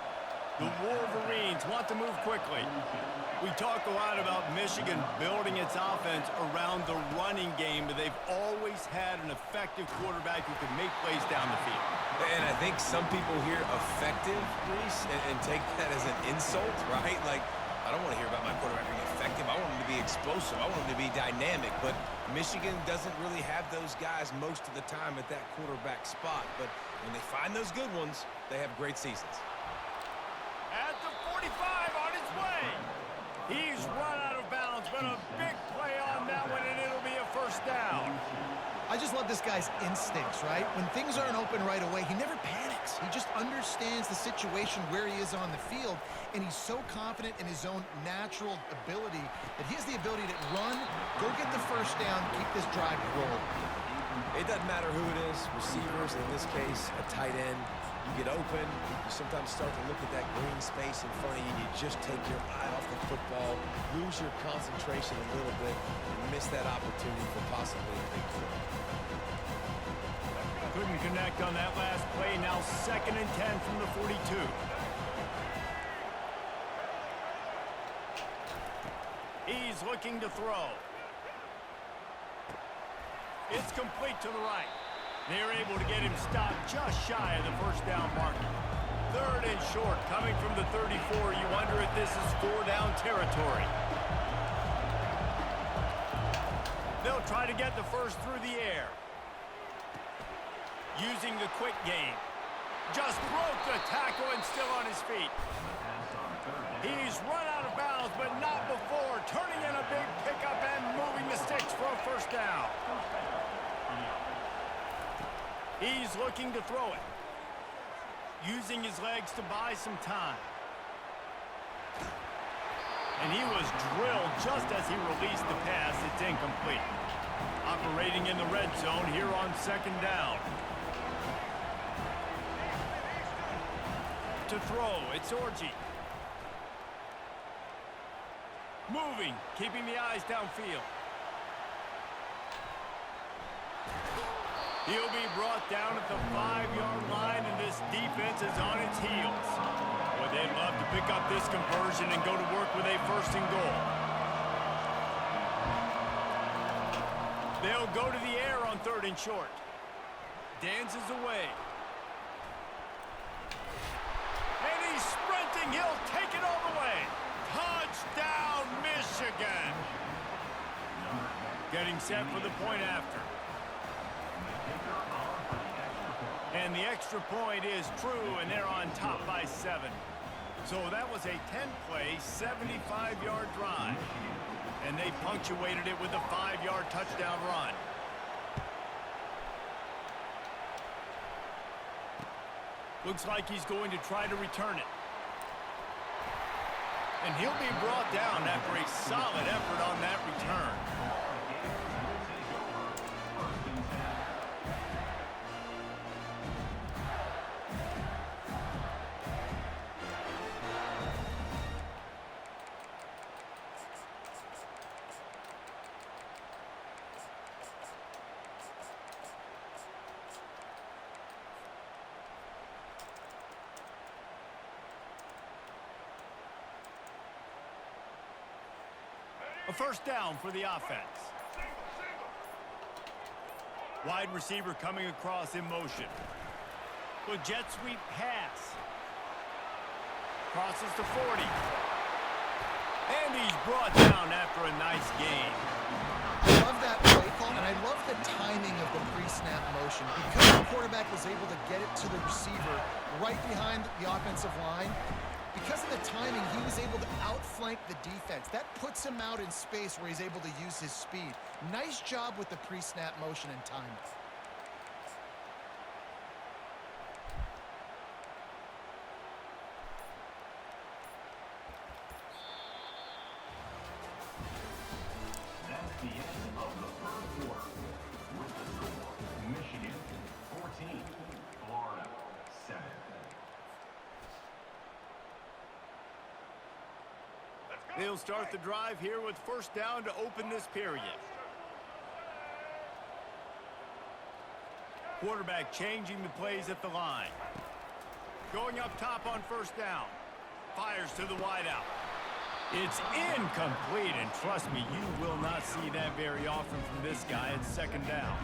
The Wolverines want to move quickly. We talk a lot about Michigan building its offense around the running game, but they've always had an effective quarterback who can make plays down the field. And I think some people hear effective, Reese, and take that as an insult, right? Like, I don't want to hear about my quarterback being effective. I want him to be explosive. I want him to be dynamic. But Michigan doesn't really have those guys most of the time at that quarterback spot. But when they find those good ones, they have great seasons. At the 45 on his way. He's run out of bounds, but a big play on that one, and it'll be a first down. I just love this guy's instincts, right? When things aren't open right away, he never panics. He just understands the situation where he is on the field, and he's so confident in his own natural ability that he has the ability to run, go get the first down, keep this drive rolling. It doesn't matter who it is, receivers, in this case, a tight end. You get open, you sometimes start to look at that green space in front of you, and you just take your eye off the football, lose your concentration a little bit, and miss that opportunity for possibly a big play. Couldn't connect on that last play. Now 2nd and 10 from the 42. He's looking to throw. It's complete to the right. They're able to get him stopped just shy of the first down marker. 3rd and short coming from the 34. You wonder if this is 4-down territory. They'll try to get the first through the air. Using the quick game. Just broke the tackle and still on his feet. He's run out of bounds, but not before. Turning in a big pickup and moving the sticks for a first down. He's looking to throw it. Using his legs to buy some time. And he was drilled just as he released the pass. It's incomplete. Operating in the red zone here on 2nd down. To throw, it's Orji. Moving, keeping the eyes downfield. He'll be brought down at the 5-yard line, and this defense is on its heels. Boy, they'd love to pick up this conversion and go to work with a 1st and goal. They'll go to the air on 3rd and short. Dances away. And he's sprinting. He'll take it all the way. Touchdown, Michigan. Getting set for the point after. And the extra point is true, and they're on top by 7. So that was a 10-play, 75-yard drive. And they punctuated it with a 5-yard touchdown run. Looks like he's going to try to return it. And he'll be brought down after a solid effort on that return. A first down for the offense. Wide receiver coming across in motion. The jet sweep pass. Crosses to 40. And he's brought down after a nice gain. I love that play call, and I love the timing of the pre-snap motion. Because the quarterback was able to get it to the receiver right behind the offensive line, because of the timing, he was able to outflank the defense. That puts him out in space where he's able to use his speed. Nice job with the pre-snap motion and timing. the end of the third quarter. With the score, Michigan 14, Florida 7. They'll start the drive here with first down to open this period. Quarterback changing the plays at the line. Going up top on first down. Fires to the wideout. It's incomplete, and trust me, you will not see that very often from this guy at second down.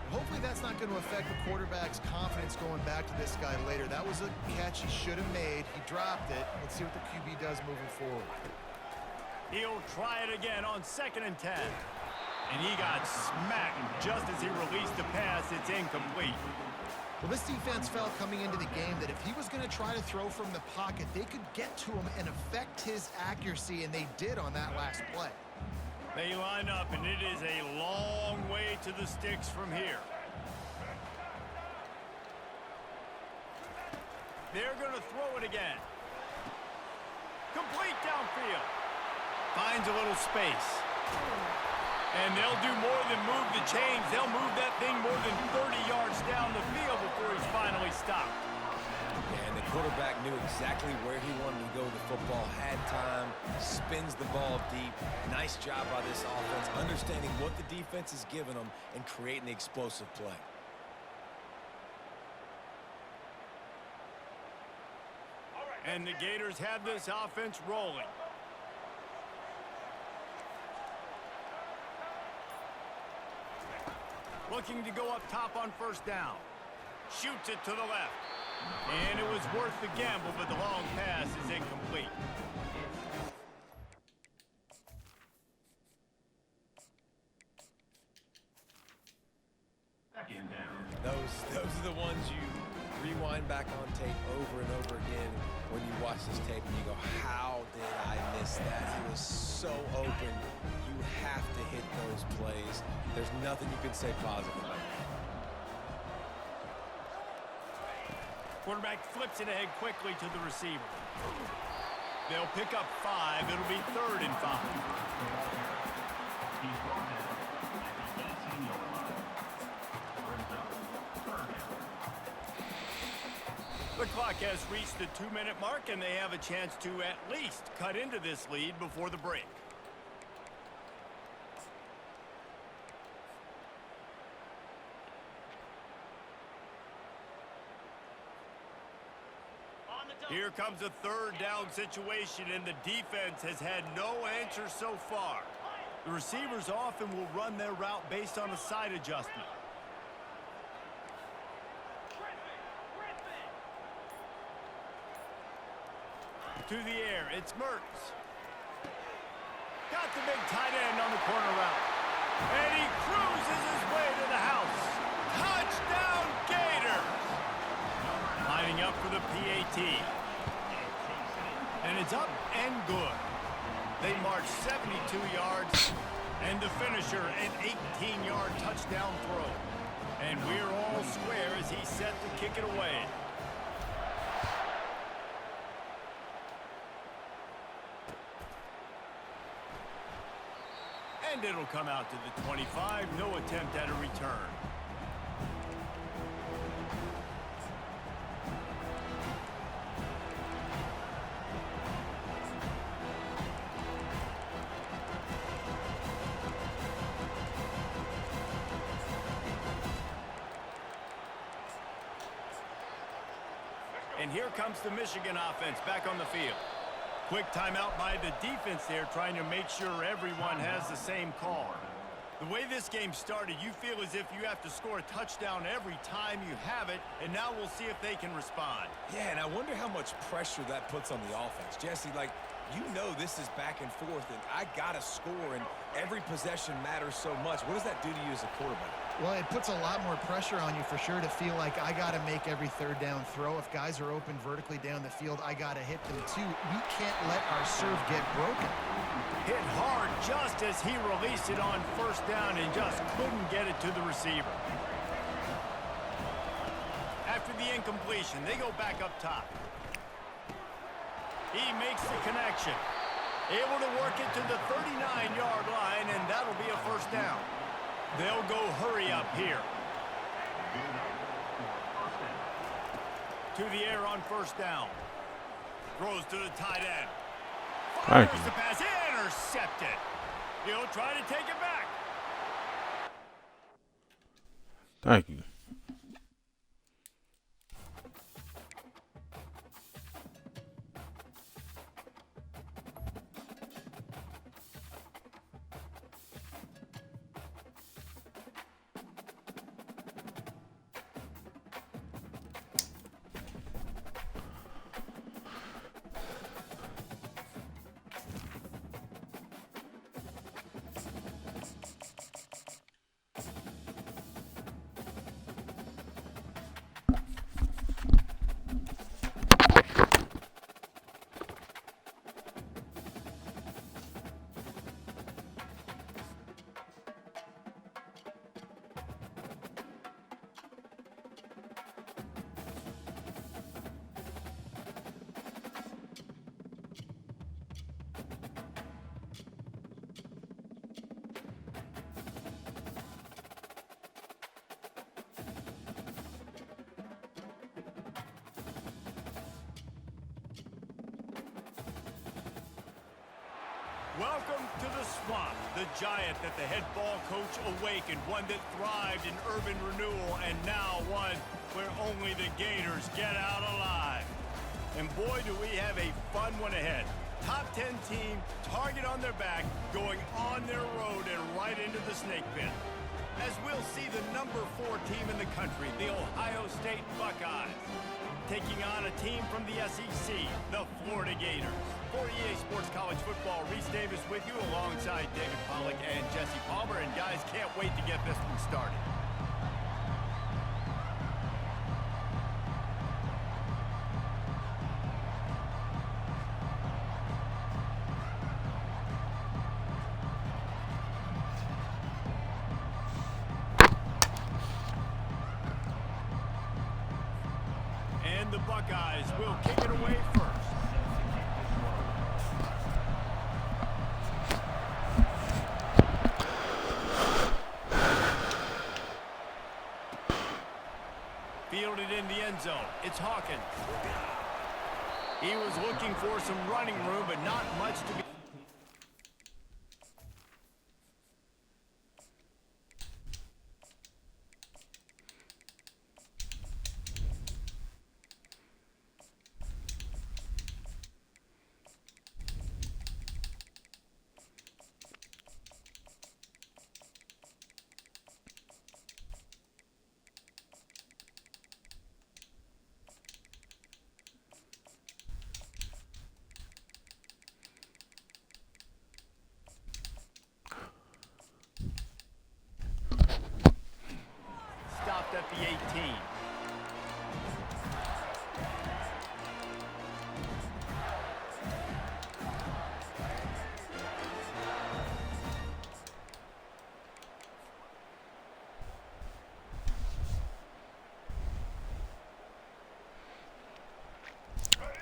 Hopefully that's not going to affect the quarterback's confidence going back to this guy later. That was a catch he should have made. He dropped it. Let's see what the QB does moving forward. He'll try it again on 2nd and 10. And he got smacked just as he released the pass. It's incomplete. Well, this defense felt coming into the game that if he was going to try to throw from the pocket, they could get to him and affect his accuracy, and they did on that last play. They line up, and it is a long way to the sticks from here. They're going to throw it again. Complete downfield. Finds a little space. And they'll do more than move the chains. They'll move that thing more than 30 yards down the field before he's finally stopped. And the quarterback knew exactly where he wanted to go with the football, had time, spins the ball deep. Nice job by this offense, understanding what the defense is giving them and creating the explosive play. And the Gators have this offense rolling. Looking to go up top on first down. Shoots it to the left. And it was worth the gamble, but the long pass is incomplete. Second down. Those are the ones you rewind back on tape over and over again when you watch this tape and you go, how did I miss that? He was so open. You have to hit those plays. There's nothing you can say positive about it. Quarterback flips it ahead quickly to the receiver. They'll pick up 5. It'll be 3rd and 5. He's brought down at the 18-yard line. Brings up third down. The clock has reached the 2-minute mark, and they have a chance to at least cut into this lead before the break. Here comes a 3rd down situation, and the defense has had no answer so far. The receivers often will run their route based on a side adjustment. To the air, it's Mertz. Got the big tight end on the corner route. And he cruises his way to the house. Touchdown, Gators! Lining up for the PAT. And it's up and good. They march 72 yards, and the finisher, an 18-yard touchdown throw. And we're all square as he's set to kick it away. And it'll come out to the 25. No attempt at a return. And here comes the Michigan offense back on the field. Quick timeout by the defense there, trying to make sure everyone has the same call. The way this game started, you feel as if you have to score a touchdown every time you have it, and now we'll see if they can respond. Yeah, and I wonder how much pressure that puts on the offense. Jesse, like, you know this is back and forth, and I got to score, and every possession matters so much. What does that do to you as a quarterback? Well, it puts a lot more pressure on you for sure to feel like I got to make every 3rd down throw. If guys are open vertically down the field, I got to hit them too. We can't let our serve get broken. Hit hard just as he released it on first down and just couldn't get it to the receiver. After the incompletion, they go back up top. He makes the connection. Able to work it to the 39-yard line, and that'll be a first down. They'll go hurry up here. To the air on first down. Throws to the tight end. Fires the pass. Intercepted. He'll try to take it back. Thank you. Welcome to the swamp, the giant that the head ball coach awakened, one that thrived in urban renewal, and now one where only the Gators get out alive. And boy, do we have a fun one ahead. Top 10 team, target on their back, going on their road and right into the snake pit. As we'll see the number 4 team in the country, the Ohio State Buckeyes, taking on a team from the SEC, the Florida Gators. For EA Sports College Football, Reese Davis with you alongside David Pollack and Jesse Palmer. And guys, can't wait to get this one started. And the Buckeyes will kick it away first. Fielded in the end zone. It's Hawkins. He was looking for some running room, but not much to be. At the 18.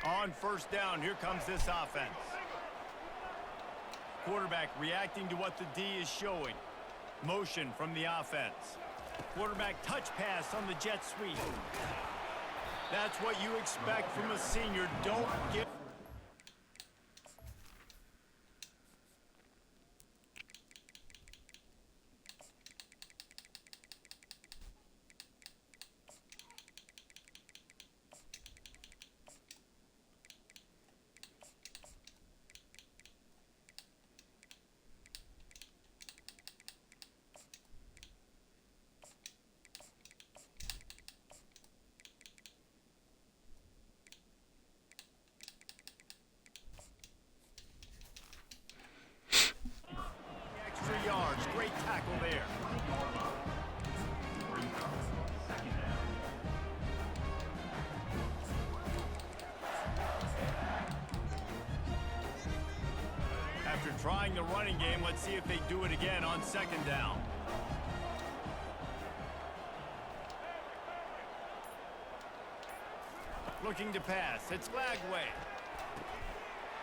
On first down, here comes this offense. Quarterback reacting to what the D is showing. Motion from the offense. Quarterback touch pass on the jet sweep. That's what you expect from a senior. Don't get... yards. Great tackle there. After trying the running game, let's see if they do it again on second down. Looking to pass. It's Lagway.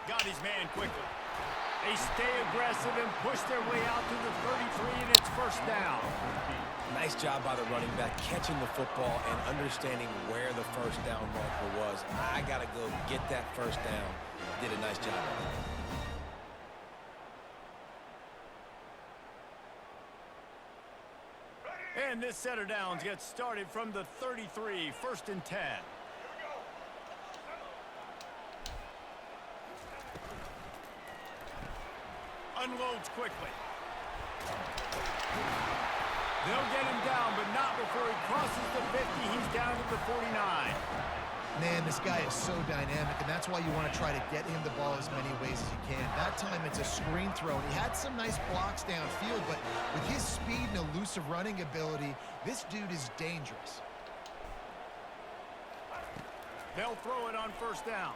Got his man quickly. They stay aggressive and push their way out to the 33, and it's first down. Nice job by the running back catching the football and understanding where the first down marker was. I got to go get that first down. Did a nice job. And this set of downs gets started from the 33, first and 10. Unloads quickly. They'll get him down, but not before he crosses the 50. He's down to the 49. Man, this guy is so dynamic, and that's why you want to try to get him the ball as many ways as you can. That time it's a screen throw, and he had some nice blocks downfield, but with his speed and elusive running ability, this dude is dangerous. They'll throw it on first down.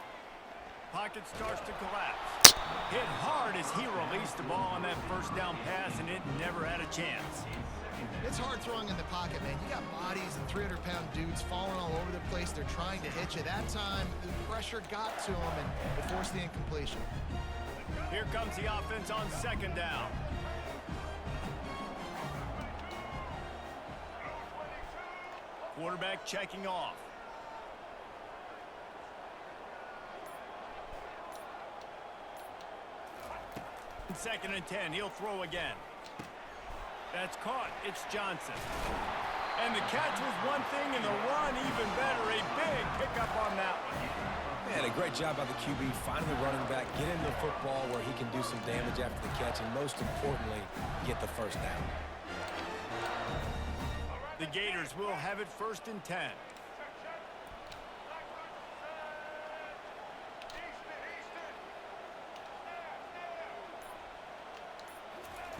Pocket starts to collapse. Hit hard as he released the ball on that first down pass, and it never had a chance. It's hard throwing in the pocket, man. You got bodies and 300-pound dudes falling all over the place. They're trying to hit you. That time, the pressure got to him, and it forced the incompletion. Here comes the offense on second down. Quarterback checking off. Second and 10. He'll throw again. That's caught. It's Johnson. And the catch was one thing, and the run even better. A big pickup on that one. Man, a great job by the QB, finding the running back, getting the football where he can do some damage after the catch, and most importantly, get the first down. The Gators will have it first and 10.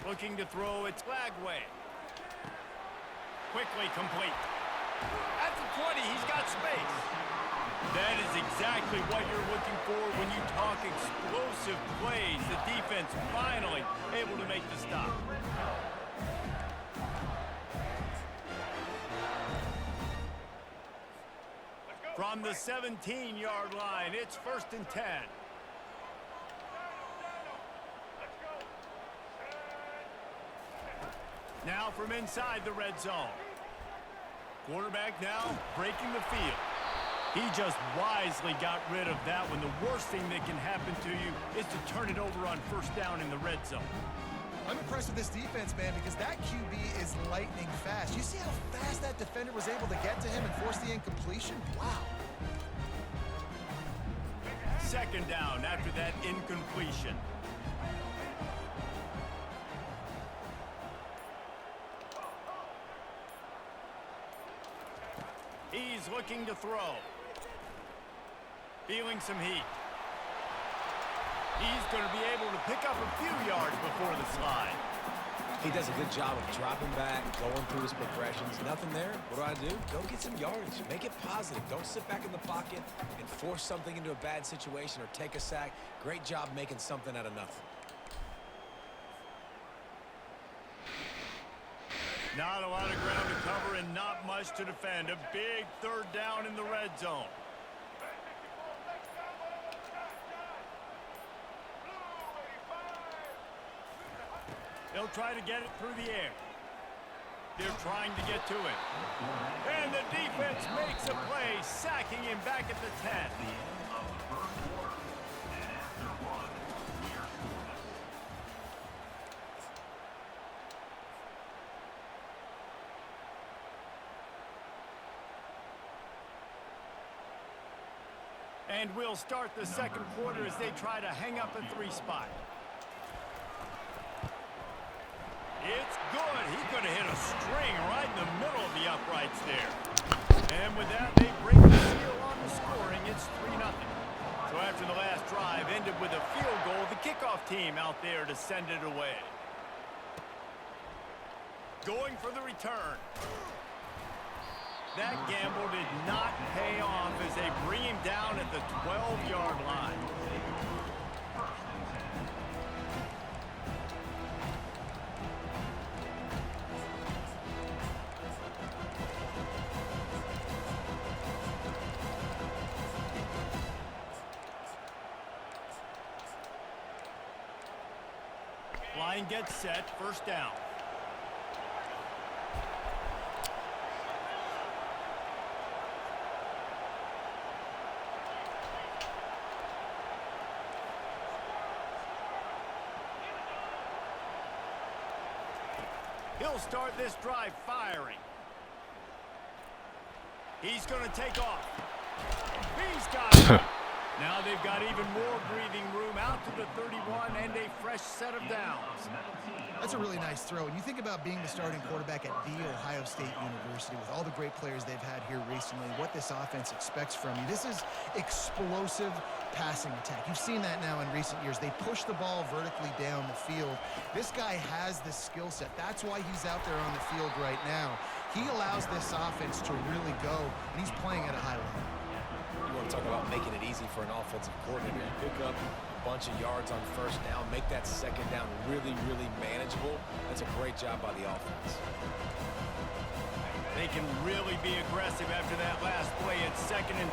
Looking to throw, it's Lagway. Quickly complete. At the 20, he's got space. That is exactly what you're looking for when you talk explosive plays. The defense finally able to make the stop. From the 17-yard line, it's first and 10. Now from inside the red zone. Quarterback now breaking the field. He just wisely got rid of that one. The worst thing that can happen to you is to turn it over on first down in the red zone. I'm impressed with this defense, man, because that QB is lightning fast. You see how fast that defender was able to get to him and force the incompletion? Wow. Second down after that incompletion. He's looking to throw. Feeling some heat. He's going to be able to pick up a few yards before the slide. He does a good job of dropping back, going through his progressions. Nothing there. What do? Go get some yardage. Make it positive. Don't sit back in the pocket and force something into a bad situation or take a sack. Great job making something out of nothing. Not a lot of ground to cover and not much to defend. A big third down in the red zone. They'll try to get it through the air. They're trying to get to it. And the defense makes a play, sacking him back at the 10. And we'll start the second quarter as they try to hang up a 3 spot. It's good. He could have hit a string right in the middle of the uprights there. And with that, they break the seal on the scoring. It's 3-0. So after the last drive ended with a field goal, the kickoff team out there to send it away. Going for the return. That gamble did not pay off as they bring him down at the 12-yard line. Line gets set, first down. He'll start this drive firing. He's going to take off. He's got it. Now they've got even more breathing room out to the 31 and a fresh set of downs. That's a really nice throw. And you think about being the starting quarterback at The Ohio State University with all the great players they've had here recently, what this offense expects from you. This is explosive passing attack. You've seen that now in recent years. They push the ball vertically down the field. This guy has the skill set. That's why he's out there on the field right now. He allows this offense to really go, and he's playing at a high level. You want to talk about making it easy for an offensive coordinator. You pick up a bunch of yards on first down, make that second down really, really manageable. That's a great job by the offense. They can really be aggressive after that last play at 2nd and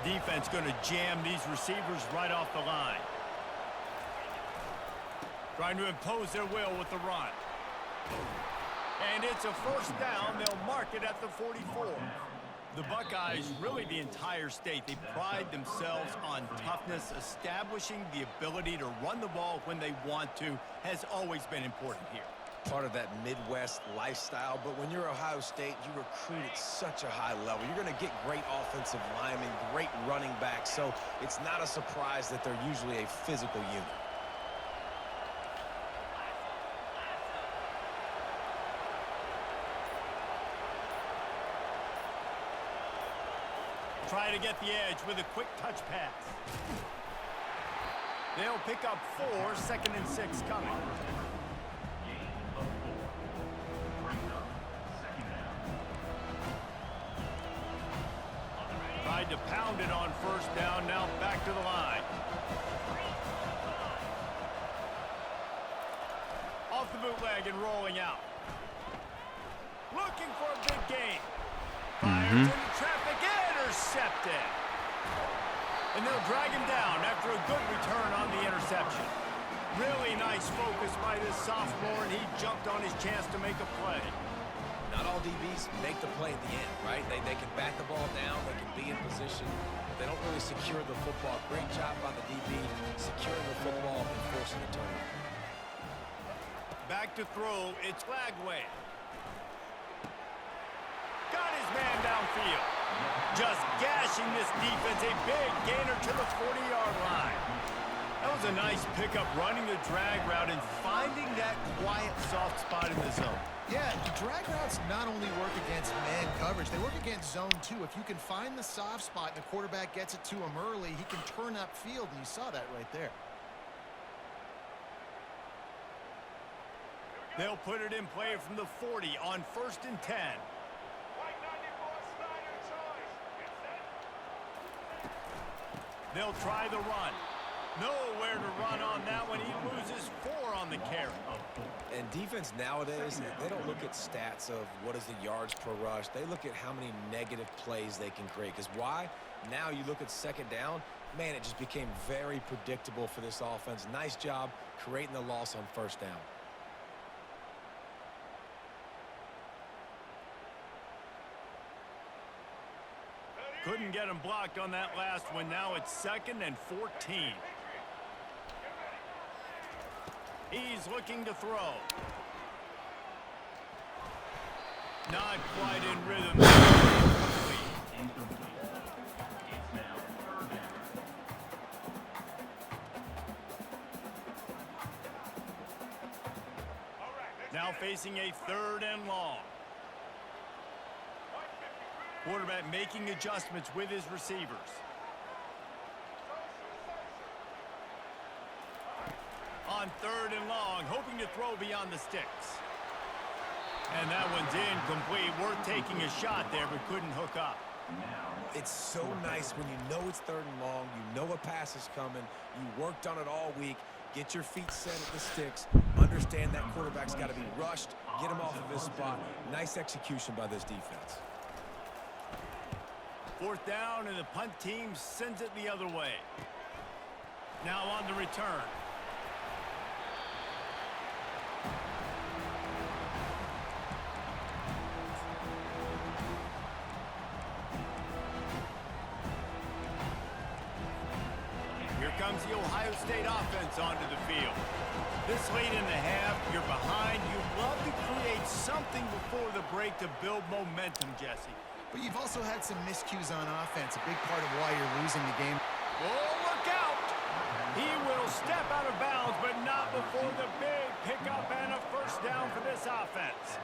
3. Defense going to jam these receivers right off the line. Trying to impose their will with the run. And it's a first down. They'll mark it at the 44. The Buckeyes, really the entire state, they pride themselves on toughness. Establishing the ability to run the ball when they want to has always been important here. Part of that Midwest lifestyle, but when you're Ohio State, you recruit at such a high level. You're going to get great offensive linemen, great running backs, so it's not a surprise that they're usually a physical unit. Try to get the edge with a quick touch pass. They'll pick up 4, 2nd and 6 coming. Tried to pound it on first down, now back to the line. Off the bootleg and rolling out. Looking for a big gain. Fires into traffic, intercepted. And they'll drag him down after a good return on the interception. Really nice focus by this sophomore, and he jumped on his chance to make a play. Not all DBs make the play at the end, right? They can bat the ball down, they can be in position, but they don't really secure the football. Great job by the DB securing the football and forcing the turnover. Back to throw, it's Lagway. Got his man downfield. Just gashing this defense, a big gainer to the 40-yard line. That was a nice pickup, running the drag route and finding that quiet, soft spot in the zone. Yeah, the drag routes not only work against man coverage, they work against zone too. If you can find the soft spot and the quarterback gets it to him early, he can turn upfield, and you saw that right there. They'll put it in play from the 40 on 1st and 10. They'll try the run. Nowhere to run on that one. He loses 4 on the carry. And defense nowadays, they don't look at stats of what is the yards per rush. They look at how many negative plays they can create. Because why? Now you look at 2nd down, man, it just became very predictable for this offense. Nice job creating the loss on 1st down. Couldn't get him blocked on that last one. Now it's 2nd and 14. He's looking to throw. Not quite in rhythm. Now facing a 3rd and long. Quarterback making adjustments with his receivers. On 3rd and long, hoping to throw beyond the sticks. And that one's incomplete. Worth taking a shot there, but couldn't hook up. It's so nice when you know it's 3rd and long, you know a pass is coming, you worked on it all week, get your feet set at the sticks, understand that quarterback's got to be rushed, get him off of his spot. Nice execution by this defense. 4th down, and the punt team sends it the other way. Now on the return. Here comes the Ohio State offense onto the field. This late in the half, you're behind. You'd love to create something before the break to build momentum, Jesse. But you've also had some miscues on offense, a big part of why you're losing the game. Oh, look out! He will step out of bounds, but not before the big pickup and a first down for this offense.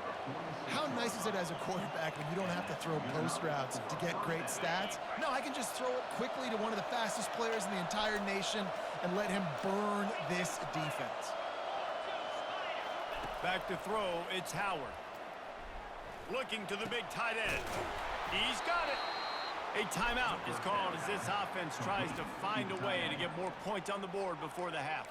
How nice is it as a quarterback when you don't have to throw post routes to get great stats? No, I can just throw it quickly to one of the fastest players in the entire nation and let him burn this defense. Back to throw, it's Howard. Looking to the big tight end. He's got it. A timeout is called as this offense tries to find a way to get more points on the board before the half.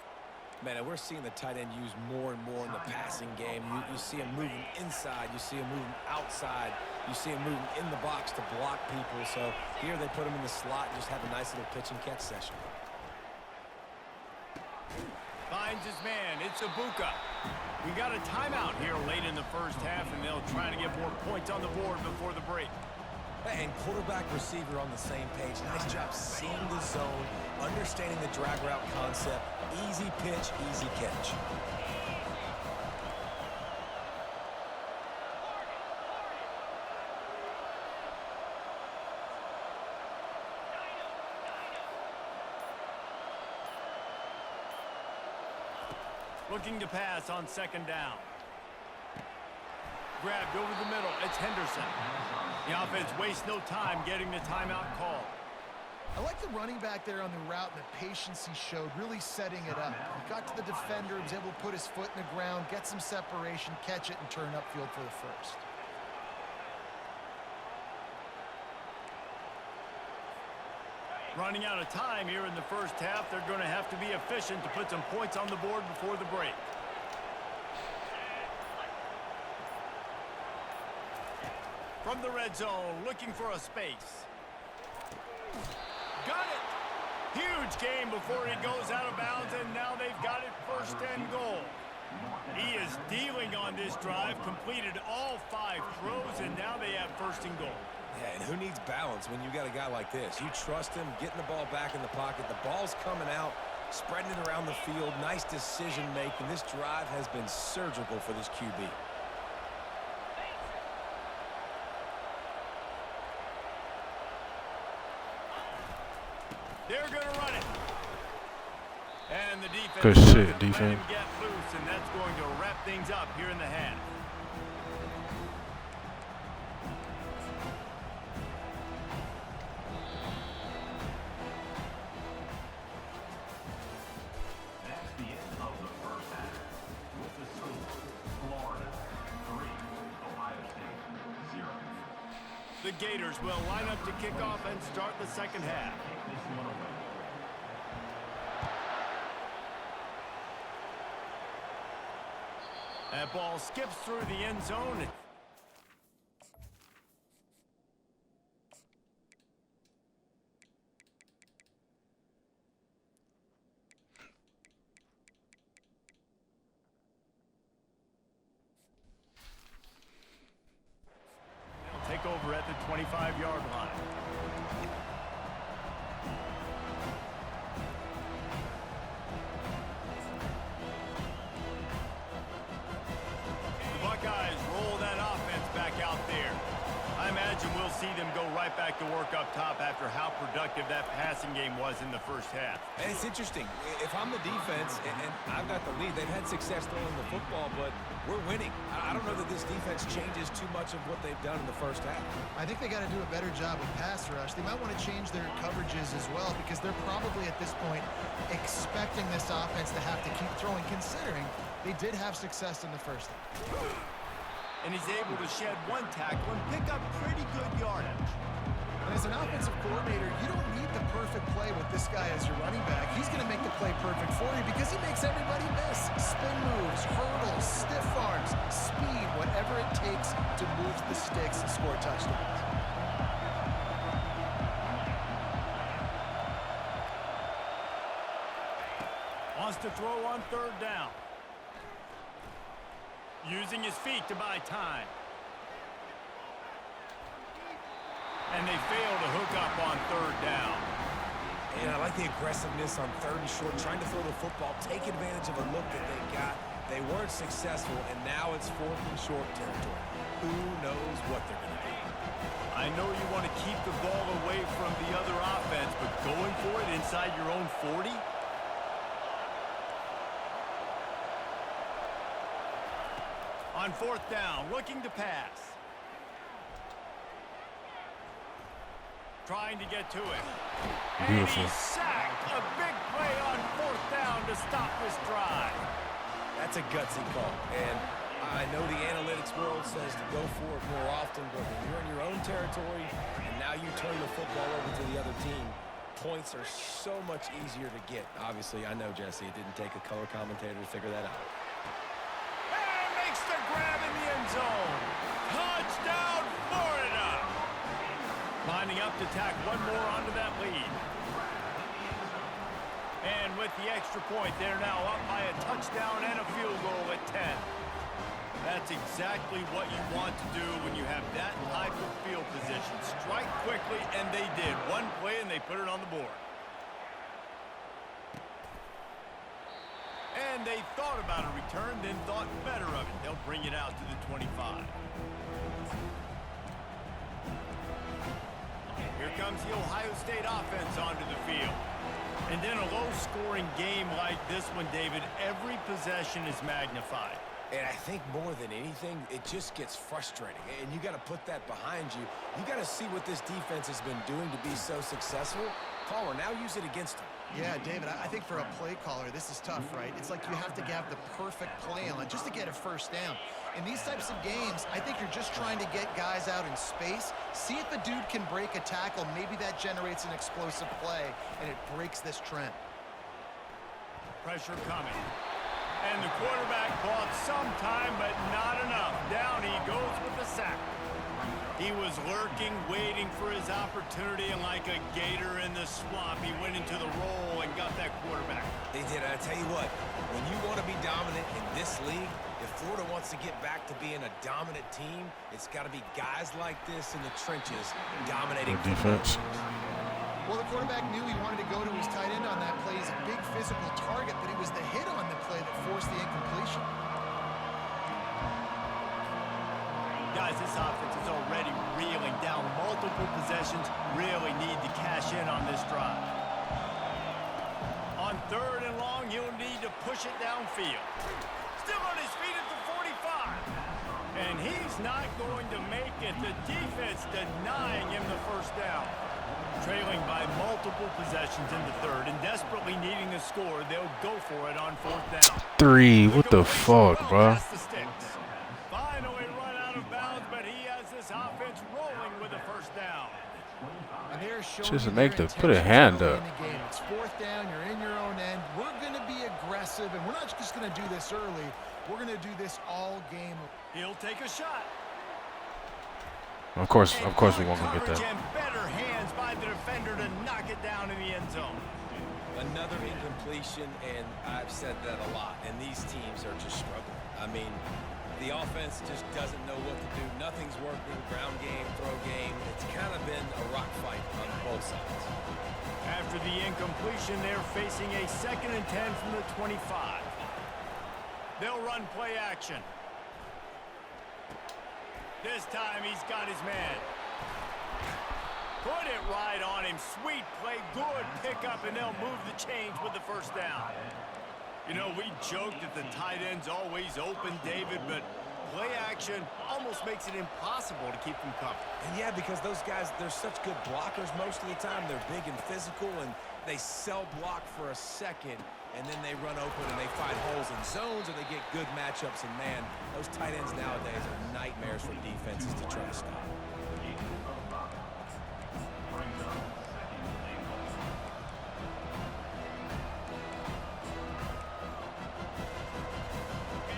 Man, and we're seeing the tight end used more and more in the passing game. You see him moving inside. You see him moving outside. You see him moving in the box to block people. So here they put him in the slot and just have a nice little pitch and catch session. Finds his man. It's Ibuka. We got a timeout here late in the first half, and they'll try to get more points on the board before the break. And quarterback receiver on the same page. Nice job seeing the zone, understanding the drag route concept. Easy pitch, easy catch. Looking to pass on second down. Grabbed over the middle. It's Henderson. The offense wastes no time getting the timeout call. I like the running back there on the route and the patience he showed, really setting it up. He got to the defender, was able to put his foot in the ground, get some separation, catch it, and turn upfield for the first. Running out of time here in the first half, they're going to have to be efficient to put some points on the board before the break. From the red zone, looking for a space. Got it! Huge game before he goes out of bounds, and now they've got it first and goal. He is dealing on this drive, completed all 5 throws, and now they have first and goal. Yeah, and who needs balance when you got a guy like this? You trust him, getting the ball back in the pocket. The ball's coming out, spreading it around the field. Nice decision-making. This drive has been surgical for this QB. They're going to run it. And the defense Good shit, let defense. him get loose, and that's going to wrap things up here in the half. That's the end of the first half. With the score, Florida 3, Ohio State 0. The Gators will line up to kick off and start the second half. Take this one away. That ball skips through the end zone. They'll take over at the 25-yard line. The Buckeyes roll that offense back out there. I imagine we'll see them go right back to work up top after how productive that passing game was in the first half. And it's interesting. If I'm the defense and I've got the lead, they've had success throwing the football, but we're winning. I don't know that this defense changes too much of what they've done in the first half. I think they got to do a better job with pass rush. They might want to change their coverages as well because they're probably at this point expecting this offense to have to keep throwing, considering they did have success in the first half. And he's able to shed one tackle and pick up pretty good yardage. And as an offensive coordinator, you don't need the perfect play with this guy as your running back. He's going to make the play perfect for you because he makes everybody miss. Spin moves, hurdles, stiff arms, speed, whatever it takes to move the sticks and score touchdowns. Wants to throw on third down. Using his feet to buy time. And they fail to hook up on third down. And I like the aggressiveness on third and short, trying to throw the football, take advantage of a look that they got. They weren't successful, and now it's fourth and short territory. Who knows what they're going to do? I know you want to keep the ball away from the other offense, but going for it inside your own 40? On fourth down, looking to pass. Trying to get to it. Beautiful. And he's sacked. A big play on fourth down to stop this drive. That's a gutsy call. And I know the analytics world says to go for it more often, but when you're in your own territory and now you turn the football over to the other team, points are so much easier to get. Obviously, I know, Jesse, it didn't take a color commentator to figure that out. And makes the grab in the end zone. Touchdown, Florida. Lining up to tack one more onto that lead. And with the extra point, they're now up by a touchdown and a field goal at 10. That's exactly what you want to do when you have that type of field position. Strike quickly, and they did. One play, and they put it on the board. And they thought about a return, then thought better of it. They'll bring it out to the 25. Here comes the Ohio State offense onto the field. And in a low-scoring game like this one, David, every possession is magnified. And I think more than anything, it just gets frustrating. And you got to put that behind you. You got to see what this defense has been doing to be so successful. Caller, now use it against them. Yeah, David, I think for a play caller, this is tough, right? It's like you have to have the perfect play on just to get a first down. In these types of games, I think you're just trying to get guys out in space, see if a dude can break a tackle. Maybe that generates an explosive play, and it breaks this trend. Pressure coming. And the quarterback bought some time, but not enough. Down he goes with the sack. He was lurking, waiting for his opportunity, and like a gator in the swamp, he went into the roll and got that quarterback. They did. I tell you what, when you want to be dominant in this league, if Florida wants to get back to being a dominant team, it's got to be guys like this in the trenches dominating defense. Well, the quarterback knew he wanted to go to his tight end on that play. He's a big physical target, but it was the hit on the play that forced the incompletion. Guys, this offense is already reeling down multiple possessions. Really need to cash in on this drive. On third and long, he'll need to push it downfield. Still on his feet at the 45. And he's not going to make it. The defense denying him the first down. Trailing by multiple possessions in the third and desperately needing a score, they'll go for it on fourth down. 3. What the fuck, bro? Finally run out of bounds, but he has this offense rolling with a first down. And they're showing Just you make their the put a hand intention up. in the game. It's fourth down, you're in your own end. We're going to be aggressive, and we're not just going to do this early. We're going to do this all game. He'll take a shot. Of course we won't get that. And better hands by the defender to knock it down in the end zone. Another incompletion, and I've said that a lot, and these teams are just struggling. I mean, the offense just doesn't know what to do. Nothing's working. Ground game, throw game. It's kind of been a rock fight on both sides. After the incompletion, they're facing a 2nd and 10 from the 25. They'll run play action. This time he's got his man. Put it right on him. Sweet play, good pickup, and they'll move the chains with the first down. You know, we joked that the tight end's always open, David, but play action almost makes it impossible to keep them covered. And yeah, because those guys, they're such good blockers most of the time. They're big and physical, and they sell block for a second, and then they run open and they find holes in zones, or they get good matchups. And man, those tight ends nowadays are nightmares for defenses to try to stop.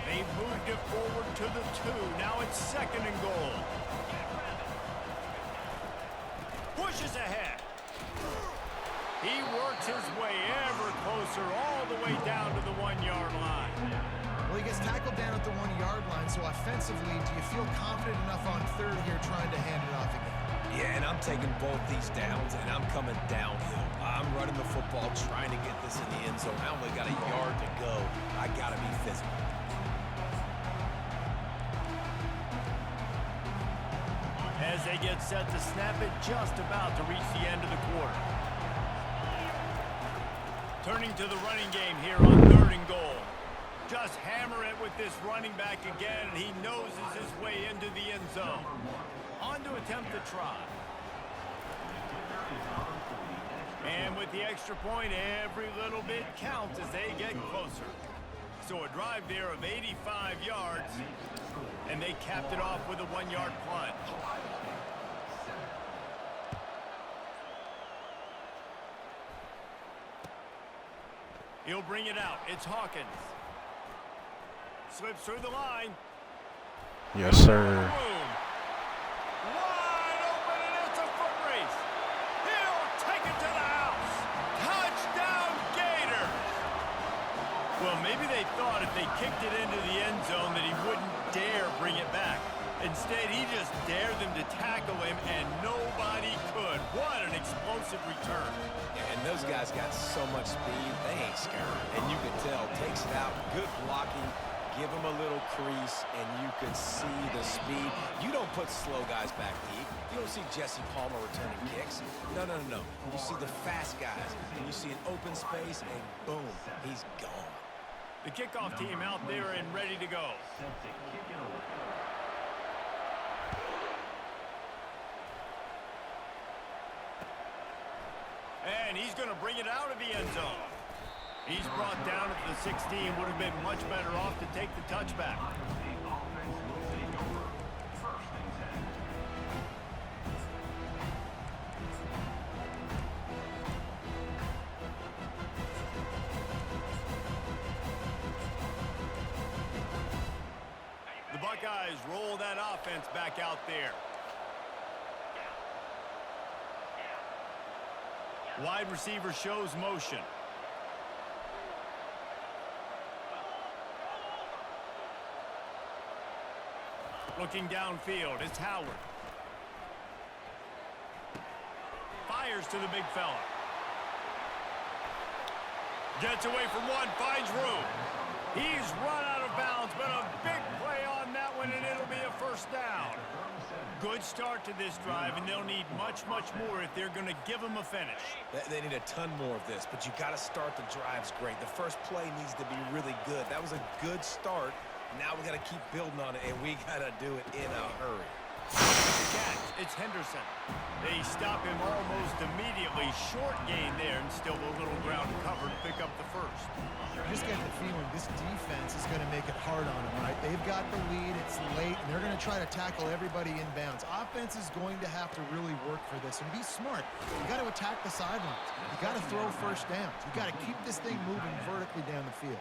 They've moved it forward to the 2. Now it's 2nd and goal. Pushes ahead. He works his way ever closer all the way down to the 1-yard line. Well, he gets tackled down at the 1-yard line, so offensively, do you feel confident enough on third here trying to hand it off again? Yeah, and I'm taking both these downs, and I'm coming downhill. I'm running the football, trying to get this in the end zone. I only got a yard to go. I got to be physical. As they get set to snap it, just about to reach the end of the quarter. Turning to the running game here on 3rd and goal. Just hammer it with this running back again, and he noses his way into the end zone. On to attempt the try. And with the extra point, every little bit counts as they get closer. So a drive there of 85 yards, and they capped it off with a 1-yard plunge. He'll bring it out. It's Hawkins. Slips through the line. Yes, sir. Wide open, and it's a foot race. He'll take it to the house. Touchdown, Gators. Well, maybe they thought if they kicked it into the end zone that he wouldn't dare bring it back. Instead, he just dared them to tackle him, and nobody could. What an explosive return. And those guys got so much speed, they ain't scared. And you can tell, takes it out, good blocking, give him a little crease, and you can see the speed. You don't put slow guys back deep. You don't see Jesse Palmer returning kicks. No. You see the fast guys, and you see an open space, and boom, he's gone. The kickoff team out there and ready to go. And he's going to bring it out of the end zone. He's brought down at the 16. Would have been much better off to take the touchback. The Buckeyes roll that offense back out there. Wide receiver shows motion. Looking downfield, it's Howard. Fires to the big fella. Gets away from one, finds room. He's run out of bounds, but a big play on that one, and it'll be a first down. Good start to this drive, and they'll need much more if they're going to give them a finish. They need a ton more of this, but you got to start the drives great. The first play needs to be really good. That was a good start. Now we got to keep building on it, and we got to do it in a hurry. Catch, it's Henderson. They stop him almost immediately. Short gain there, and still a little ground to cover to pick up the first. You just get the feeling this defense is going to make it hard on them, right? They've got the lead, it's late, and they're going to try to tackle everybody inbounds. Offense is going to have to really work for this and be smart. You got to attack the sidelines. You got to throw first downs. You got to keep this thing moving vertically down the field.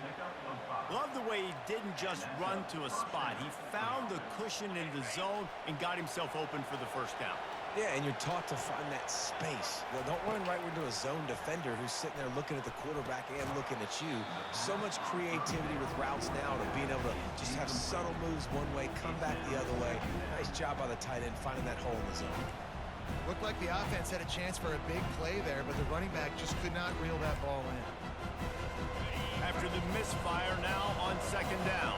Love the way he didn't just run to a spot. He found the cushion in the zone and got himself open for the first down. Yeah, and you're taught to find that space. Now, don't run right into a zone defender who's sitting there looking at the quarterback and looking at you. So much creativity with routes now to being able to just have subtle moves one way, come back the other way. Nice job by the tight end finding that hole in the zone. Looked like the offense had a chance for a big play there, but the running back just could not reel that ball in. After the misfire, now on second down.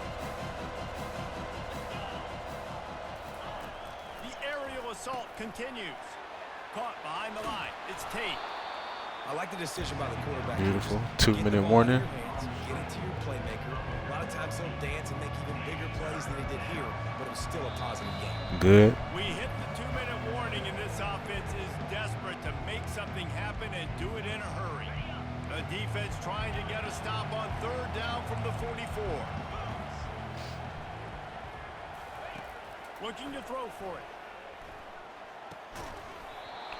The aerial assault continues. Caught behind the line. It's Tate. I like the decision by the quarterback. Beautiful. Just 2-minute warning. Get it to your playmaker. A lot of times they'll dance and make even bigger plays than they did here, but it was still a positive game. Good. We hit the 2-minute warning, and this offense is desperate to make something happen and do it in a hurry. The defense trying to get a stop on third down from the 44. Looking to throw for it.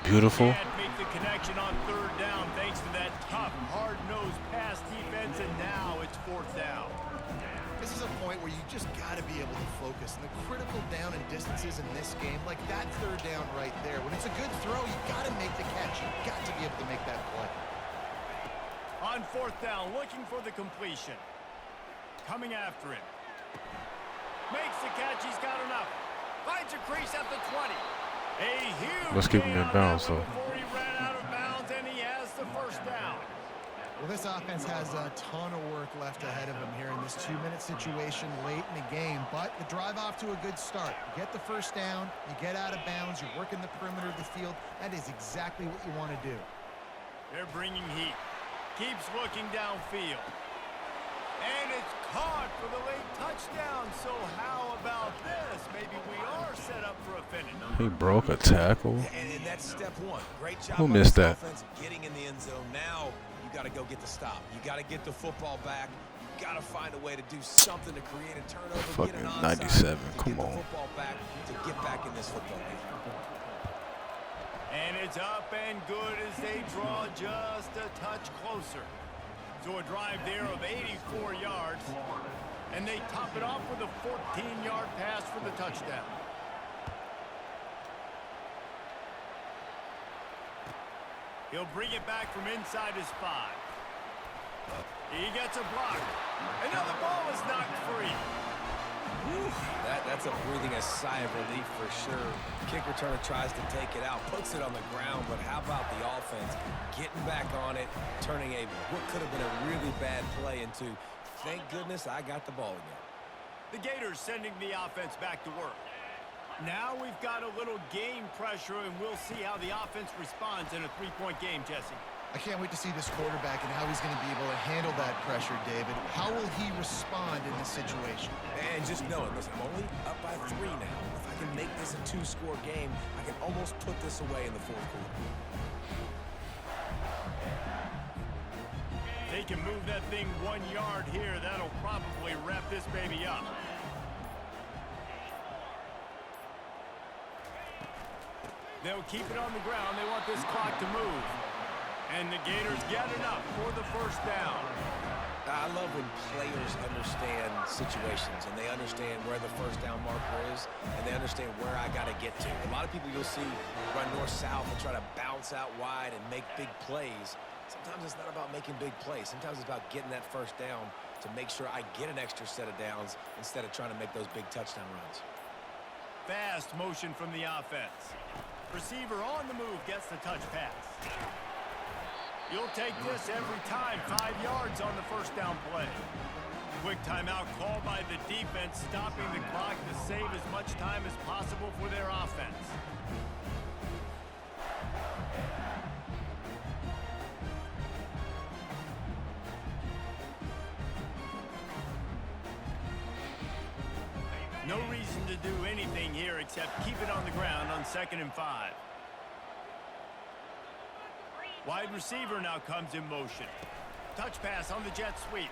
Beautiful. Can't make the connection on third down thanks to that tough, hard-nosed pass defense, and now it's fourth down. This is a point where you just got to be able to focus. And the critical down and distances in this game, like that third down right there, when it's a good throw, you got to make the catch. You got to be able to make that play. On fourth down, looking for the completion. coming after him. Makes the catch. He's got enough. Finds a crease at the 20. A huge Let's keep him gain in on bounds, that one though. before he ran out of bounds, and he has the first down. Well, this offense has a ton of work left ahead of them here in this 2-minute situation late in the game, but the drive off to a good start. You get the first down, you get out of bounds, you're working the perimeter of the field. That is exactly what you want to do. They're bringing heat. Keeps looking downfield. And it's caught for the late touchdown. So how about this? Maybe we are set up for a finish. He broke a tackle. And that's step one. Great job. Who by missed this that? offense getting in the end zone. Now you got to go get the stop. You got to get the football back. You got to find a way to do something to create a turnover. Get an Fucking onside 97. to Come get on. the football back to get back in this football game. And it's up and good as they draw just a touch closer. So a drive there of 84 yards. And they top it off with a 14-yard pass for the touchdown. He'll bring it back from inside his 5. He gets a block. And now the ball is knocked free. Whew, that's a breathing a sigh of relief for sure. Kick returner tries to take it out, puts it on the ground, but how about the offense getting back on it, turning what could have been a really bad play into, thank goodness I got the ball again. The Gators sending the offense back to work. Now we've got a little game pressure, and we'll see how the offense responds in a 3-point game, Jesse. I can't wait to see this quarterback and how he's going to be able to handle that pressure, David. How will he respond in this situation? And just knowing, listen, I'm only up by 3 now. If I can make this a 2-score game, I can almost put this away in the 4th quarter. They can move that thing 1 yard here. That'll probably wrap this baby up. They'll keep it on the ground. They want this clock to move. And the Gators get enough for the first down. I love when players understand situations and they understand where the first down marker is and they understand where I got to get to. A lot of people you'll see run north-south and try to bounce out wide and make big plays. Sometimes it's not about making big plays. Sometimes it's about getting that first down to make sure I get an extra set of downs instead of trying to make those big touchdown runs. Fast motion from the offense. Receiver on the move gets the touch pass. You'll take this every time. 5 yards on the first down play. Quick timeout called by the defense, stopping the clock to save as much time as possible for their offense. No reason to do anything here except keep it on the ground on 2nd and 5. Wide receiver now comes in motion. Touch pass on the jet sweep.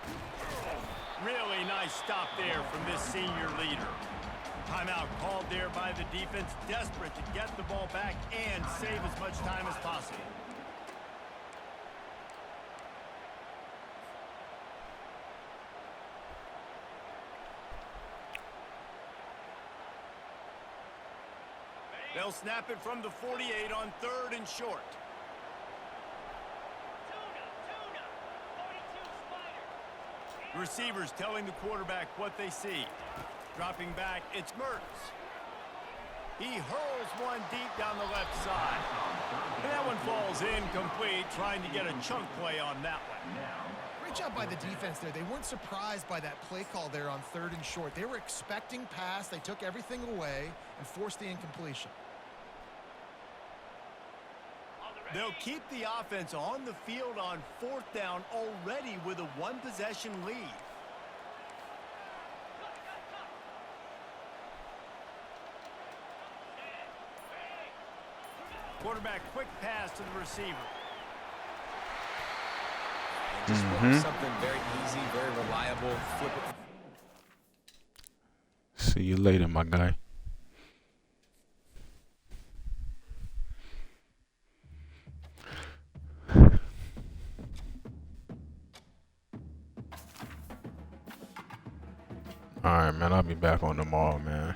Really nice stop there from this senior leader. Timeout called there by the defense, desperate to get the ball back and save as much time as possible. They'll snap it from the 48 on 3rd and short. Receivers telling the quarterback what they see. Dropping back, it's Mertz. He hurls one deep down the left side. And that one falls incomplete, trying to get a chunk play on that one. Great job by the defense there. They weren't surprised by that play call there on 3rd and short. They were expecting pass. They took everything away and forced the incompletion. They'll keep the offense on the field on 4th down already with a 1-possession lead. Quarterback quick pass to the receiver. Just something very easy, very reliable. Flip it. See you later, my guy. Alright, man. I'll be back on tomorrow, man.